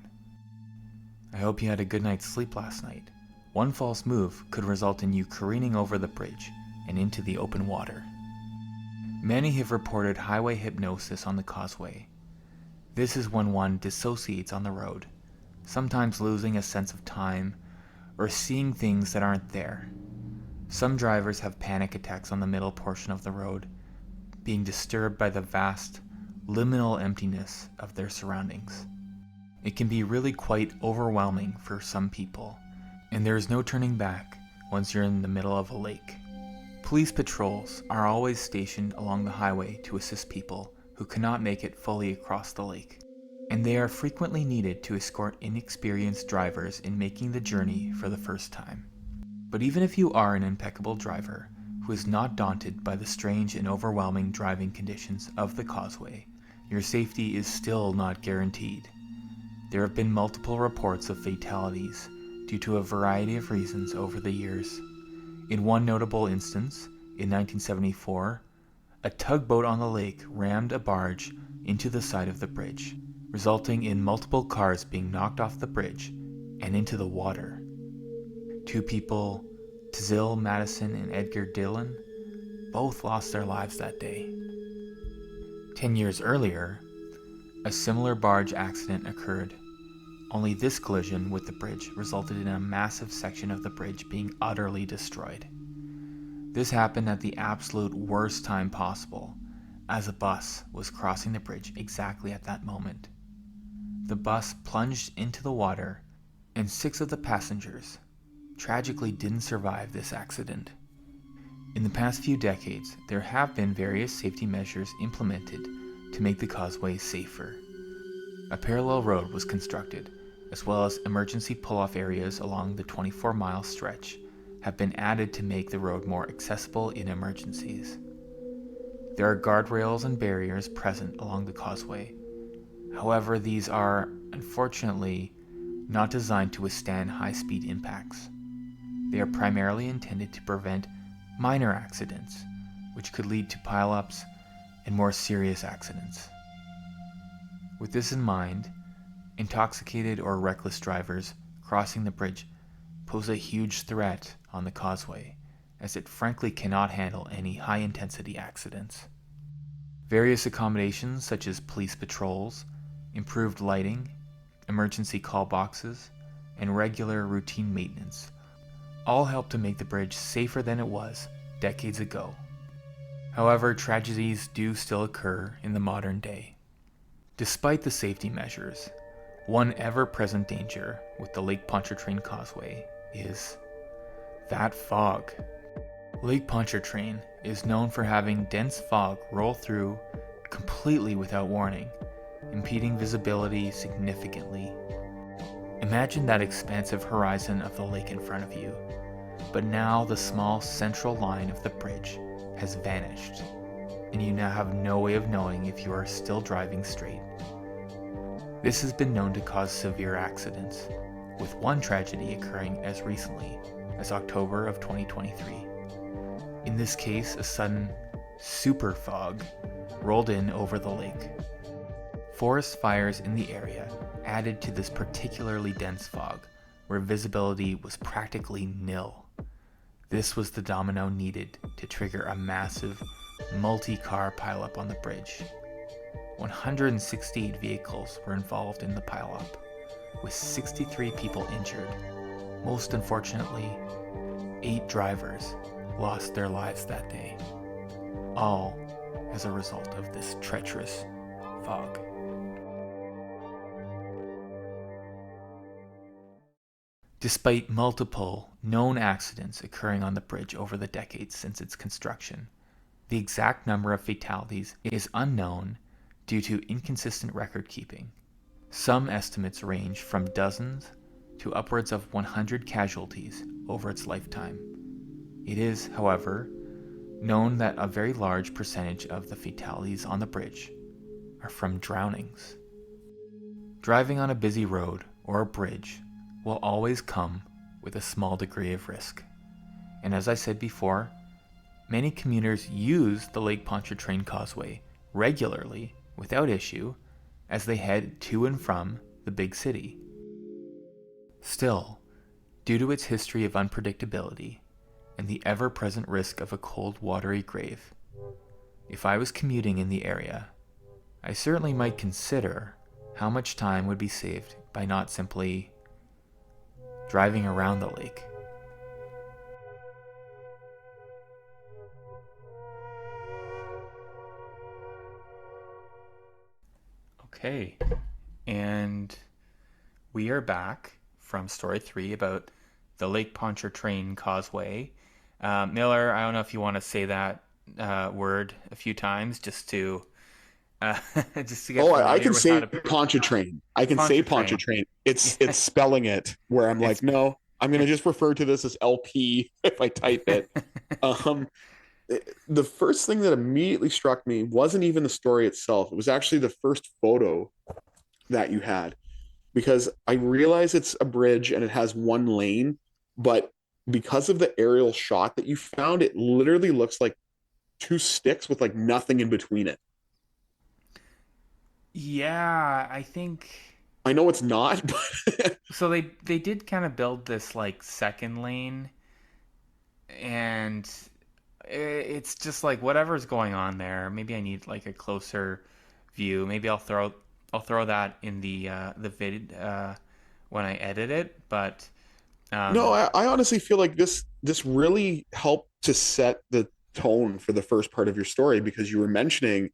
I hope you had a good night's sleep last night. One false move could result in you careening over the bridge and into the open water. Many have reported highway hypnosis on the Causeway. This is when one dissociates on the road, sometimes losing a sense of time or seeing things that aren't there. Some drivers have panic attacks on the middle portion of the road, being disturbed by the vast, liminal emptiness of their surroundings. It can be really quite overwhelming for some people, and there is no turning back once you're in the middle of a lake. Police patrols are always stationed along the highway to assist people who cannot make it fully across the lake, and they are frequently needed to escort inexperienced drivers in making the journey for the first time. But even if you are an impeccable driver who is not daunted by the strange and overwhelming driving conditions of the Causeway, your safety is still not guaranteed. There have been multiple reports of fatalities due to a variety of reasons over the years. In one notable instance, in 1974, a tugboat on the lake rammed a barge into the side of the bridge, resulting in multiple cars being knocked off the bridge and into the water. 2 people, Tazil Madison and Edgar Dillon, both lost their lives that day. 10 years earlier, a similar barge accident occurred, only this collision with the bridge resulted in a massive section of the bridge being utterly destroyed. This happened at the absolute worst time possible, as a bus was crossing the bridge exactly at that moment. The bus plunged into the water, and 6 of the passengers tragically didn't survive this accident. In the past few decades, there have been various safety measures implemented to make the Causeway safer. A parallel road was constructed, as well as emergency pull-off areas along the 24-mile stretch have been added to make the road more accessible in emergencies. There are guardrails and barriers present along the Causeway. However, these are, unfortunately, not designed to withstand high-speed impacts. They are primarily intended to prevent minor accidents, which could lead to pile-ups and more serious accidents. With this in mind, intoxicated or reckless drivers crossing the bridge pose a huge threat on the Causeway, as it frankly cannot handle any high-intensity accidents. Various accommodations such as police patrols, improved lighting, emergency call boxes, and regular routine maintenance all help to make the bridge safer than it was decades ago. However, tragedies do still occur in the modern day. Despite the safety measures, one ever-present danger with the Lake Ponchartrain Causeway is that fog. Lake Ponchartrain is known for having dense fog roll through completely without warning, impeding visibility significantly. Imagine that expansive horizon of the lake in front of you, but now the small central line of the bridge has vanished, and you now have no way of knowing if you are still driving straight. This has been known to cause severe accidents, with one tragedy occurring as recently as October of 2023. In this case, a sudden super fog rolled in over the lake. Forest fires in the area added to this particularly dense fog, where visibility was practically nil. This was the domino needed to trigger a massive, multi-car pileup on the bridge. 168 vehicles were involved in the pileup, with 63 people injured. Most unfortunately, 8 drivers lost their lives that day, all as a result of this treacherous fog. Despite multiple known accidents occurring on the bridge over the decades since its construction, the exact number of fatalities is unknown due to inconsistent record keeping. Some estimates range from dozens to upwards of 100 casualties over its lifetime. It is, however, known that a very large percentage of the fatalities on the bridge are from drownings. Driving on a busy road or a bridge will always come with a small degree of risk. And as I said before, many commuters use the Lake Ponchartrain Causeway regularly without issue as they head to and from the big city. Still, due to its history of unpredictability and the ever-present risk of a cold, watery grave, if I was commuting in the area, I certainly might consider how much time would be saved by not simply driving around the lake. Okay, and we are back from story 3 about the Lake Ponchartrain Causeway. Miller, I don't know if you want to say that word a few times just to just to get familiar I can with say how to Ponchartrain. I can say Ponchartrain. Ponchartrain. It's spelling it where I'm It's like, no, I'm gonna just refer to this as LP if I type it. Um, the first thing that immediately struck me wasn't even the story itself. It was actually the first photo that you had, because I realize it's a bridge and it has one lane, but because of the aerial shot that you found, it literally looks like two sticks with like nothing in between it. Yeah, I think I know it's not, but so. They did kind of build this like second lane, and it's just like whatever's going on there. Maybe I need like a closer view. Maybe I'll throw that in the vid when I edit it. But no, um, I honestly feel like this really helped to set the tone for the first part of your story, because you were mentioning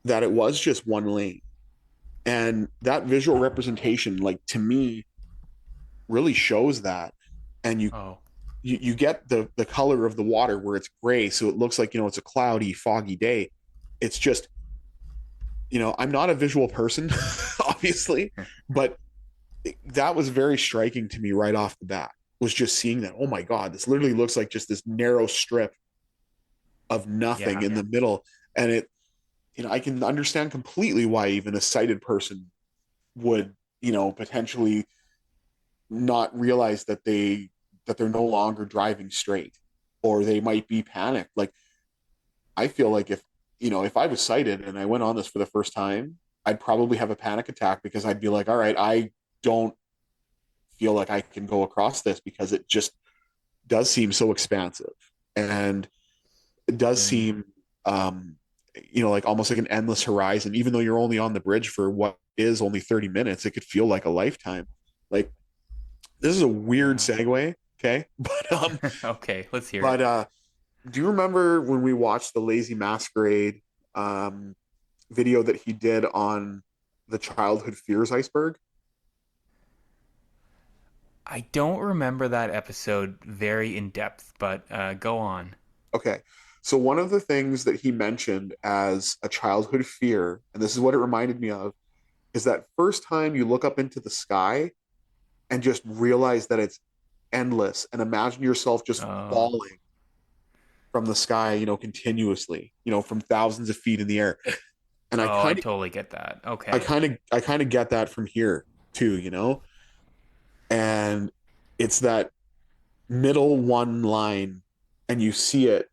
that it was just one lane, and that visual representation, like, to me, really shows that. And oh, you get the color of the water where it's gray, so it looks like, it's a cloudy, foggy day. It's just, I'm not a visual person, obviously, but that was very striking to me right off the bat. Was just seeing that, oh my god, this literally looks like just this narrow strip of nothing yeah, in the middle. And I can understand completely why even a sighted person would, potentially not realize that they're no longer driving straight, or they might be panicked. Like, I feel like if I was sighted and I went on this for the first time, I'd probably have a panic attack, because I'd be like, all right, I don't feel like I can go across this, because it just does seem so expansive, and it does mm, seem like almost like an endless horizon. Even though you're only on the bridge for what is only 30 minutes, it could feel like a lifetime. Like, this is a weird yeah. segue, okay? Okay, let's hear But it. do you remember when we watched the Lazy Masquerade um video that he did on the childhood fears iceberg? I don't remember that episode very in depth, but go on. Okay. So one of the things that he mentioned as a childhood fear, and this is what it reminded me of, is that first time you look up into the sky and just realize that it's endless, and imagine yourself just Oh, falling from the sky, continuously, from thousands of feet in the air. And I oh, I kind of totally get that. I Okay. kind of I kind of get that from here too, and it's that middle one line, and you see it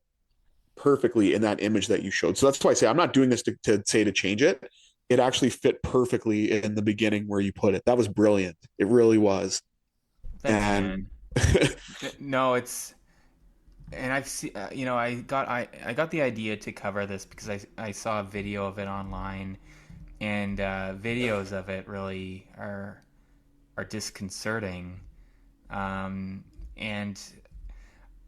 perfectly in that image that you showed. So that's why I say I'm not doing this to say to change it. It actually fit perfectly in the beginning where you put it. That was brilliant. It really was. Thanks, And man. No, it's and I've seen I got the idea to cover this because I saw a video of it online, and videos of it really are disconcerting. And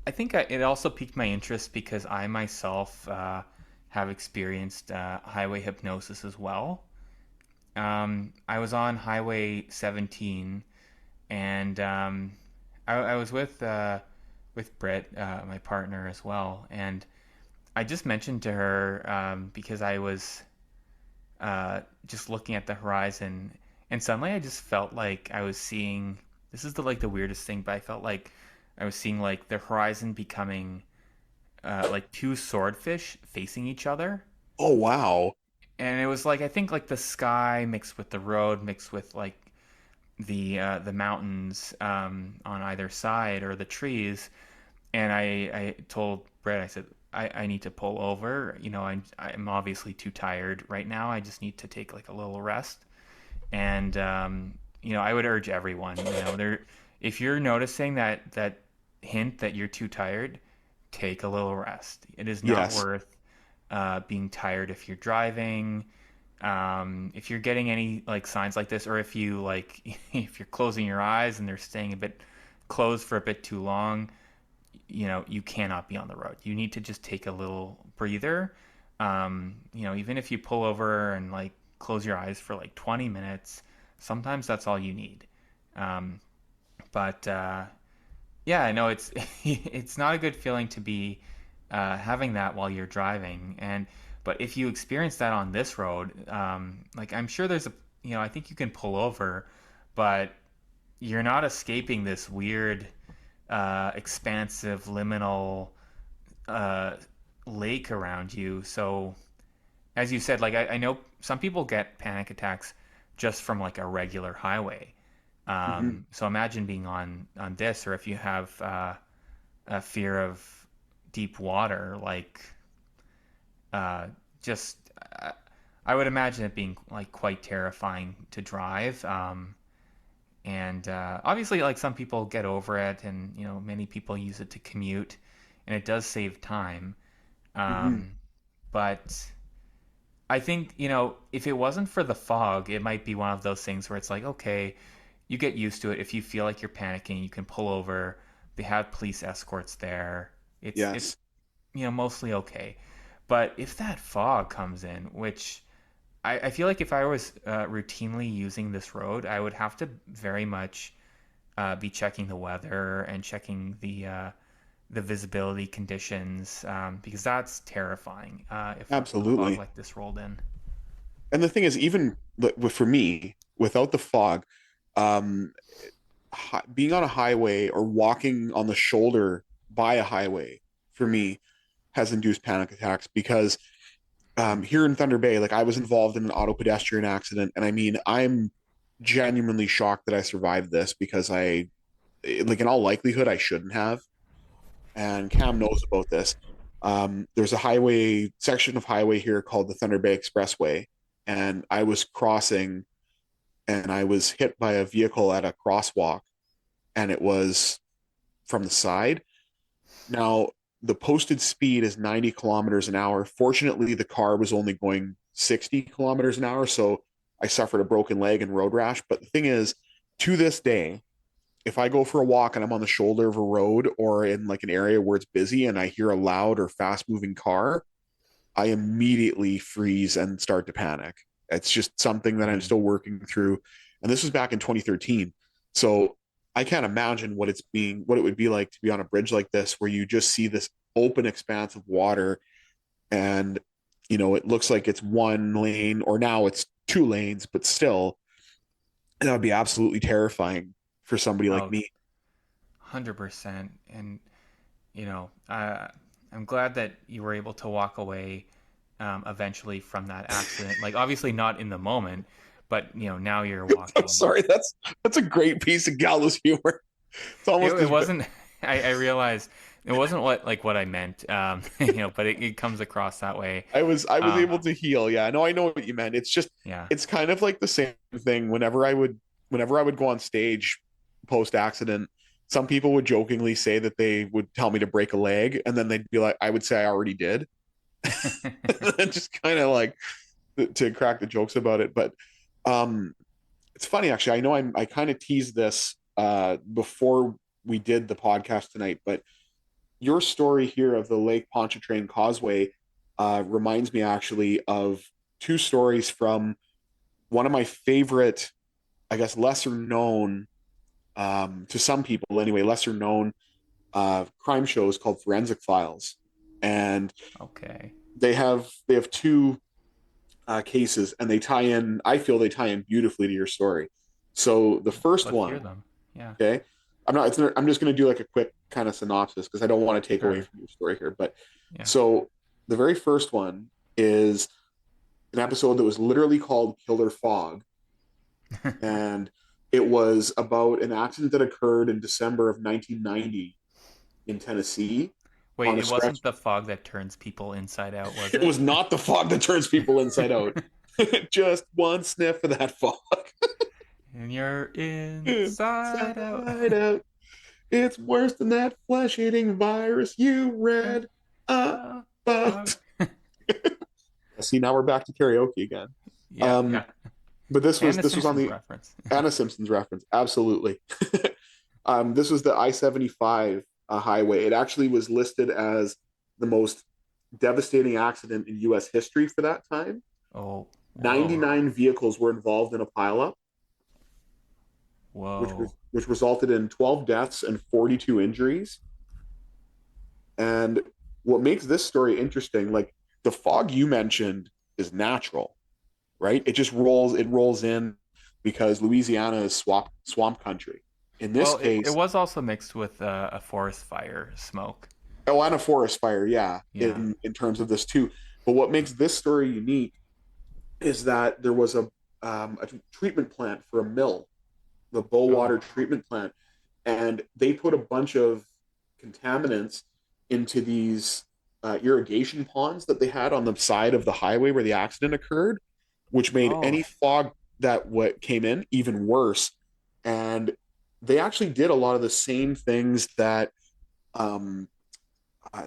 I think it also piqued my interest because I myself have experienced highway hypnosis as well. I was on Highway 17, and I was with Britt, my partner as well, and I just mentioned to her because I was just looking at the horizon, and suddenly I just felt like I was seeing. This is the weirdest thing, but I felt like I was seeing like the horizon becoming like two swordfish facing each other, Oh, wow. and it was like I think like the sky mixed with the road mixed with like the mountains on either side or the trees. And I told Brett, I said, I need to pull over. I'm obviously too tired right now. I just need to take like a little rest. And I would urge everyone, if you're noticing that hint that you're too tired, take a little rest. It is not Yes. worth being tired if you're driving. If you're getting any like signs like this, or if you like, if you're closing your eyes and they're staying a bit closed for a bit too long, you cannot be on the road. You need to just take a little breather. Even if you pull over and like close your eyes for like 20 minutes, sometimes that's all you need. Um, but yeah, I know it's it's not a good feeling to be having that while you're driving. And but if you experience that on this road, like I'm sure there's I think you can pull over, but you're not escaping this weird, expansive liminal uh, lake around you. So as you said, like I know some people get panic attacks just from like a regular highway. Hmm. So imagine being on this, or if you have a fear of deep water, like uh, just I would imagine it being like quite terrifying to drive. And obviously, like some people get over it, and many people use it to commute, and it does save time. Hmm. Um, but I think, if it wasn't for the fog, it might be one of those things where it's like, okay, you get used to it. If you feel like you're panicking, you can pull over. They have police escorts there. It's Yes. mostly okay. But if that fog comes in, which I feel like if I was routinely using this road, I would have to very much be checking the weather and checking the visibility conditions, because that's terrifying if a fog Absolutely. like this rolled in. And the thing is, even for me, without the fog, um, being on a highway or walking on the shoulder by a highway for me has induced panic attacks because here in Thunder Bay, like I was involved in an auto pedestrian accident, and I mean, I'm genuinely shocked that I survived this because like in all likelihood, I shouldn't have. And Cam knows about this. There's a highway section of highway here called the Thunder Bay Expressway, and I was crossing, and I was hit by a vehicle at a crosswalk, and it was from the side. Now, the posted speed is 90 kilometers an hour. Fortunately, the car was only going 60 kilometers an hour. So I suffered a broken leg and road rash. But the thing is, to this day, if I go for a walk and I'm on the shoulder of a road or in like an area where it's busy and I hear a loud or fast moving car, I immediately freeze and start to panic. It's just something that I'm Mm. still working through. And this was back in 2013. So I can't imagine what it would be like to be on a bridge like this, where you just see this open expanse of water and, it looks like it's one lane or now it's two lanes, but still, that would be absolutely terrifying for somebody like Oh, me. 100%. And, I'm glad that you were able to walk away eventually from that accident. Like, obviously not in the moment, but, now you're I'm walking. sorry. That's a great piece of gallows humor. It's It, almost it as bad. wasn't, I realized it wasn't what I meant, but it comes across that way. I was Um, able to heal. Yeah, no, I know what you meant. It's just yeah. it's kind of like the same thing whenever I would go on stage post accident. Some people would jokingly say that they would tell me to break a leg, and then they'd be like, I would say I already did. And just kind of like to crack the jokes about it. But um it's funny actually. I know I kind of teased this before we did the podcast tonight, but your story here of the Lake Ponchartrain Causeway reminds me actually of two stories from one of my favorite, I guess, lesser known to some people anyway, lesser known crime shows called Forensic Files, and Okay. they have two cases, and they tie in. I feel they tie in beautifully to your story. So the first Let's hear one, them. Yeah. okay, I'm just going to do like a quick kind of synopsis because I don't want to take away Sure. from your story here. But Yeah. so the very first one is an episode that was literally called Killer Fog, and it was about an accident that occurred in December of 1990 in Tennessee Wait, on a it stretch. wasn't the fog that turns people inside out, was It it? was not the fog that turns people inside out. Just one sniff of that fog. And you're inside out. Inside out. It's worse than that flesh eating virus you read Fog. about. See, now we're back to karaoke again. Yeah, Um, yeah. but this And was a this was on Simpsons the reference. Anna Simpsons reference, absolutely. This was the I-75 highway. It actually was listed as the most devastating accident in U.S. history for that time. Oh, whoa. 99 vehicles were involved in a pileup, Whoa. which resulted in 12 deaths and 42 injuries. And what makes this story interesting, like the fog you mentioned, is natural, right? It rolls in because Louisiana is swamp country. In this Well, it case, was also mixed with a forest fire smoke. oh, and a forest fire, yeah, Yeah. in terms of this too. But what makes this story unique is that there was a treatment plant for a mill, the Oh. Bowater treatment plant, and they put a bunch of contaminants into these irrigation ponds that they had on the side of the highway where the accident occurred, which made Oh. any fog that what came in even worse. And they actually did a lot of the same things um,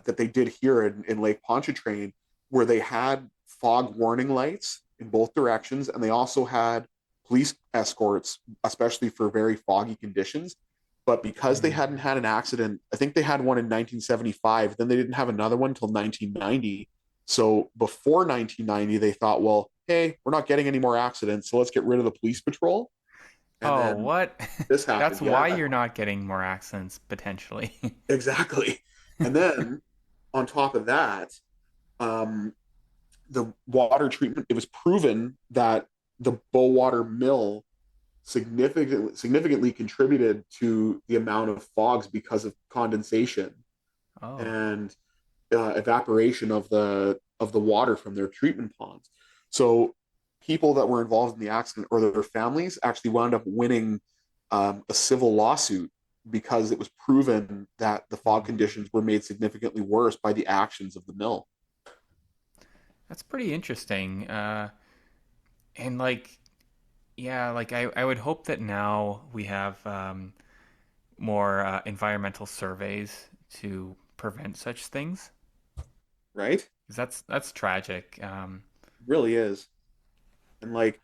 that they did here in Lake Ponchartrain, where they had fog warning lights in both directions, and they also had police escorts, especially for very foggy conditions. But because they Hmm. hadn't had an accident, I think they had one in 1975. Then they didn't have another one until 1990. So before 1990, they thought, well, hey, we're not getting any more accidents, so let's get rid of the police patrol. And Oh, then what? this That's happened. Yeah, why you're not getting more accents potentially. exactly. And then on top of that, um, the water treatment, it was proven that the Bowater mill significantly contributed to the amount of fogs because of condensation Oh. and evaporation of the water from their treatment ponds. So people that were involved in the accident or their families actually wound up winning a civil lawsuit because it was proven that the fog Hmm. conditions were made significantly worse by the actions of the mill. That's pretty interesting. And like, yeah, like I would hope that now we have more environmental surveys to prevent such things. Right? 'Cause that's tragic. It really is. And like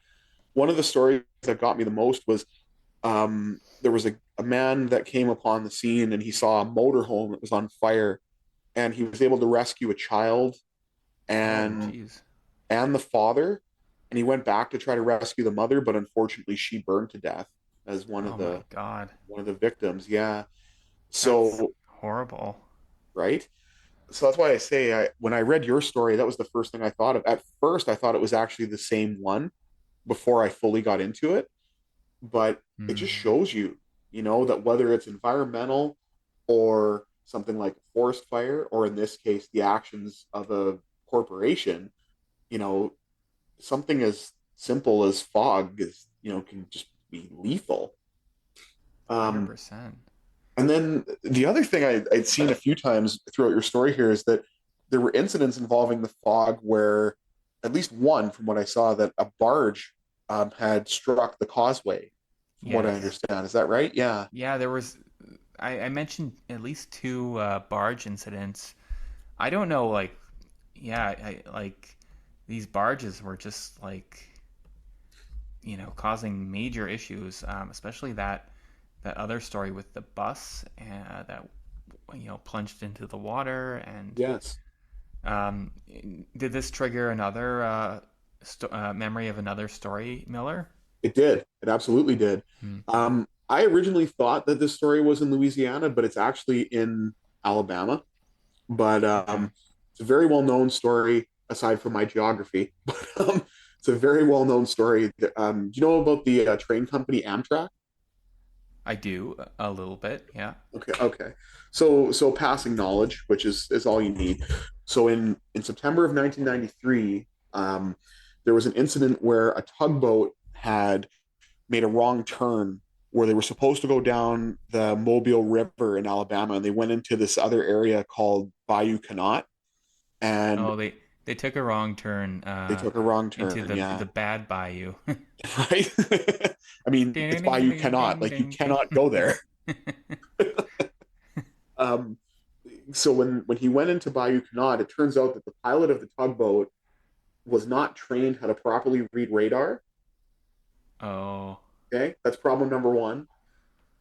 one of the stories that got me the most was there was a man that came upon the scene and he saw a motorhome that was on fire, and he was able to rescue a child Oh, and geez. the father, and he went back to try to rescue the mother, but unfortunately she burned to death as Oh my God. one of the victims. Yeah. That's So horrible. right. So that's why I say when I read your story, that was the first thing I thought of. At first, I thought it was actually the same one before I fully got into it, but it just Hmm. shows you, that whether it's environmental or something like a forest fire, or in this case, the actions of a corporation, you know, something as simple as fog is, can just be lethal. Um, 100%. and then the other thing I'd seen a few times throughout your story here is that there were incidents involving the fog where, at least one from what I saw, that a barge had struck the causeway, from what I Yes. understand. Is that right? Yeah. Yeah, there was. I mentioned at least two barge incidents. I don't know, like, yeah, like these barges were just like, causing major issues, especially that other story with the bus that plunged into the water. And Yes, um, did this trigger another memory of another story, Miller? it did. It absolutely did. Hmm. I originally thought that this story was in Louisiana, but it's actually in Alabama. But Okay. it's a very well known story, aside from my geography. But it's a very well known story. Do you know about the train company Amtrak? I do a little bit, yeah. Okay, okay. So passing knowledge, which is all you need. So in September of 1993, there was an incident where a tugboat had made a wrong turn where they were supposed to go down the Mobile River in Alabama, and they went into this other area called Bayou Canot, and Oh, they took a wrong turn they took a wrong into turn. the Yeah, bad bayou. right. I mean, Ding it's ding Bayou ding Canot. ding Like you ding ding. cannot go there. Um, so when he went into Bayou Canot, it turns out that the pilot of the tugboat was not trained how to properly read radar. Oh, Okay, that's problem number one.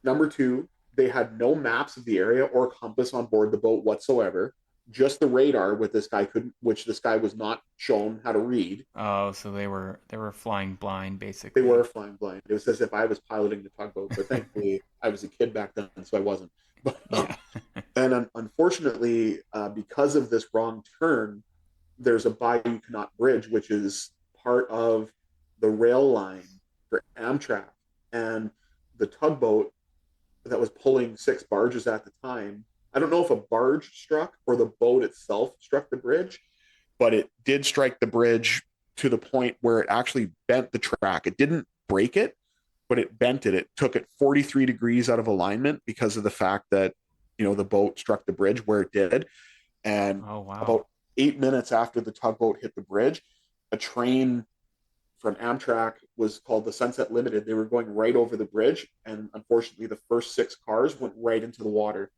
Number two, they had no maps of the area or compass on board the boat whatsoever. Just the radar, with this guy couldn't, which this guy was not shown how to read. oh, so they were flying blind They were basically. flying blind. It was as if I was piloting the tugboat, but thankfully I was a kid back then, so I wasn't. But Yeah. and unfortunately, because of this wrong turn, there's a Bayou Canot Bridge, which is part of the rail line for Amtrak, and the tugboat that was pulling six barges at the time. I don't know if a barge struck or the boat itself struck the bridge, but it did strike the bridge to the point where it actually bent the track. It didn't break it, but it bent it. It took it 43 degrees out of alignment because of the fact that, the boat struck the bridge where it did. And Oh, wow. about 8 minutes after the tugboat hit the bridge, a train from Amtrak was called the Sunset Limited. They were going right over the bridge, and unfortunately, the first six cars went right into the water.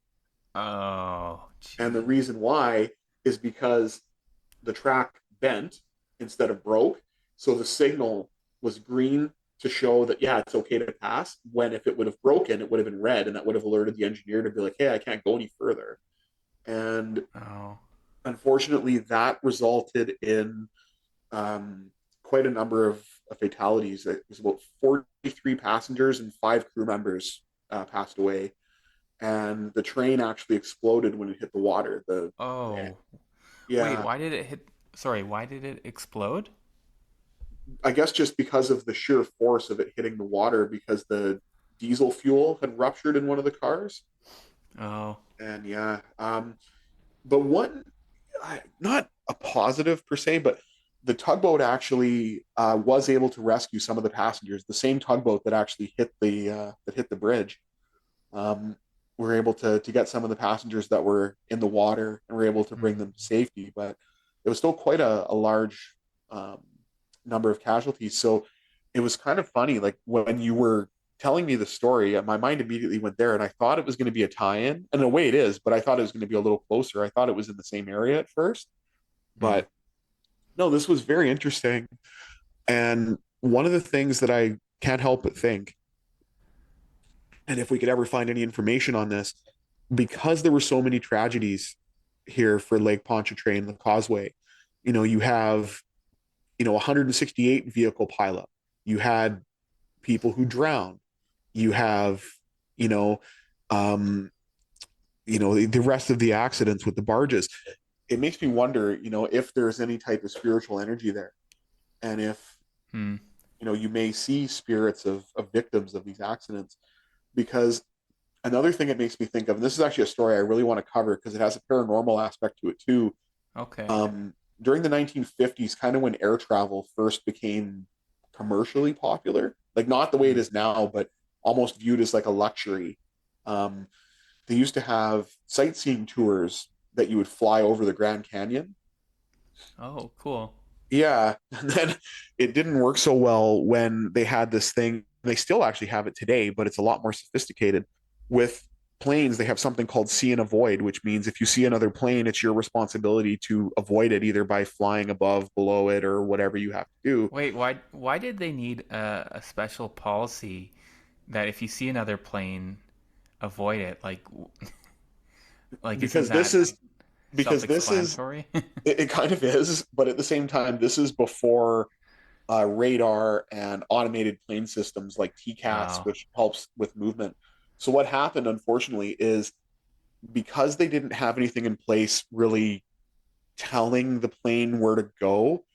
Oh, And the jeez. reason why is because the track bent instead of broke. So the signal was green to show that, yeah, it's okay to pass. When if it would have broken, it would have been red, and that would have alerted the engineer to be like, hey, I can't go any further. And Oh. unfortunately, that resulted in quite a number of fatalities. It was about 43 passengers and five crew members passed away. And the train actually exploded when it hit the water. Oh. Wait, Yeah, why did it hit? Sorry, why did it explode? I guess just because of the sheer force of it hitting the water, because the diesel fuel had ruptured in one of the cars. Oh. And yeah, but one, not a positive per se, but the tugboat actually was able to rescue some of the passengers. The same tugboat that actually hit the bridge, um, were able to get some of the passengers that were in the water and were able to bring Hmm. them to safety. But it was still quite a large um, number of casualties. So it was kind of funny. Like when you were telling me the story, my mind immediately went there, and I thought it was going to be a tie-in. And in a way, it is, but I thought it was going to be a little closer. I thought it was in the same area at first, Hmm. but no, this was very interesting. And one of the things that I can't help but think, and if we could ever find any information on this, because there were so many tragedies here for Lake Ponchartrain, the Causeway, you have, 168 vehicle pileup. You had people who drowned. You have, you know, um, the rest of the accidents with the barges. It makes me wonder, if there's any type of spiritual energy there, and if Hmm. you may see spirits of victims of these accidents. Because another thing it makes me think of, and this is actually a story I really want to cover because it has a paranormal aspect to it too. Okay. During the 1950s, kind of when air travel first became commercially popular, like not the way it Hmm. is now, but almost viewed as like a luxury. Um, they used to have sightseeing tours that you would fly over the Grand Canyon. Oh, cool. Yeah, and then it didn't work so well when they had this thing. They still actually have it today, but it's a lot more sophisticated. With planes, they have something called see and avoid, which means if you see another plane, it's your responsibility to avoid it either by flying above, below it, or whatever you have to do. Wait, why did they need a special policy that if you see another plane, avoid it? Like isn't Because this that is because this is self-explanatory? it kind of is, but at the same time, this is before radar and automated plane systems like TCAS, Wow. which helps with movement. So what happened, unfortunately, is because they didn't have anything in place really telling the plane where to go,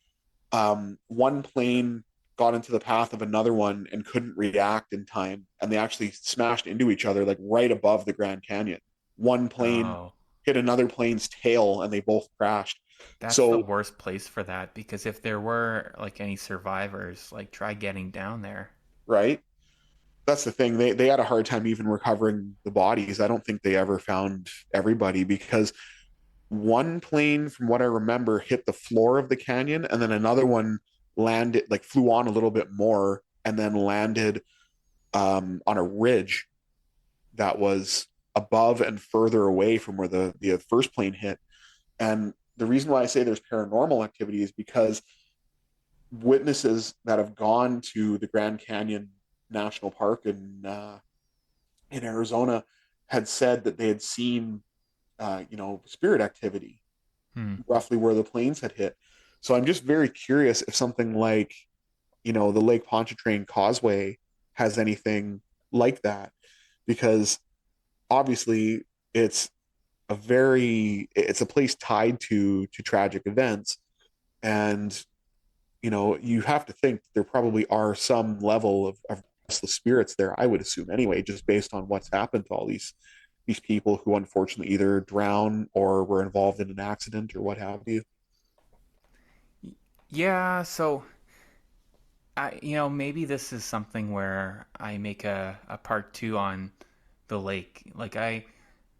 one plane got into the path of another one and couldn't react in time, and they actually smashed into each other like right above the Grand Canyon. One plane Oh, hit another plane's tail, and they both crashed. that's the So, worst place for that because if there were like any survivors, like try getting down there. right, that's the thing. They had a hard time even recovering the bodies. I don't think they ever found everybody because one plane, from what I remember, hit the floor of the canyon, and then another one landed, like flew on a little bit more, and then landed on a ridge that was above and further away from where the first plane hit. And the reason why I say there's paranormal activity is because witnesses that have gone to the Grand Canyon National Park in Arizona had said that they had seen spirit activity Hmm. roughly where the planes had hit. So I'm just very curious if something like, the Lake Ponchartrain Causeway has anything like that, because obviously it's it's a place tied to tragic events, and you have to think there probably are some level of restless spirits there, I would assume anyway, just based on what's happened to all these people who unfortunately either drown or were involved in an accident or what have you. Yeah, so maybe this is something where I make a part two on the lake. Like I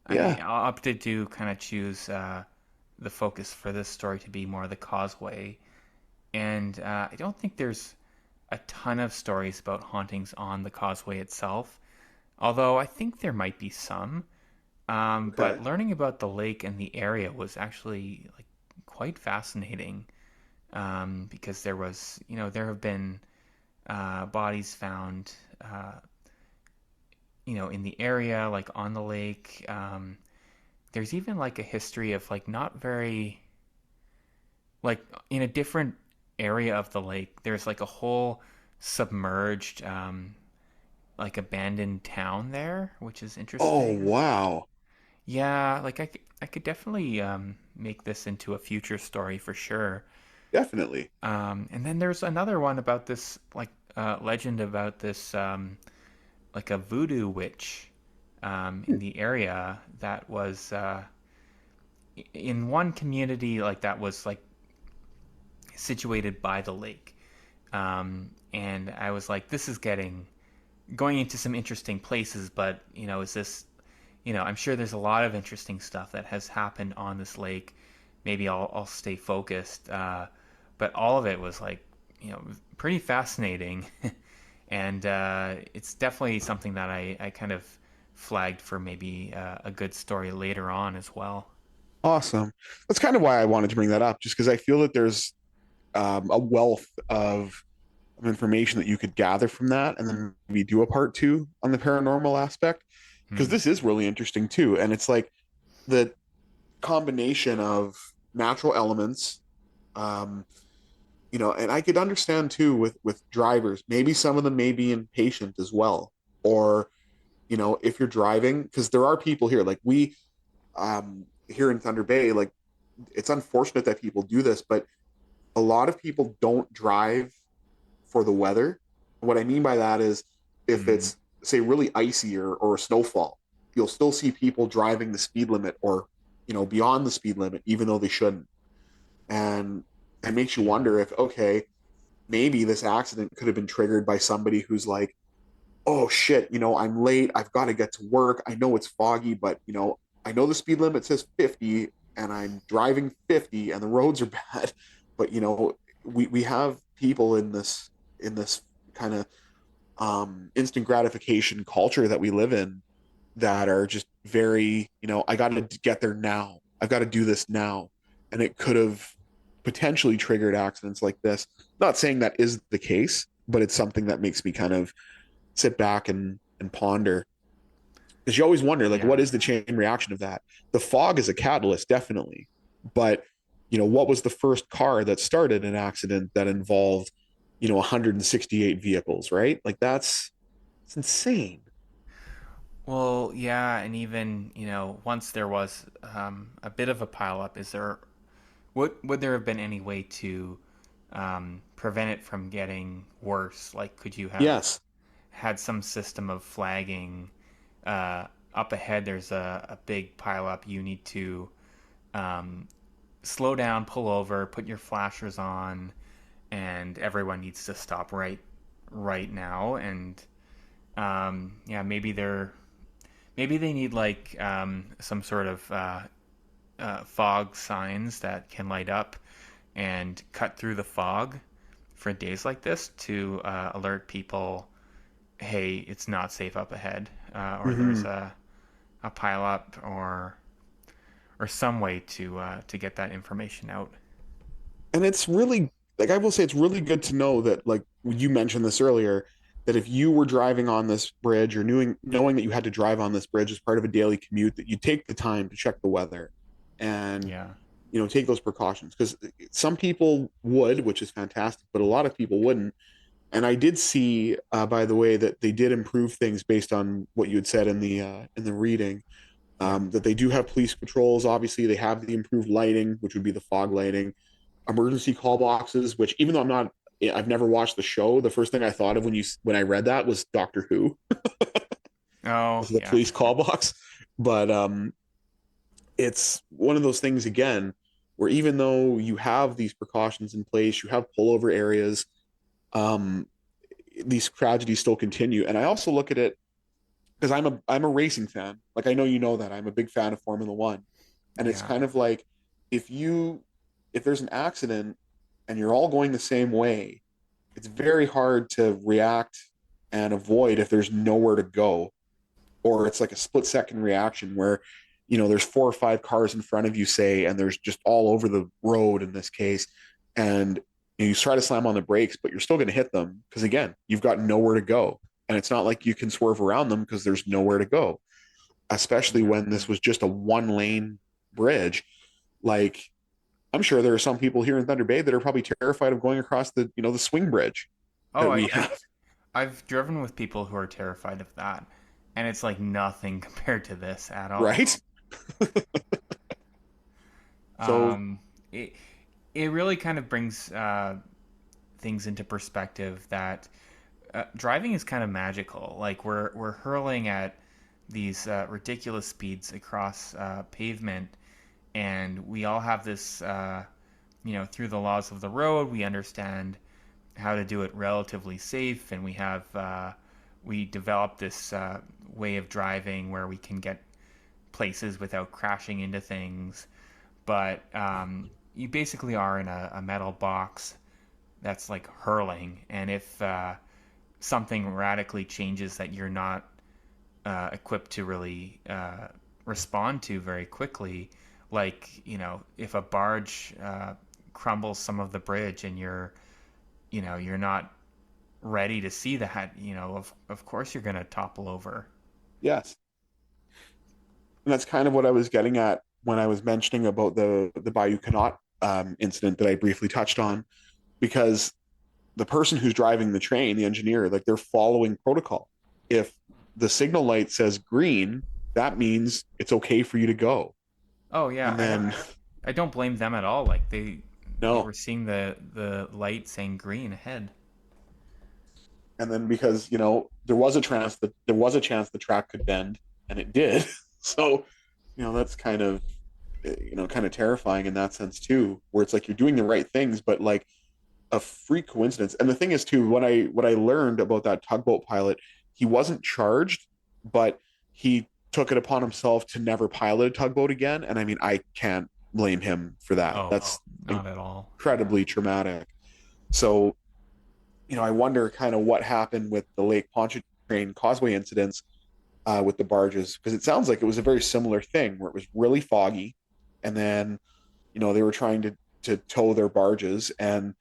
Yeah. opted to kind of choose the focus for this story to be more the causeway, and I don't think there's a ton of stories about hauntings on the causeway itself. Although I think there might be some. But Okay. learning about the lake and the area was actually like quite fascinating because there have been bodies found, in the area, like on the lake. There's even like a history of like not very, like in a different area of the lake, there's like a whole submerged, like abandoned town there, which is Oh, interesting. wow. Yeah, like I could definitely make this into a future story for sure. Definitely. And then there's another one about this like legend about this like a voodoo witch in Hmm. the area that was in one community like that was like situated by the lake. And I was like, this is getting going into some interesting places, but is this I'm sure there's a lot of interesting stuff that has happened on this lake. Maybe I'll stay focused. But all of it was like, pretty fascinating. And it's definitely something that I kind of flagged for maybe a good story later on as well. Awesome. That's kind of why I wanted to bring that up, just because I feel that there's a wealth of information that you could gather from that, and then maybe do a part two on the paranormal aspect, because Hmm. this is really interesting too. And it's like the combination of natural elements, um, and I could understand too with drivers, maybe some of them may be impatient as well, or if you're driving, because there are people here, like we here in Thunder Bay, like it's unfortunate that people do this, but a lot of people don't drive for the weather. What I mean by that is if Hmm. it's, say, really icy or a snowfall, you'll still see people driving the speed limit or, beyond the speed limit, even though they shouldn't. And it makes you Yeah. wonder if, okay, maybe this accident could have been triggered by somebody who's like, oh shit, I'm late. I've got to get to work. I know it's foggy, but, I know the speed limit says 50 and I'm driving 50 and the roads are bad. But, we have people in this kind of instant gratification culture that we live in that are just very, I got to get there now. I've got to do this now. And it could have potentially triggered accidents like this. Not saying that is the case, but it's something that makes me kind of sit back and ponder, because you always wonder, like, what Yeah. is the chain reaction of that? The fog is a catalyst, definitely, but what was the first car that started an accident that involved 168 vehicles, right? Like it's insane. Well, yeah, and even once there was a bit of a pileup, is there would there have been any way to prevent it from getting worse? Like, could you have Yes. had some system of flagging up ahead? There's a big pileup. You need to um, slow down, pull over, put your flashers on, and everyone needs to stop right now. And yeah, maybe they need like some sort of fog signs that can light up and cut through the fog for days like this to alert people, hey, it's not safe up ahead, or there's Hmm. a pile up, or some way to get that information out. And it's really, like, I will say it's really good to know that, like you mentioned this earlier, that if you were driving on this bridge, or knowing that you had to drive on this bridge as part of a daily commute, that you take the time to check the weather and Yeah, take those precautions, because some people would, which is fantastic, but a lot of people wouldn't. And I did see, by the way, that they did improve things based on what you had said in the reading. yeah. That they do have police patrols. Obviously, they have the improved lighting, which would be the fog lighting, emergency call boxes. Which, even though I've never watched the show. The first thing I thought of when I read that was Doctor Who, Oh, the yeah. police call box. But it's one of those things again where, even though you have these precautions in place, you have pullover areas, um, these tragedies still continue. And I also look at it because I'm a racing fan. Like, I know you know that I'm a big fan of Formula One, and it's Yeah. kind of like, if you if there's an accident and you're all going the same way, it's very hard to react and avoid if there's nowhere to go, or it's like a split second reaction where there's four or five cars in front of you, say, and there's just all over the road in this case, and you try to slam on the brakes, but you're still going to hit them because, again, you've got nowhere to go, and it's not like you can swerve around them because there's nowhere to go, especially Yeah. when this was just a one lane bridge. Like, I'm sure there are some people here in Thunder Bay that are probably terrified of going across the swing bridge Oh, that I, we I have. I've driven with people who are terrified of that, and it's like nothing compared to this at all. Right. So Um, it it really kind of brings things into perspective that driving is kind of magical. Like, we're hurling at these ridiculous speeds across pavement, and we all have this. Through the laws of the road, we understand how to do it relatively safe, and we develop this way of driving where we can get places without crashing into things. But you basically are in a metal box that's like hurling, and if something radically changes that you're not equipped to really respond to very quickly, like if a barge crumbles some of the bridge and you're not ready to see that, of course you're going to topple over. yes, and that's kind of what I was getting at when I was mentioning about the Bayou Canot incident that I briefly touched on, because the person who's driving the train, the engineer, like, they're following protocol. If the signal light says green, that means it's okay for you to go. Oh yeah, And then I don't blame them at all. Like, they no, were seeing the light saying green ahead. and then, because there was a chance the track could bend, and it did. So that's kind of terrifying in that sense too, where it's like you're doing the right things, but, like, a freak coincidence. And the thing is too, what I learned about that tugboat pilot, he wasn't charged, but he took it upon himself to never pilot a tugboat again. And I mean, I can't blame him for that. Oh, That's not at all. incredibly traumatic. So, I wonder kind of what happened with the Lake Ponchartrain Causeway incidents, with the barges, because it sounds like it was a very similar thing where it was really foggy, and then they were trying to tow their barges, and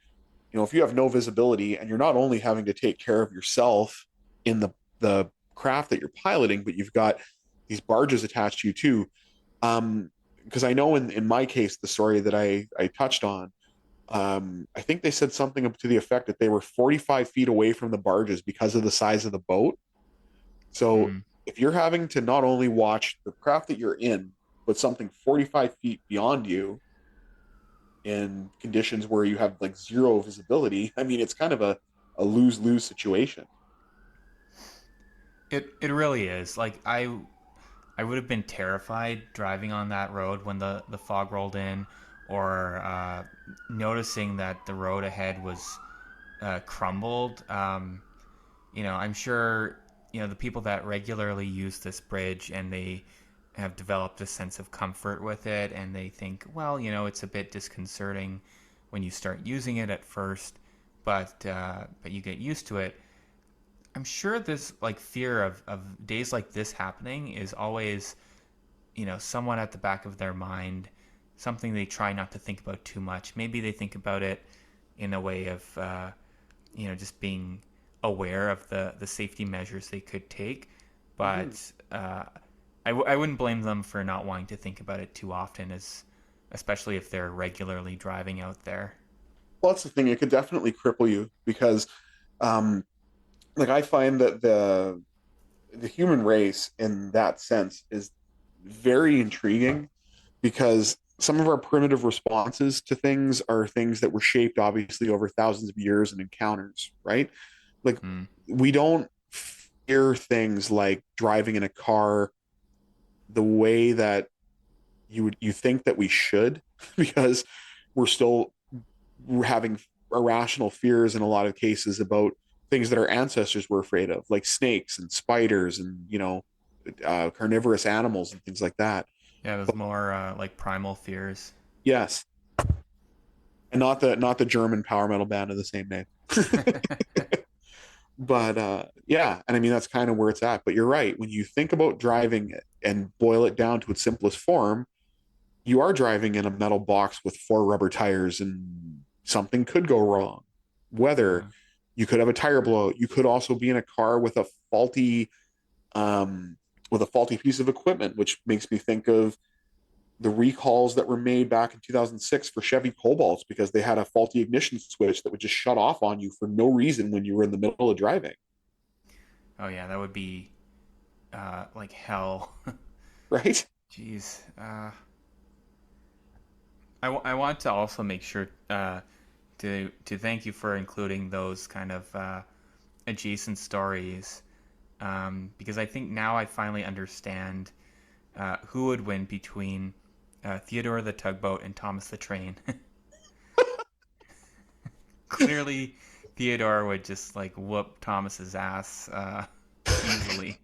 if you have no visibility, and you're not only having to take care of yourself in the craft that you're piloting, but you've got these barges attached to you too. Because I know in my case, the story that I touched on, I think they said something up to the effect that they were 45 feet away from the barges because of the size of the boat. So Hmm. if you're having to not only watch the craft that you're in, but something 45 feet beyond you in conditions where you have like zero visibility, I mean, it's kind of a lose lose situation. It really is. Like I would have been terrified driving on that road when the fog rolled in, or noticing that the road ahead was crumbled. I'm sure the people that regularly use this bridge and they have developed a sense of comfort with it, and they think, well, it's a bit disconcerting when you start using it at first, but you get used to it. I'm sure this like fear of days like this happening is always somewhat at the back of their mind, something they try not to think about too much. Maybe they think about it in a way of just being aware of the safety measures they could take, Mhm. but I wouldn't blame them for not wanting to think about it too often, as especially if they're regularly driving out there. Well, that's the thing. It could definitely cripple you because, um, like, I find that the human race in that sense is very intriguing because some of our primitive responses to things are things that were shaped obviously over thousands of years and encounters, right? Like Hmm. we don't fear things like driving in a car the way that you think that we should because we're still having irrational fears in a lot of cases about things that our ancestors were afraid of, like snakes and spiders and carnivorous animals and things like that. Yeah, it was more like primal fears. Yes, and not the German power metal band of the same name. But yeah, and I mean that's kind of where it's at. But you're right. When you think about driving and boil it down to its simplest form, you are driving in a metal box with four rubber tires, and something could go wrong. Weather, Yeah. you could have a tire blowout. You could also be in a car um, with a faulty piece of equipment, which makes me think of the recalls that were made back in 2006 for Chevy Cobalts because they had a faulty ignition switch that would just shut off on you for no reason when you were in the middle of driving, Oh yeah, that would be like hell. right? Jeez. I want to also make sure to thank you for including those kind of adjacent stories, because I think now I finally understand who would win between Theodore the Tugboat and Thomas the Train. Clearly, Theodore would just like whoop Thomas's ass easily.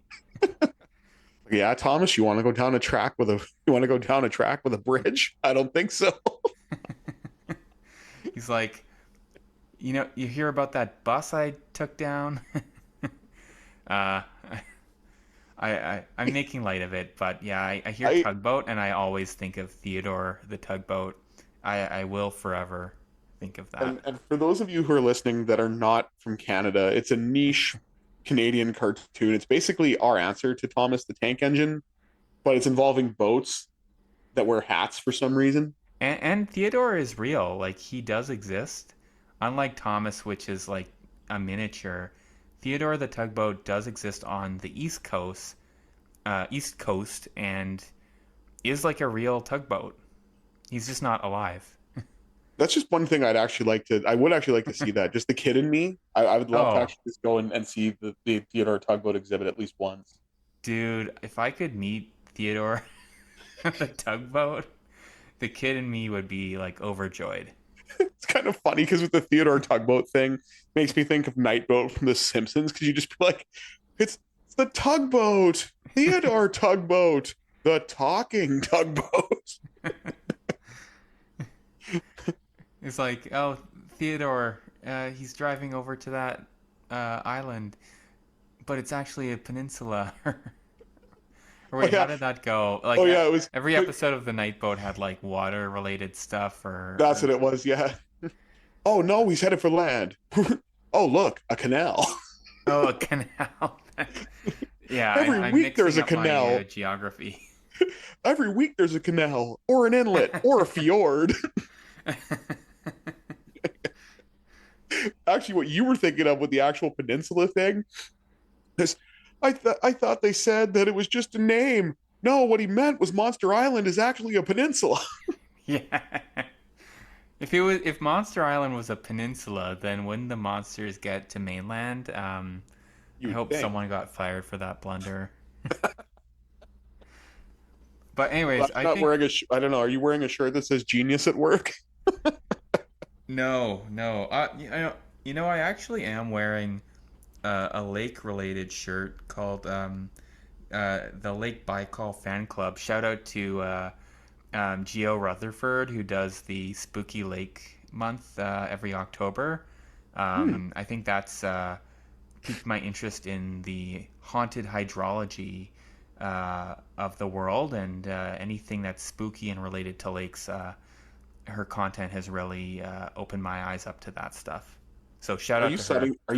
Yeah, Thomas, you want to go down a track with a bridge? I don't think so. He's like, you hear about that bus I took down? uh, I'm making light of it, but yeah, I hear I tugboat and I always think of Theodore the Tugboat. I will forever think of that. and for those of you who are listening that are not from Canada, it's a niche Canadian cartoon. It's basically our answer to Thomas the Tank Engine, but it's involving boats that wear hats for some reason. And Theodore is real. Like, he does exist. Unlike Thomas, which is like a miniature, Theodore the Tugboat does exist on the East Coast, and is like a real tugboat. He's just not alive. That's just one thing I would actually like to see that. Just the kid in me. I would love to Oh, actually just go and see the Theodore tugboat exhibit at least once. dude, if I could meet Theodore the Tugboat, the kid in me would be like overjoyed. It's kind of funny because with the Theodore tugboat thing, makes me think of Nightboat from The Simpsons because you just be like, it's the tugboat, Theodore tugboat, the talking tugboat. It's like, oh, Theodore, he's driving over to that island, but it's actually a peninsula. Or Oh wait, how yeah, did that go? Like oh yeah, it was. every episode of the Night Boat had like water related stuff, That's or what it was. Yeah. Oh no, he's headed for land. Oh look, a canal. oh, a canal. Yeah, Every I'm week there's mixing a up my canal. geography. Every week there's a canal or an inlet or a fjord. Actually, what you were thinking of with the actual peninsula thing is I thought they said that it was just a name. No, what he meant was Monster Island is actually a peninsula. Yeah. If Monster Island was a peninsula, then wouldn't the monsters get to mainland? I You would hope think. someone got fired for that blunder. But Well, anyways, I I'm not think wearing I don't know. Are you wearing a shirt that says genius at work? no, no. I actually am wearing a lake-related shirt called the Lake Baikal Fan Club. Shout out to Geo Rutherford, who does the Spooky Lake month every October. Hmm. I think that's piqued my interest in the haunted hydrology of the world, and anything that's spooky and related to lakes. Her content has really opened my eyes up to that stuff. So shout Are out you to her. suddenly are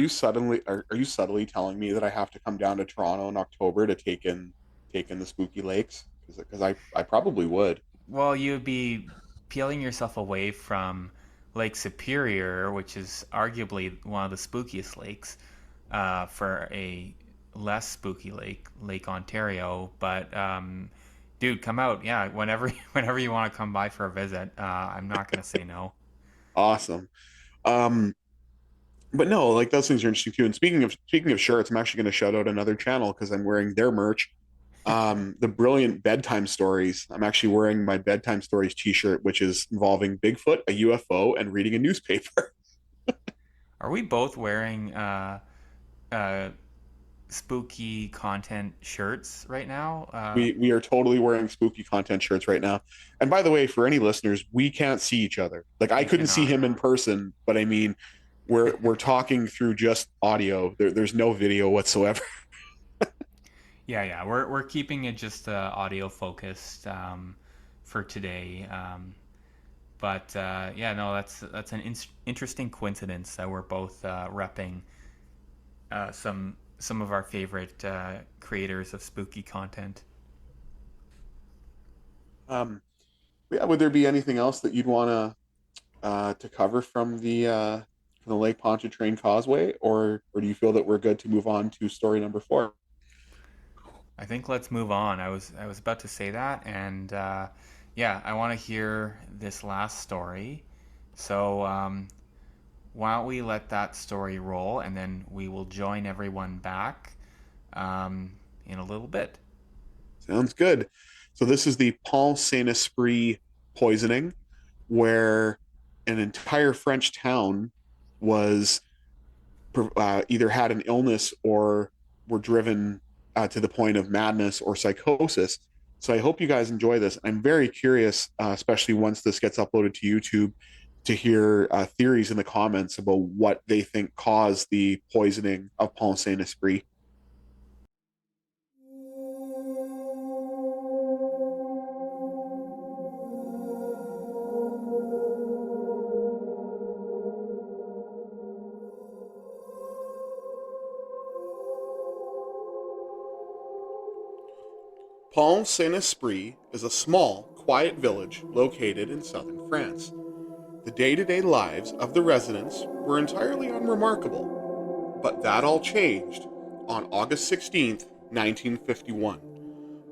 you subtly telling me that I have to come down to Toronto in October to take in the spooky lakes? Because I probably would. Well, you'd be peeling yourself away from Lake Superior, which is arguably one of the spookiest lakes, for a less spooky lake, Lake Ontario. But dude, come out, yeah, whenever whenever you want to come by for a visit. I'm not gonna say no. Awesome. Um, but no, like those things are interesting too. And speaking of shirts, I'm actually going to shout out another channel because I'm wearing their merch. The brilliant bedtime stories. I'm actually wearing my bedtime stories T-shirt, which is involving Bigfoot, a UFO, and reading a newspaper. Are we both wearing uh, spooky content shirts right now? We are totally wearing spooky content shirts right now. And by the way, for any listeners, we can't see each other. Like I We couldn't see cannot. him in person, but I mean, we're talking through just audio. There's no video whatsoever. Yeah, yeah, we're keeping it just audio focused for today. But yeah, no, that's an interesting coincidence that we're both repping some of our favorite creators of spooky content. Yeah, would there be anything else that you'd want to cover from the Lake Ponchartrain Causeway, or do you feel that we're good to move on to story number 4? I think let's move on. I was about to say that, and yeah, I want to hear this last story. So why don't we let that story roll, and then we will join everyone back in a little bit. Sounds good. So this is the Pont-Saint-Esprit poisoning, where an entire French town was either had an illness or were driven to the point of madness or psychosis. So I hope you guys enjoy this. I'm very curious, especially once this gets uploaded to YouTube, to hear theories in the comments about what they think caused the poisoning of Pont Saint Esprit. Pont Saint Esprit is a small, quiet village located in southern France. The day to day lives of the residents were entirely unremarkable, but that all changed on August 16th, 1951,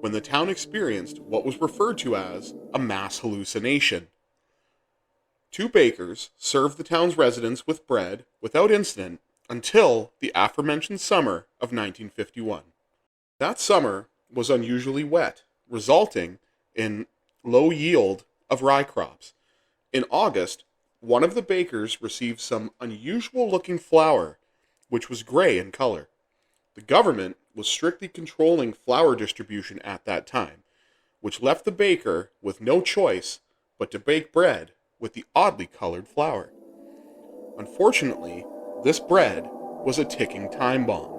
when the town experienced what was referred to as a mass hallucination. Two bakers served the town's residents with bread without incident until the aforementioned summer of 1951. That summer was unusually wet, resulting in low yield of rye crops. In August, one of the bakers received some unusual looking flour, which was gray in color. The government was strictly controlling flour distribution at that time, which left the baker with no choice but to bake bread with the oddly colored flour. Unfortunately, this bread was a ticking time bomb.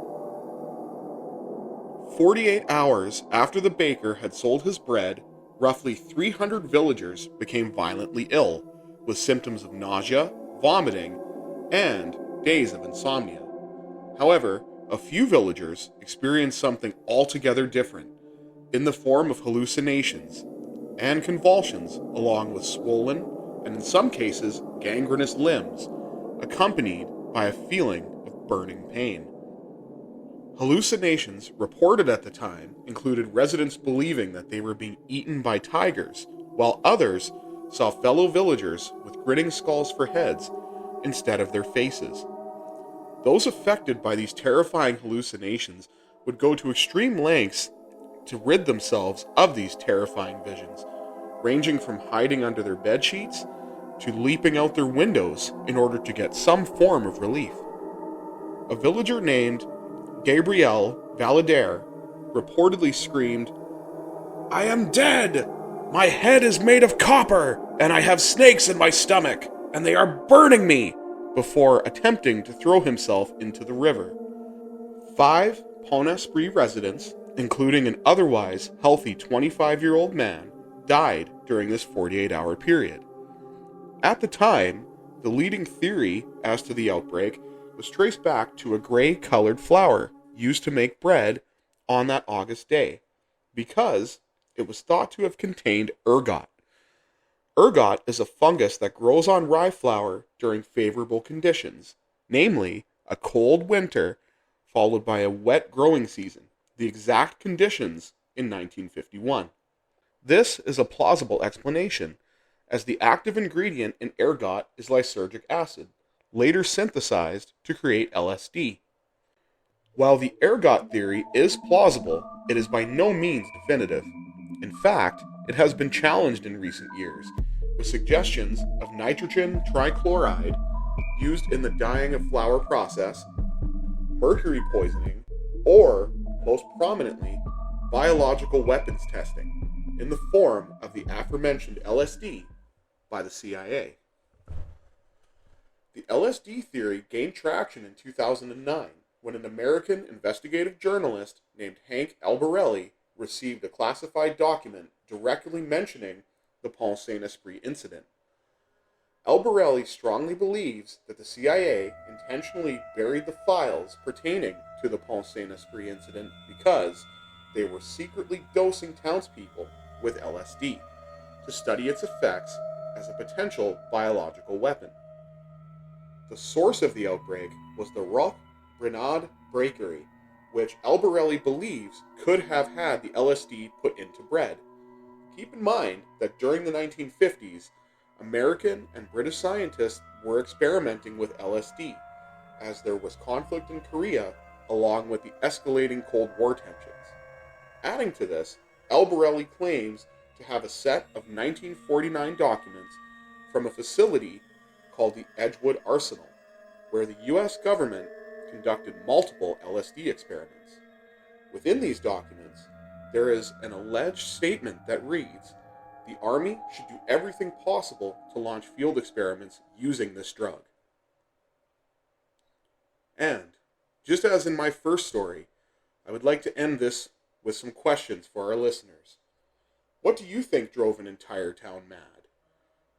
48 hours after the baker had sold his bread, roughly 300 villagers became violently ill, with symptoms of nausea, vomiting, and days of insomnia. However, a few villagers experienced something altogether different, in the form of hallucinations and convulsions, along with swollen, and in some cases, gangrenous limbs, accompanied by a feeling of burning pain. Hallucinations reported at the time included residents believing that they were being eaten by tigers, while others saw fellow villagers with grinning skulls for heads instead of their faces. Those affected by these terrifying hallucinations would go to extreme lengths to rid themselves of these terrifying visions, ranging from hiding under their bed sheets to leaping out their windows in order to get some form of relief. A villager named Gabriel Valadaire reportedly screamed, "I am dead! My head is made of copper, and I have snakes in my stomach, and they are burning me!" before attempting to throw himself into the river. 5 Pont-Saint-Esprit residents, including an otherwise healthy 25-year-old man, died during this 48-hour period. At the time, the leading theory as to the outbreak was traced back to a gray-colored flour used to make bread on that August day, because it was thought to have contained ergot. Ergot is a fungus that grows on rye flour during favorable conditions, namely a cold winter followed by a wet growing season, the exact conditions in 1951. This is a plausible explanation, as the active ingredient in ergot is lysergic acid, later synthesized to create LSD. While the ergot theory is plausible, it is by no means definitive. In fact, it has been challenged in recent years, with suggestions of nitrogen trichloride used in the dyeing of flour process, mercury poisoning, or, most prominently, biological weapons testing, in the form of the aforementioned LSD by the CIA. The LSD theory gained traction in 2009 when an American investigative journalist named Hank Albarelli received a classified document directly mentioning the Pont-Saint-Esprit incident. Albarelli strongly believes that the CIA intentionally buried the files pertaining to the Pont-Saint-Esprit incident because they were secretly dosing townspeople with LSD to study its effects as a potential biological weapon. The source of the outbreak was the Roch Brenad Bakery, which Albarelli believes could have had the LSD put into bread. Keep in mind that during the 1950s, American and British scientists were experimenting with LSD, as there was conflict in Korea along with the escalating Cold War tensions. Adding to this, Albarelli claims to have a set of 1949 documents from a facility called the Edgewood Arsenal, where the U.S. government conducted multiple LSD experiments. Within these documents, there is an alleged statement that reads, "The Army should do everything possible to launch field experiments using this drug." And, just as in my first story, I would like to end this with some questions for our listeners. What do you think drove an entire town mad?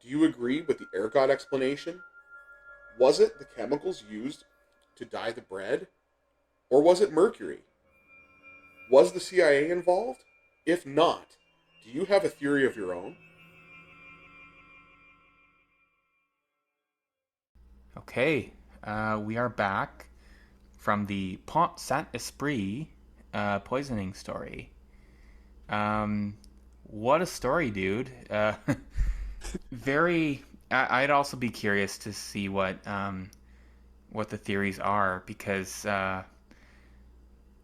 Do you agree with the ergot explanation? Was it the chemicals used to dye the bread? Or was it mercury? Was the CIA involved? If not, do you have a theory of your own? Okay, we are back from the Pont-Saint-Esprit poisoning story. What a story, dude. I'd also be curious to see what the theories are, because that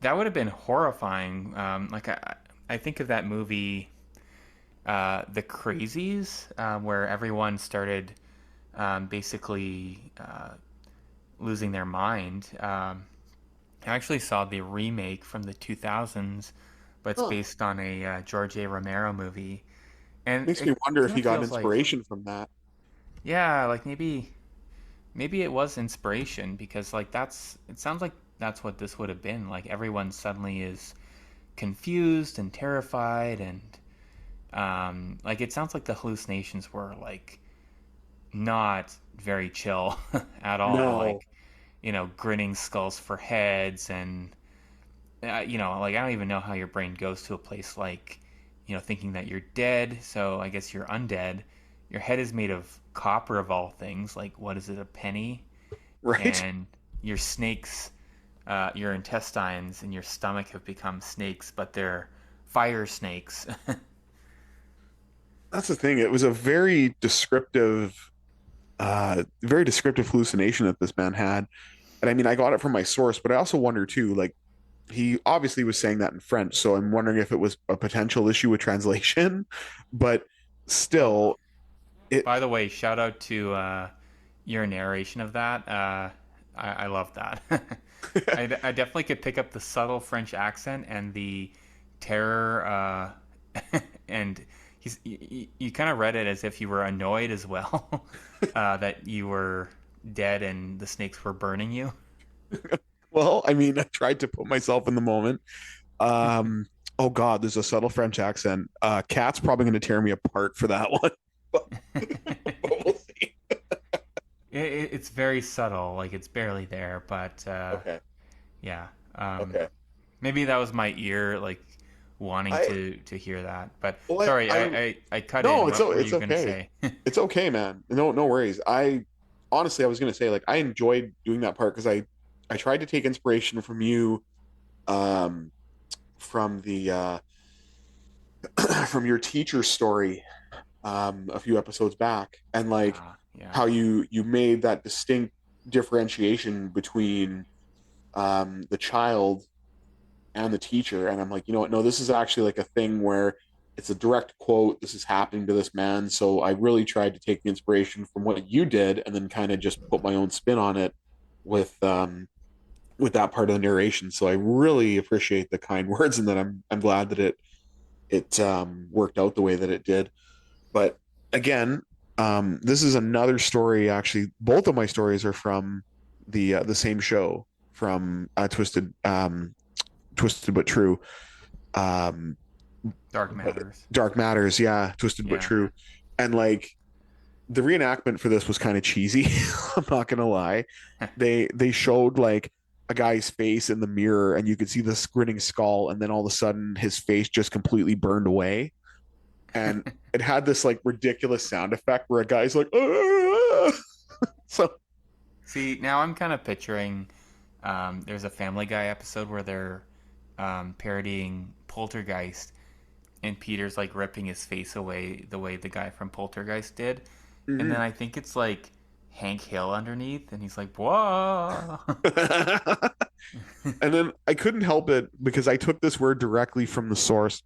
would have been horrifying. I think of that movie, The Crazies, where everyone started basically losing their mind. I actually saw the remake from the 2000s, but it's based on a George A. Romero movie. And Makes it me wonder if kind he of got feels like, inspiration from that. yeah, like maybe it was inspiration, because it sounds like that's what this would have been. Like everyone suddenly is confused and terrified, and like it sounds like the hallucinations were like not very chill at all. No. Like, grinning skulls for heads, and like I don't even know how your brain goes to a place like, thinking that you're dead. So I guess you're undead. Your head is made of copper of all things. Like, what is it, a penny? Right? and your snakes, your intestines and your stomach have become snakes, but they're fire snakes. That's the thing. It was a very descriptive hallucination that this man had. And I mean, I got it from my source, but I also wonder too, like, he obviously was saying that in French, so I'm wondering if it was a potential issue with translation. But Oh, still, it by the way, shout out to your narration of that. I love that. I definitely could pick up the subtle French accent and the terror, and you kind of read it as if you were annoyed as well, that you were dead and the snakes were burning you. well, I mean, I tried to put myself in the moment. Um, oh God, there's a subtle French accent. Cat's probably going to tear me apart for that one, but, but we'll see. It's very subtle, like it's barely there, but Okay, yeah. Um, okay. Maybe that was my ear, like wanting I to hear that. But well, sorry, I I cut no, in. What were it's you gonna okay. say? It's okay, man. No worries. I honestly, I was gonna say like I enjoyed doing that part because I tried to take inspiration from you, um, from the from your teacher story, a few episodes back, and like Yeah. how you made that distinct differentiation between the child and the teacher, and I'm like, you know what? No, this is actually like a thing where it's a direct quote. This is happening to this man. So I really tried to take the inspiration from what you did, and then kind of just put my own spin on it with with that part of the narration. So I really appreciate the kind words, and that I'm glad that it worked out the way that it did. But again, this is another story. Actually, both of my stories are from the same show, from Twisted but True. Um, Dark Matters. Dark Matters, yeah, Twisted but Yeah. True. And like the reenactment for this was kind of cheesy. I'm not gonna lie. They showed like a guy's face in the mirror, and you could see the grinning skull, and then all of a sudden his face just completely burned away. And it had this like ridiculous sound effect where a guy's like, "Ah!" So See, now I'm kind of picturing. There's a Family Guy episode where they're parodying Poltergeist, and Peter's like ripping his face away the way the guy from Poltergeist did, and then mhm. I think it's like Hank Hill underneath, and he's like, "Whoa!" And then I couldn't help it because I took this word directly from the source,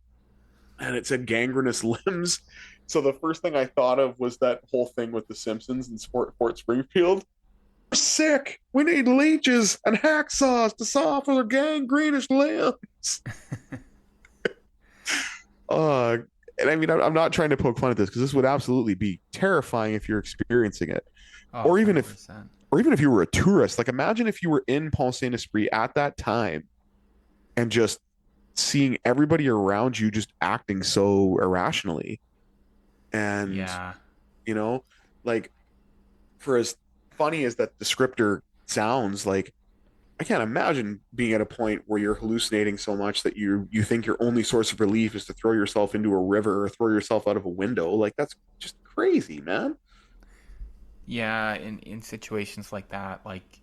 and it said gangrenous limbs. So the first thing I thought of was that whole thing with the Simpsons and Fort Springfield. We're sick. We need leeches and hacksaws to saw for their gangrenous limbs. Uh, and I mean, I'm not trying to poke fun at this because this would absolutely be terrifying if you're experiencing it, Oh, or even if, 100%. or even if you were a tourist. Like, imagine if you were in Pont-Saint-Esprit at that time and just seeing everybody around you just acting so irrationally. And, Yeah. you know, like, for as funny as that descriptor sounds, like, I can't imagine being at a point where you're hallucinating so much that you think your only source of relief is to throw yourself into a river or throw yourself out of a window. Like, that's just crazy, man. Yeah, in situations like that, like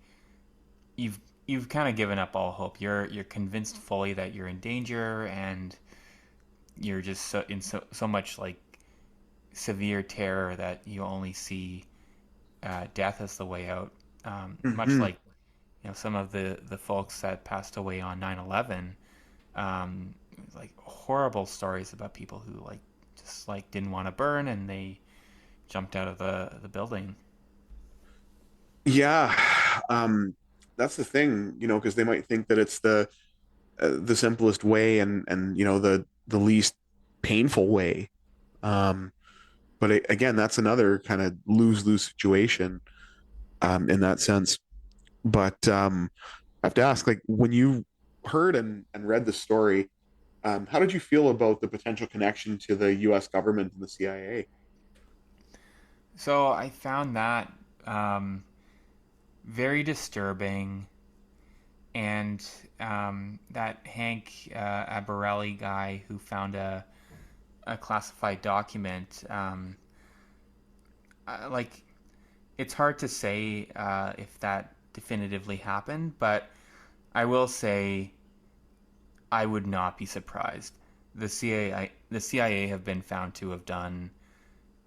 you've you've kind of given up all hope. You're convinced fully that you're in danger, and you're just so much like severe terror that you only see death as the way out. Much Mm-hmm. like some of the folks that passed away on 9/11, like horrible stories about people who like just like didn't want to burn and they jumped out of the building. Yeah, um, that's the thing, because they might think that it's the simplest way, and the least painful way. Um, but again, that's another kind of lose lose situation, in that sense. But I have to ask, like, when you heard and read the story, how did you feel about the potential connection to the U.S. government and the CIA? So I found that um, very disturbing, and that Hank Abarelli guy who found a classified document, like it's hard to say if that definitively happened, but I will say I would not be surprised. The CIA have been found to have done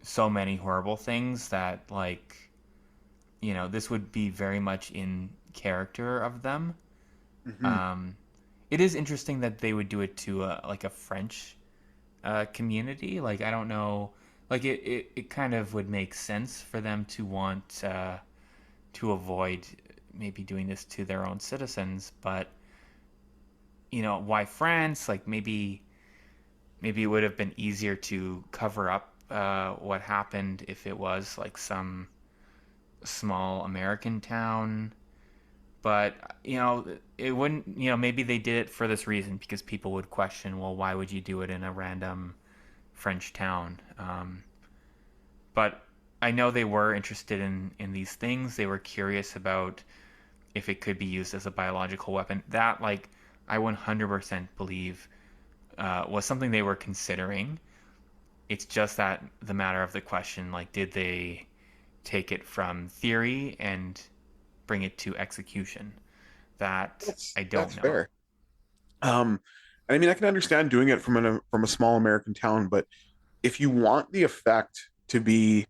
so many horrible things that, like, this would be very much in character of them. Hmm. Um, it is interesting that they would do it to like a French community. Like, I don't know, like it kind of would make sense for them to want to avoid maybe doing this to their own citizens, but why France? Like, maybe it would have been easier to cover up what happened if it was like some small American town. But it wouldn't. Maybe they did it for this reason because people would question, well, why would you do it in a random French town? But I know they were interested in these things. They were curious about if it could be used as a biological weapon. That, like, I 100% believe was something they were considering. It's just that the matter of the question, like, did they take it from theory and bring it to execution? That I That's don't know. fair. Um, and I mean, I can understand doing it from a small American town, but if you want the effect to be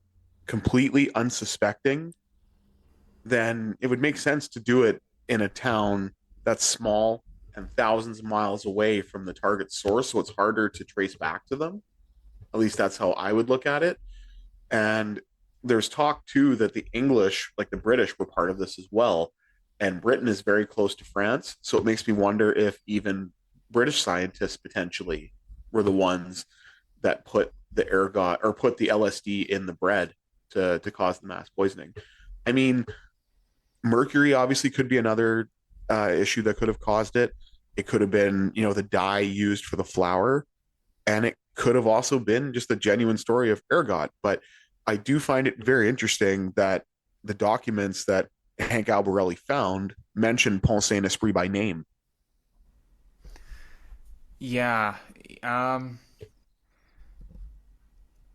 completely unsuspecting, then it would make sense to do it in a town that's small and thousands of miles away from the target source, so it's harder to trace back to them. At least that's how I would look at it. And there's talk too that the English, like the British, were part of this as well. And Britain is very close to France. So it makes me wonder if even British scientists potentially were the ones that put the ergot or put the LSD in the bread to cause the mass poisoning. I mean, mercury obviously could be another issue that could have caused it. It could have been, the dye used for the flour, and it could have also been just a genuine story of ergot. But I do find it very interesting that the documents that Hank Albarelli found mention Pont-Saint-Esprit by name. Yeah, um,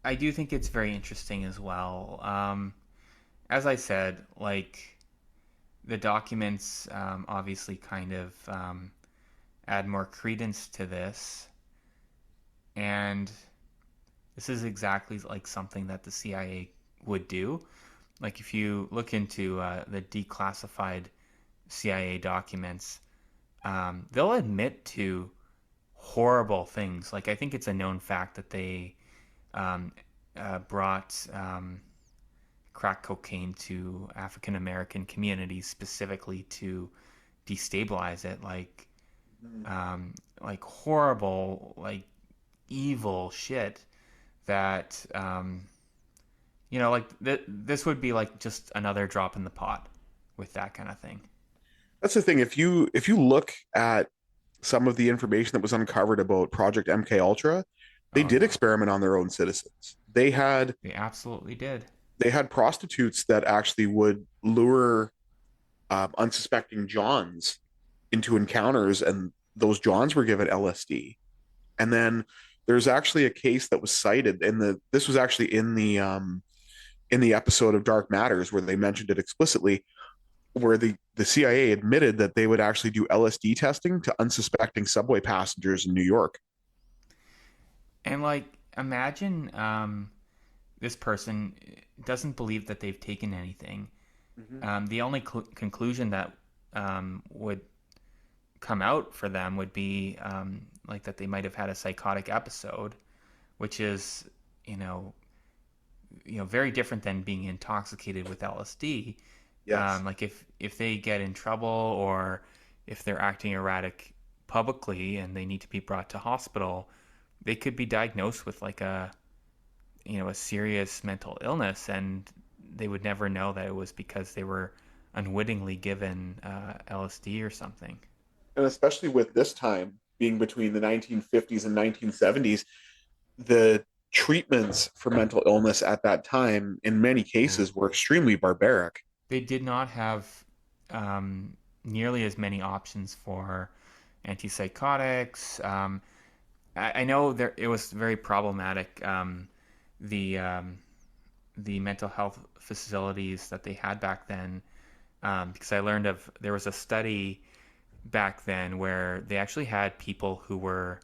I do think it's very interesting as well. As I said, like, the documents obviously kind of add more credence to this, and this is exactly like something that the CIA would do. Like, if you look into the declassified CIA documents, they'll admit to horrible things. Like, I think it's a known fact that they um, brought crack cocaine to African American communities specifically to destabilize it. Like horrible, like evil shit that like this would be like just another drop in the pot with that kind of thing. That's the thing. If you look at some of the information that was uncovered about Project MK Ultra, they Oh did yeah, experiment on their own citizens. they absolutely did. They had prostitutes that actually would lure unsuspecting Johns into encounters, and those Johns were given LSD. And then there's actually a case that was cited in the this was actually in the episode of Dark Matters where they mentioned it explicitly, where the CIA admitted that they would actually do LSD testing to unsuspecting subway passengers in New York. And, like, imagine this person doesn't believe that they've taken anything. Mm-hmm. The only conclusion that would come out for them would be like that they might have had a psychotic episode, which is you know very different than being intoxicated with LSD. Yes. Like, if they get in trouble or if they're acting erratic publicly and they need to be brought to hospital, they could be diagnosed with like a serious mental illness, and they would never know that it was because they were unwittingly given LSD or something. And especially with this time being between the 1950s and 1970s, the treatments for mental illness at that time, in many cases, were extremely barbaric. They did not have nearly as many options for antipsychotics. I know there it was very problematic. The the mental health facilities that they had back then, because I learned there was a study back then where they actually had people who were,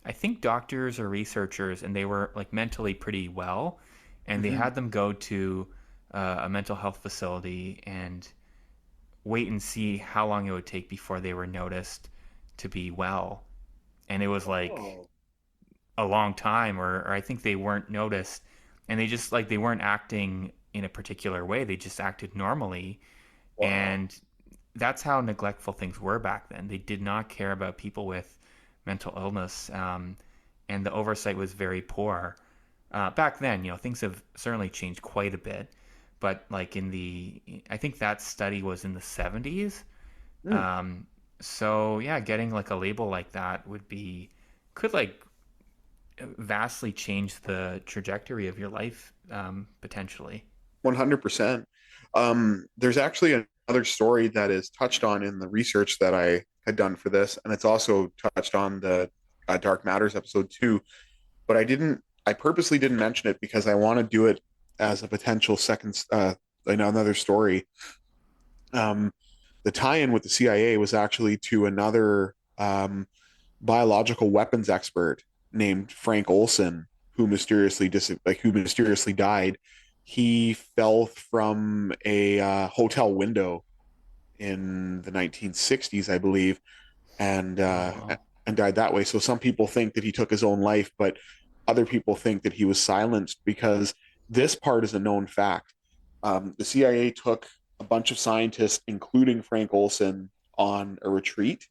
I think, doctors or researchers, and they were like mentally pretty well, and they Hmm. had them go to a mental health facility and wait and see how long it would take before they were noticed to be well. And it was like Oh, a long time, or I think they weren't noticed, and they just like they weren't acting in a particular way. They just acted normally, wow. and that's how neglectful things were back then. They did not care about people with mental illness, and the oversight was very poor. Back then, things have certainly changed quite a bit, but like I think that study was in the 70s. Mm. Um, so yeah, getting like a label like that could like vastly change the trajectory of your life, potentially. 100%. There's actually another story that is touched on in the research that I had done for this, and it's also touched on the Dark Matters episode too. But I purposely didn't mention it because I want to do it as a potential second, another story. Um, the tie-in with the CIA was actually to another biological weapons expert named Frank Olson, who mysteriously died. He fell from a hotel window in the 1960s, I believe, and Oh uh, well. and died that way. So some people think that he took his own life, but other people think that he was silenced because this part is a known fact. The CIA took a bunch of scientists, including Frank Olson, on a retreat,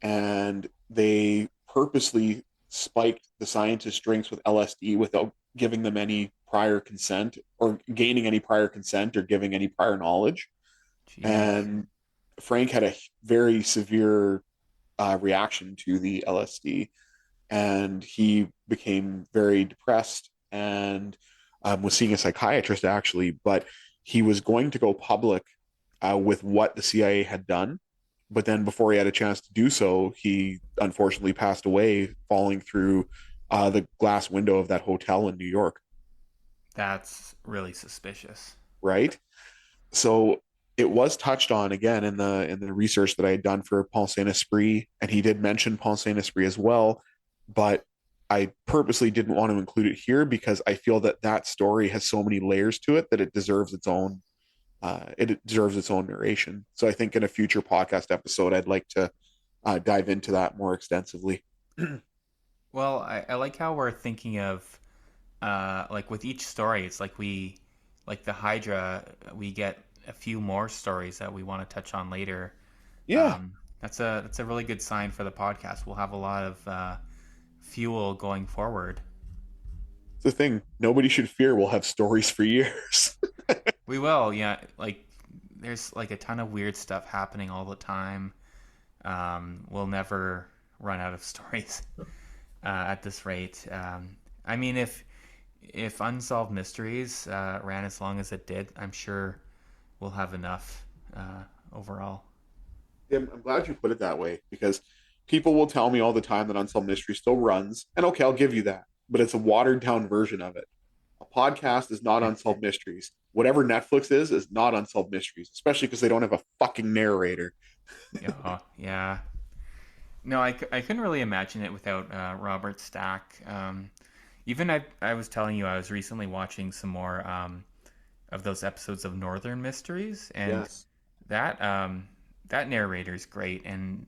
and they purposely spiked the scientists' drinks with LSD without giving them any prior consent or gaining any prior consent or giving any prior knowledge. Jeez. And Frank had a very severe reaction to the LSD, and he became very depressed and was seeing a psychiatrist actually. But he was going to go public with what the CIA had done. But then, before he had a chance to do so, he unfortunately passed away, falling through the glass window of that hotel in New York. That's really suspicious. Right. So it was touched on again in the research that I had done for Pont-Saint-Esprit, and he did mention Pont-Saint-Esprit as well, but I purposely didn't want to include it here because I feel that that story has so many layers to it that it deserves its own narration. So I think in a future podcast episode, I'd like to dive into that more extensively. Well, I like how we're thinking of like with each story, it's like like the Hydra, we get a few more stories that we want to touch on later. Yeah, That's a really good sign for the podcast. We'll have a lot of fuel going forward. it's the thing. Nobody should fear. We'll have stories for years. We will, yeah. Like there's like a ton of weird stuff happening all the time. We'll never run out of stories at this rate. I mean, if Unsolved Mysteries ran as long as it did, I'm sure we'll have enough overall. I'm glad you put it that way because people will tell me all the time that Unsolved Mystery still runs, and okay, I'll give you that, but it's a watered down version of it. A podcast is not Unsolved Mysteries. Whatever Netflix is not Unsolved Mysteries, especially because they don't have a fucking narrator. Yeah, yeah. No, I couldn't really imagine it without Robert Stack. Even I was telling you I was recently watching some more of those episodes of Northern Mysteries, and Yes. that that narrator is great, and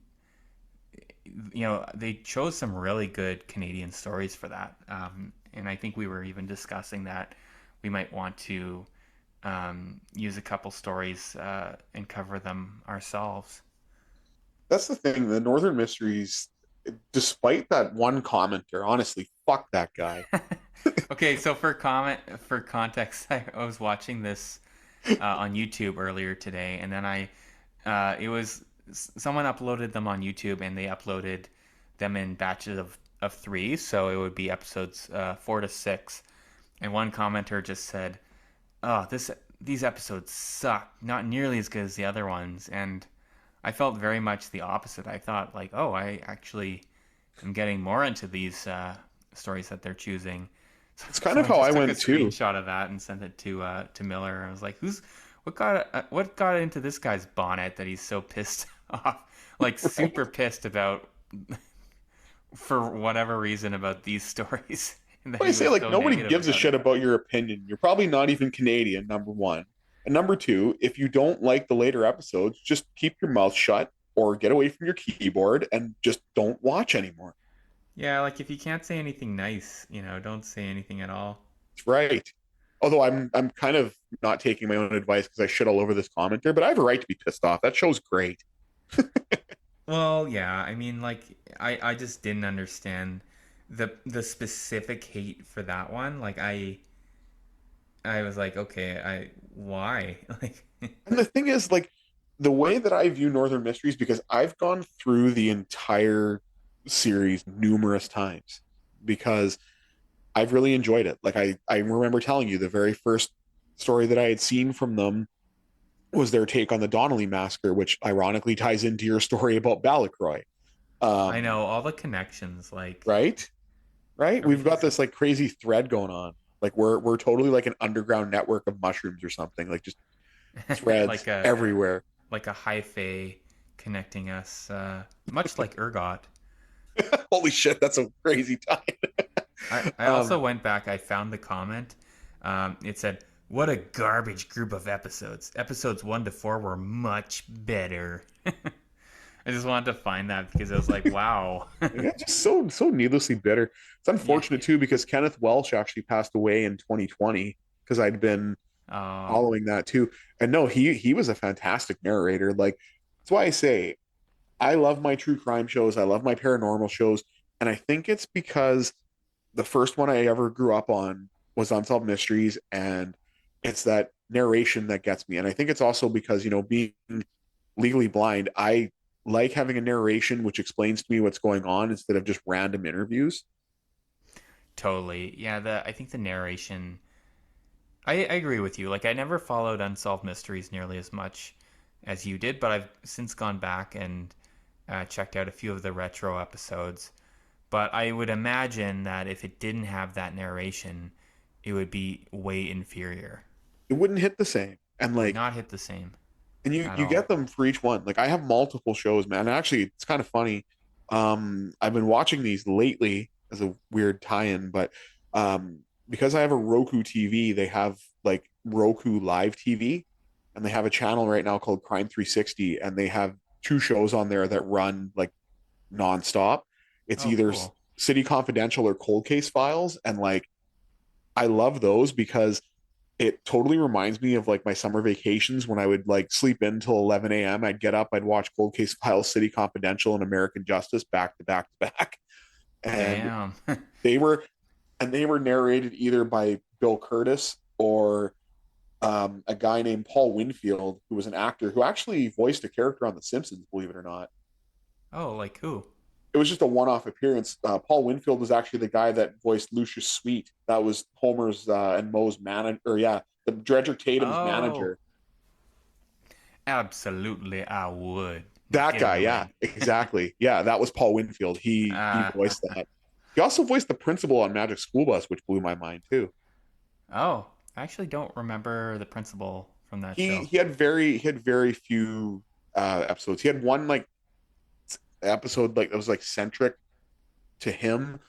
they chose some really good Canadian stories for that, and I think we were even discussing that we might want to use a couple stories and cover them ourselves. That's the thing. The Northern Mysteries, despite that one commenter, honestly, fuck that guy. Okay, so for context, I was watching this on YouTube earlier today, and then it was someone uploaded them on YouTube, and they uploaded them in batches of three, so it would be episodes 4 to 6. And one commenter just said, "Oh, these episodes suck, not nearly as good as the other ones." And I felt very much the opposite. I thought like, "Oh, I actually am getting more into these stories that they're choosing." So It's kind of someone how I just took a went too. screenshot of that and sent it to Miller. I was like, what got into this guy's bonnet that he's so pissed off, like Right? super pissed about for whatever reason about these stories that I he say was like so nobody negative gives a about shit it. about your opinion. You're probably not even Canadian, number one. And number two, if you don't like the later episodes, just keep your mouth shut or get away from your keyboard and just don't watch anymore. Yeah, like if you can't say anything nice, don't say anything at all. It's right. Although I'm kind of not taking my own advice because I shit all over this commenter, but I have a right to be pissed off. That show's great. Well, yeah, I mean, like I just didn't understand the specific hate for that one. Like I was like, okay, I why? Like And the thing is, like, the way that I view Northern Mysteries, because I've gone through the entire series numerous times because I've really enjoyed it. Like I remember telling you the very first story that I had seen from them was their take on the Donnelly massacre, which ironically ties into your story about Balacroy. I Um, know all the connections, like right? Right? We've got everything's this like crazy thread going on. Like we're totally like an underground network of mushrooms or something. Like just threads like a everywhere. like a hyphae connecting us, much like ergot. Holy shit, that's a crazy time. I also um, went back. I found the comment. It said, "What a garbage group of episodes. Episodes 1 to 4 were much better." I just wanted to find that because I was like, "Wow." yeah, just so needlessly bitter. It's Yeah. unfortunate too because Kenneth Welsh actually passed away in 2020 because I'd been Uh, following that too. And no, he was a fantastic narrator. Like that's why I say I love my true crime shows. I love my paranormal shows, and I think it's because the first one I ever grew up on was Unsolved Mysteries, and it's that narration that gets me. And I think it's also because being legally blind, I like having a narration which explains to me what's going on instead of just random interviews. totally. Yeah. I think the narration. I agree with you. Like I never followed Unsolved Mysteries nearly as much as you did, but I've since gone back and checked out a few of the retro episodes. But I would imagine that if it didn't have that narration, it would be way inferior. It wouldn't hit the same. And It would like, not hit the same and you at you get all. them for each one. Like I have multiple shows, man. And actually, it's kind of funny. I've been watching these lately as a weird tie-in, but um, because I have a Roku TV, they have like Roku Live TV, and they have a channel right now called Crime 360, and they have two shows on there that run like nonstop. It's Oh, either cool. City Confidential or Cold Case Files, and like I love those because it totally reminds me of like my summer vacations when I would like sleep in till 11 a.m. I'd get up, I'd watch Cold Case Files, City Confidential, and American Justice back to back to back. And Damn. they were they were narrated either by Bill Curtis or a guy named Paul Winfield, who was an actor who actually voiced a character on The Simpsons, believe it or not. Oh, like who? It was just a one-off appearance. Paul Winfield was actually the guy that voiced Lucius Sweet. That was Homer's and Moe's manager, or yeah, the Dredger Tatum's Oh, manager. absolutely, I would. That Get in guy, the yeah, ring. exactly. Yeah, that was Paul Winfield. He Uh, voiced that. He also voiced the principal on Magic School Bus, which blew my mind too. oh, I actually don't remember the principal from that He show. he had very few episodes. He had one like episode like that was like centric to him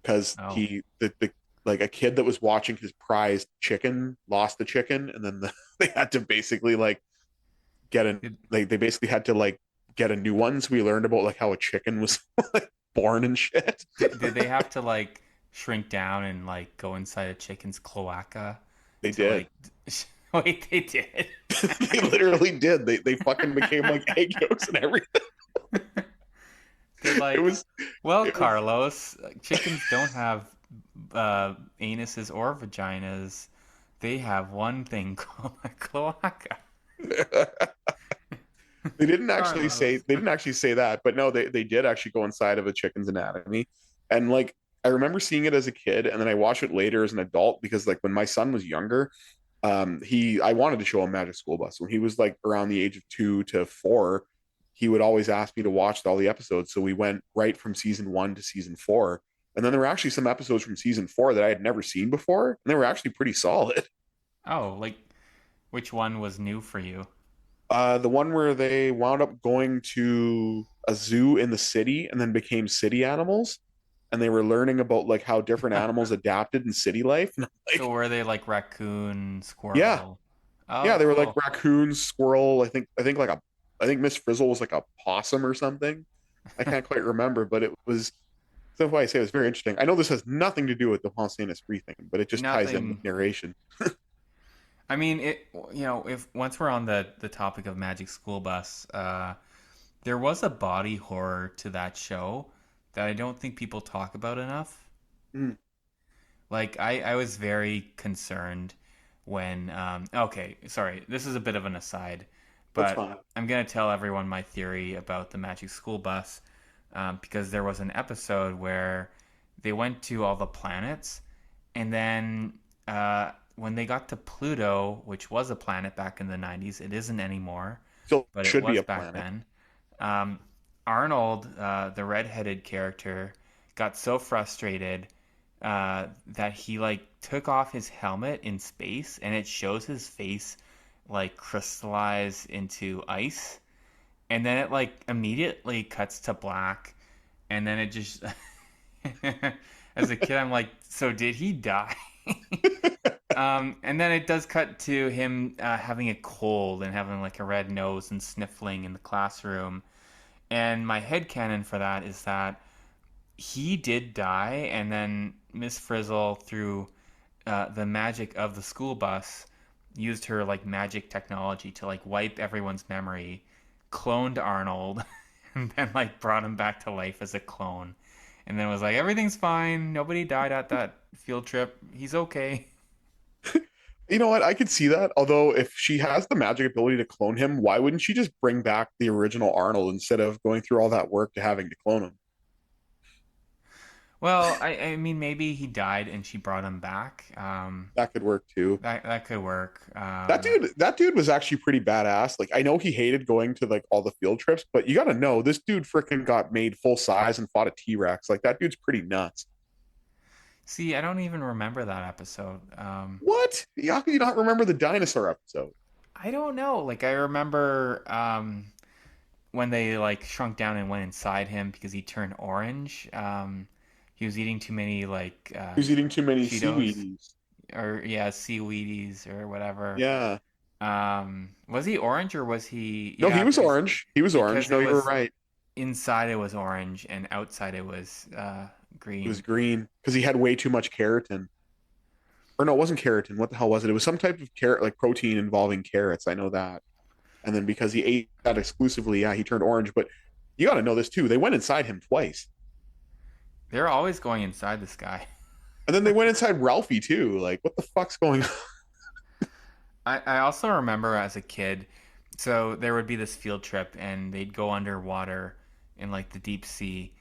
because Oh, he the like a kid that was watching his prized chicken lost the chicken, and then they had to basically like get an did, they basically had to like get a new one. So we learned about like how a chicken was like born and shit. did they have to like shrink down and like go inside a chicken's cloaca They to did. like? Wait, they did. They literally did. They fucking became like egg yolks and everything. They're It like, was well, it was Carlos, chickens don't have anuses or vaginas. They have one thing called a cloaca. Carlos. they didn't actually say that, but no, they did actually go inside of a chicken's anatomy. And like I remember seeing it as a kid, and then I watched it later as an adult because like when my son was younger, he I wanted to show him Magic School Bus. When he was like around the age of 2 to 4, he would always ask me to watch all the episodes. So we went right from season 1 to season 4. And then there were actually some episodes from season 4 that I had never seen before, and they were actually pretty solid. Oh, like Which one was new for you? The one where they wound up going to a zoo in the city and then became city animals, and they were learning about like how different animals adapted in city life. And I'm So like, were they like raccoon, yeah, squirrel? Oh, yeah, they were like cool. raccoons, squirrel. I think Miss Frizzle was like a possum or something. I can't quite remember, but it was. That's why I say it was very interesting. I know this has nothing to do with the Pont-Saint-Esprit thing, but it just ties in with Nothing. narration. I mean, if once we're on the topic of Magic School Bus, there was a body horror to that show that I don't think people talk about enough. Mm, Like I was very concerned when okay, sorry, this is a bit of an aside, that's but fine. I'm gonna tell everyone my theory about the Magic School Bus because there was an episode where they went to all the planets, and then when they got to Pluto, which was a planet back in the 90s, it isn't anymore, Still but it should be was a back planet. then. Um, Arnold, the redheaded character, got so frustrated that he like took off his helmet in space, and it shows his face like crystallize into ice, and then it like immediately cuts to black, and then it just as a kid I'm like, so did he die? And then it does cut to him having a cold and having like a red nose and sniffling in the classroom. And my headcanon for that is that he did die, and then Miss Frizzle, through the magic of the school bus, used her like magic technology to like wipe everyone's memory, cloned Arnold, and then like brought him back to life as a clone. And then was like, everything's fine. Nobody died at that field trip. He's okay. You know what? I could see that. Although, if she has the magic ability to clone him, why wouldn't she just bring back the original Arnold instead of going through all that work to having to clone him? Well, I mean, maybe he died and she brought him back. That could work too. That could work. That dude was actually pretty badass. Like, I know he hated going to like all the field trips, but you got to know this dude freaking got made full size and fought a T-Rex. Like, that dude's pretty nuts. See, I don't even remember that episode. What? How can you not remember the dinosaur episode? I don't know. Like I remember when they like shrunk down and went inside him because he turned orange. He was eating too many like Who's eating too many Cheetos seaweedies? or yeah, seaweedies or whatever. Yeah. Was he orange or was he? No, he Yeah, was orange. He was orange. because No, it you were was right. inside it was orange and outside it was He was green. green because he had way too much keratin. Or no, it wasn't keratin. What the hell was it? It was some type of carrot, like protein involving carrots. I know that. And then because he ate that exclusively, yeah, he turned orange. But you got to know this too. They went inside him twice, They're always going inside this guy. and then they went inside Ralphie too. Like, what the fuck's going on? I also remember as a kid, so there would be this field trip and they'd go underwater in like the deep sea,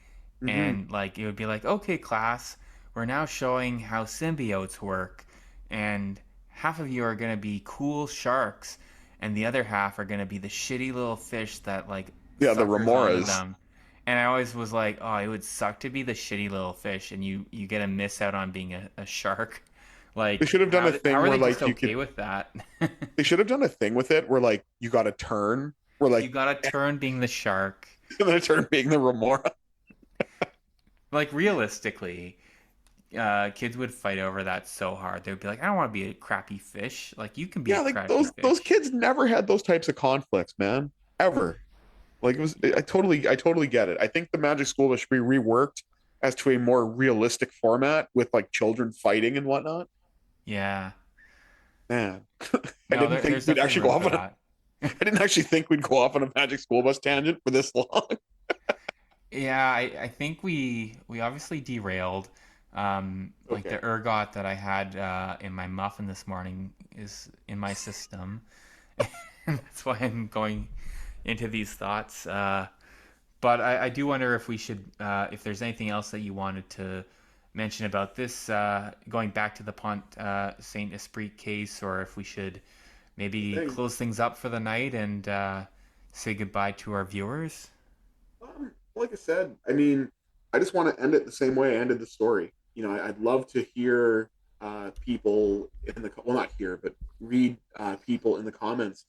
Mm-hmm. and like it would be like, okay, class, we're now showing how symbiotes work, and half of you are gonna be cool sharks, and the other half are gonna be the shitty little fish that like Yeah, the suckers onto Remoras. them. And I always was like, oh, it would suck to be the shitty little fish, and you get to miss out on being a shark. They Like, should have done a how thing are where they just like you could. okay with that? They should have done a thing with it where like you got a turn, where You like gotta turn being the shark. and then a turn being the Remora. Like realistically, kids would fight over that so hard. They would be like, "I don't want to be a crappy fish. Like you can be a Yeah, like crappy those fish." kids never had those types of conflicts, man. Ever. Like it was I totally get it. I think the Magic School should be reworked as to a more realistic format with like children fighting and whatnot. Yeah. Man, I No, didn't think there's we'd definitely actually go room off for on a that. I didn't actually think we'd go off on a Magic School Bus tangent for this long. Yeah, I think we obviously derailed. Like Okay. the ergot that I had in my muffin this morning is in my system, and that's why I'm going into these thoughts. But I do wonder if we should, if there's anything else that you wanted to mention about this, going back to the Pont Saint Esprit case, or if we should maybe Thing. close things up for the night and say goodbye to our viewers. Like I said, I mean, I just want to end it the same way I ended the story. I'd love to hear. people in the well, not here, but read people in the comments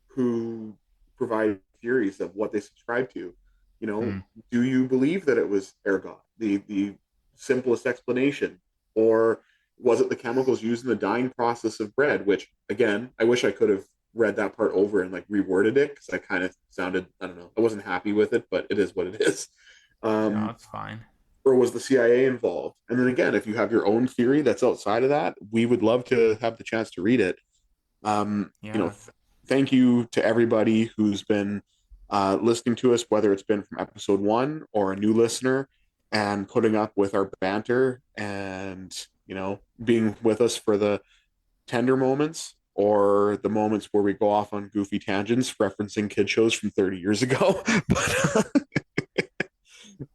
who provide theories of what they subscribe to. You know, Hmm. do you believe that it was ergot, the simplest explanation, or was it the chemicals used in the dyeing process of bread? Which, again, I wish I could have read that part over and like reworded it because I kind of sounded, I don't know, I wasn't happy with it, but it is what it is. No, Um, it's fine. or was the CIA involved? And then again, if you have your own theory that's outside of that, we would love to have the chance to read it. You know, Yeah. thank you to everybody who's been listening to us, whether it's been from episode one or a new listener, and putting up with our banter and, you know, being with us for the tender moments or the moments where we go off on goofy tangents referencing kid shows from 30 years ago. But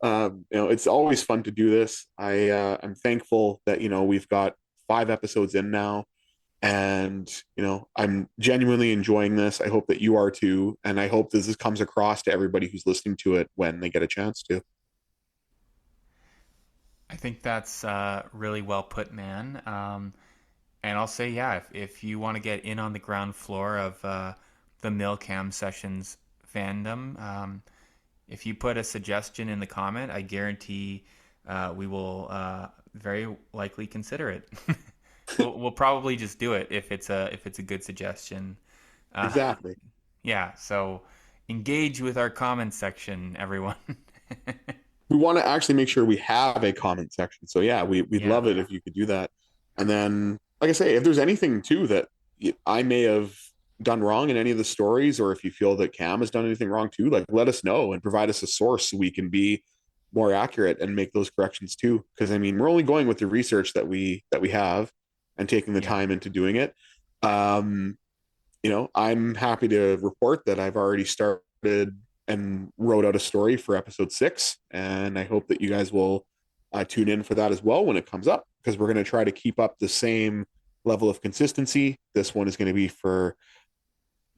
you know, it's always fun to do this. I'm thankful that, you know, we've got 5 episodes in now, and, you know, I'm genuinely enjoying this. I hope that you are too, and I hope that this comes across to everybody who's listening to it when they get a chance to. I think that's really well put, man. And I'll say, yeah, if you want to get in on the ground floor of the Milcam Sessions fandom, if you put a suggestion in the comment, I guarantee we will very likely consider it. We'll probably just do it if it's a good suggestion. Uh, Exactly. yeah, so engage with our comment section, everyone. We want to actually make sure we have a comment section. So yeah, we'd Yeah, love it if you could do that. And then, like I say, if there's anything too that I may have done wrong in any of the stories, or if you feel that Cam has done anything wrong too, like let us know and provide us a source so we can be more accurate and make those corrections too. Because I mean, we're only going with the research that we have and taking the yeah. time into doing it. Um, you know, I'm happy to report that I've already started and wrote out a story for episode 6. And I hope that you guys will tune in for that as well when it comes up, because we're going to try to keep up the same level of consistency. This one is going to be for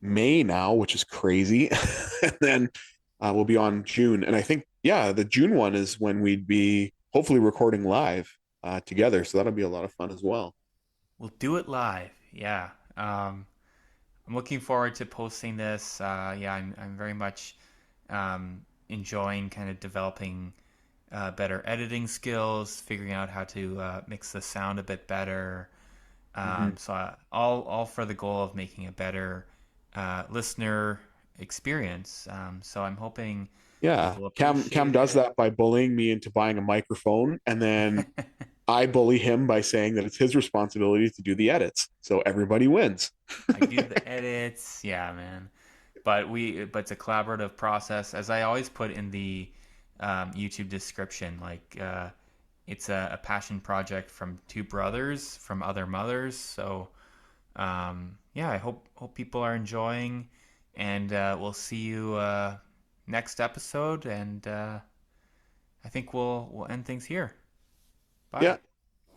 May now, which is crazy. And then we'll be on June. And I think, yeah, the June one is when we'd be hopefully recording live together. So that'll be a lot of fun as well. We'll do it live. Yeah. I'm looking forward to posting this. Yeah, I'm very much enjoying kind of developing better editing skills, figuring out how to mix the sound a bit better. Mm-hmm. All for the goal of making a better listener experience. So I'm hoping Yeah, people Cam appreciate does it. that by bullying me into buying a microphone, and then I bully him by saying that it's his responsibility to do the edits. So everybody wins. I do the edits. Yeah, man. But it's a collaborative process, as I always put in the YouTube description. Like it's a passion project from two brothers from other mothers. So yeah, I hope people are enjoying, and we'll see you next episode. And I think we'll end things here. Yeah. Bye.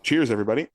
Cheers, everybody.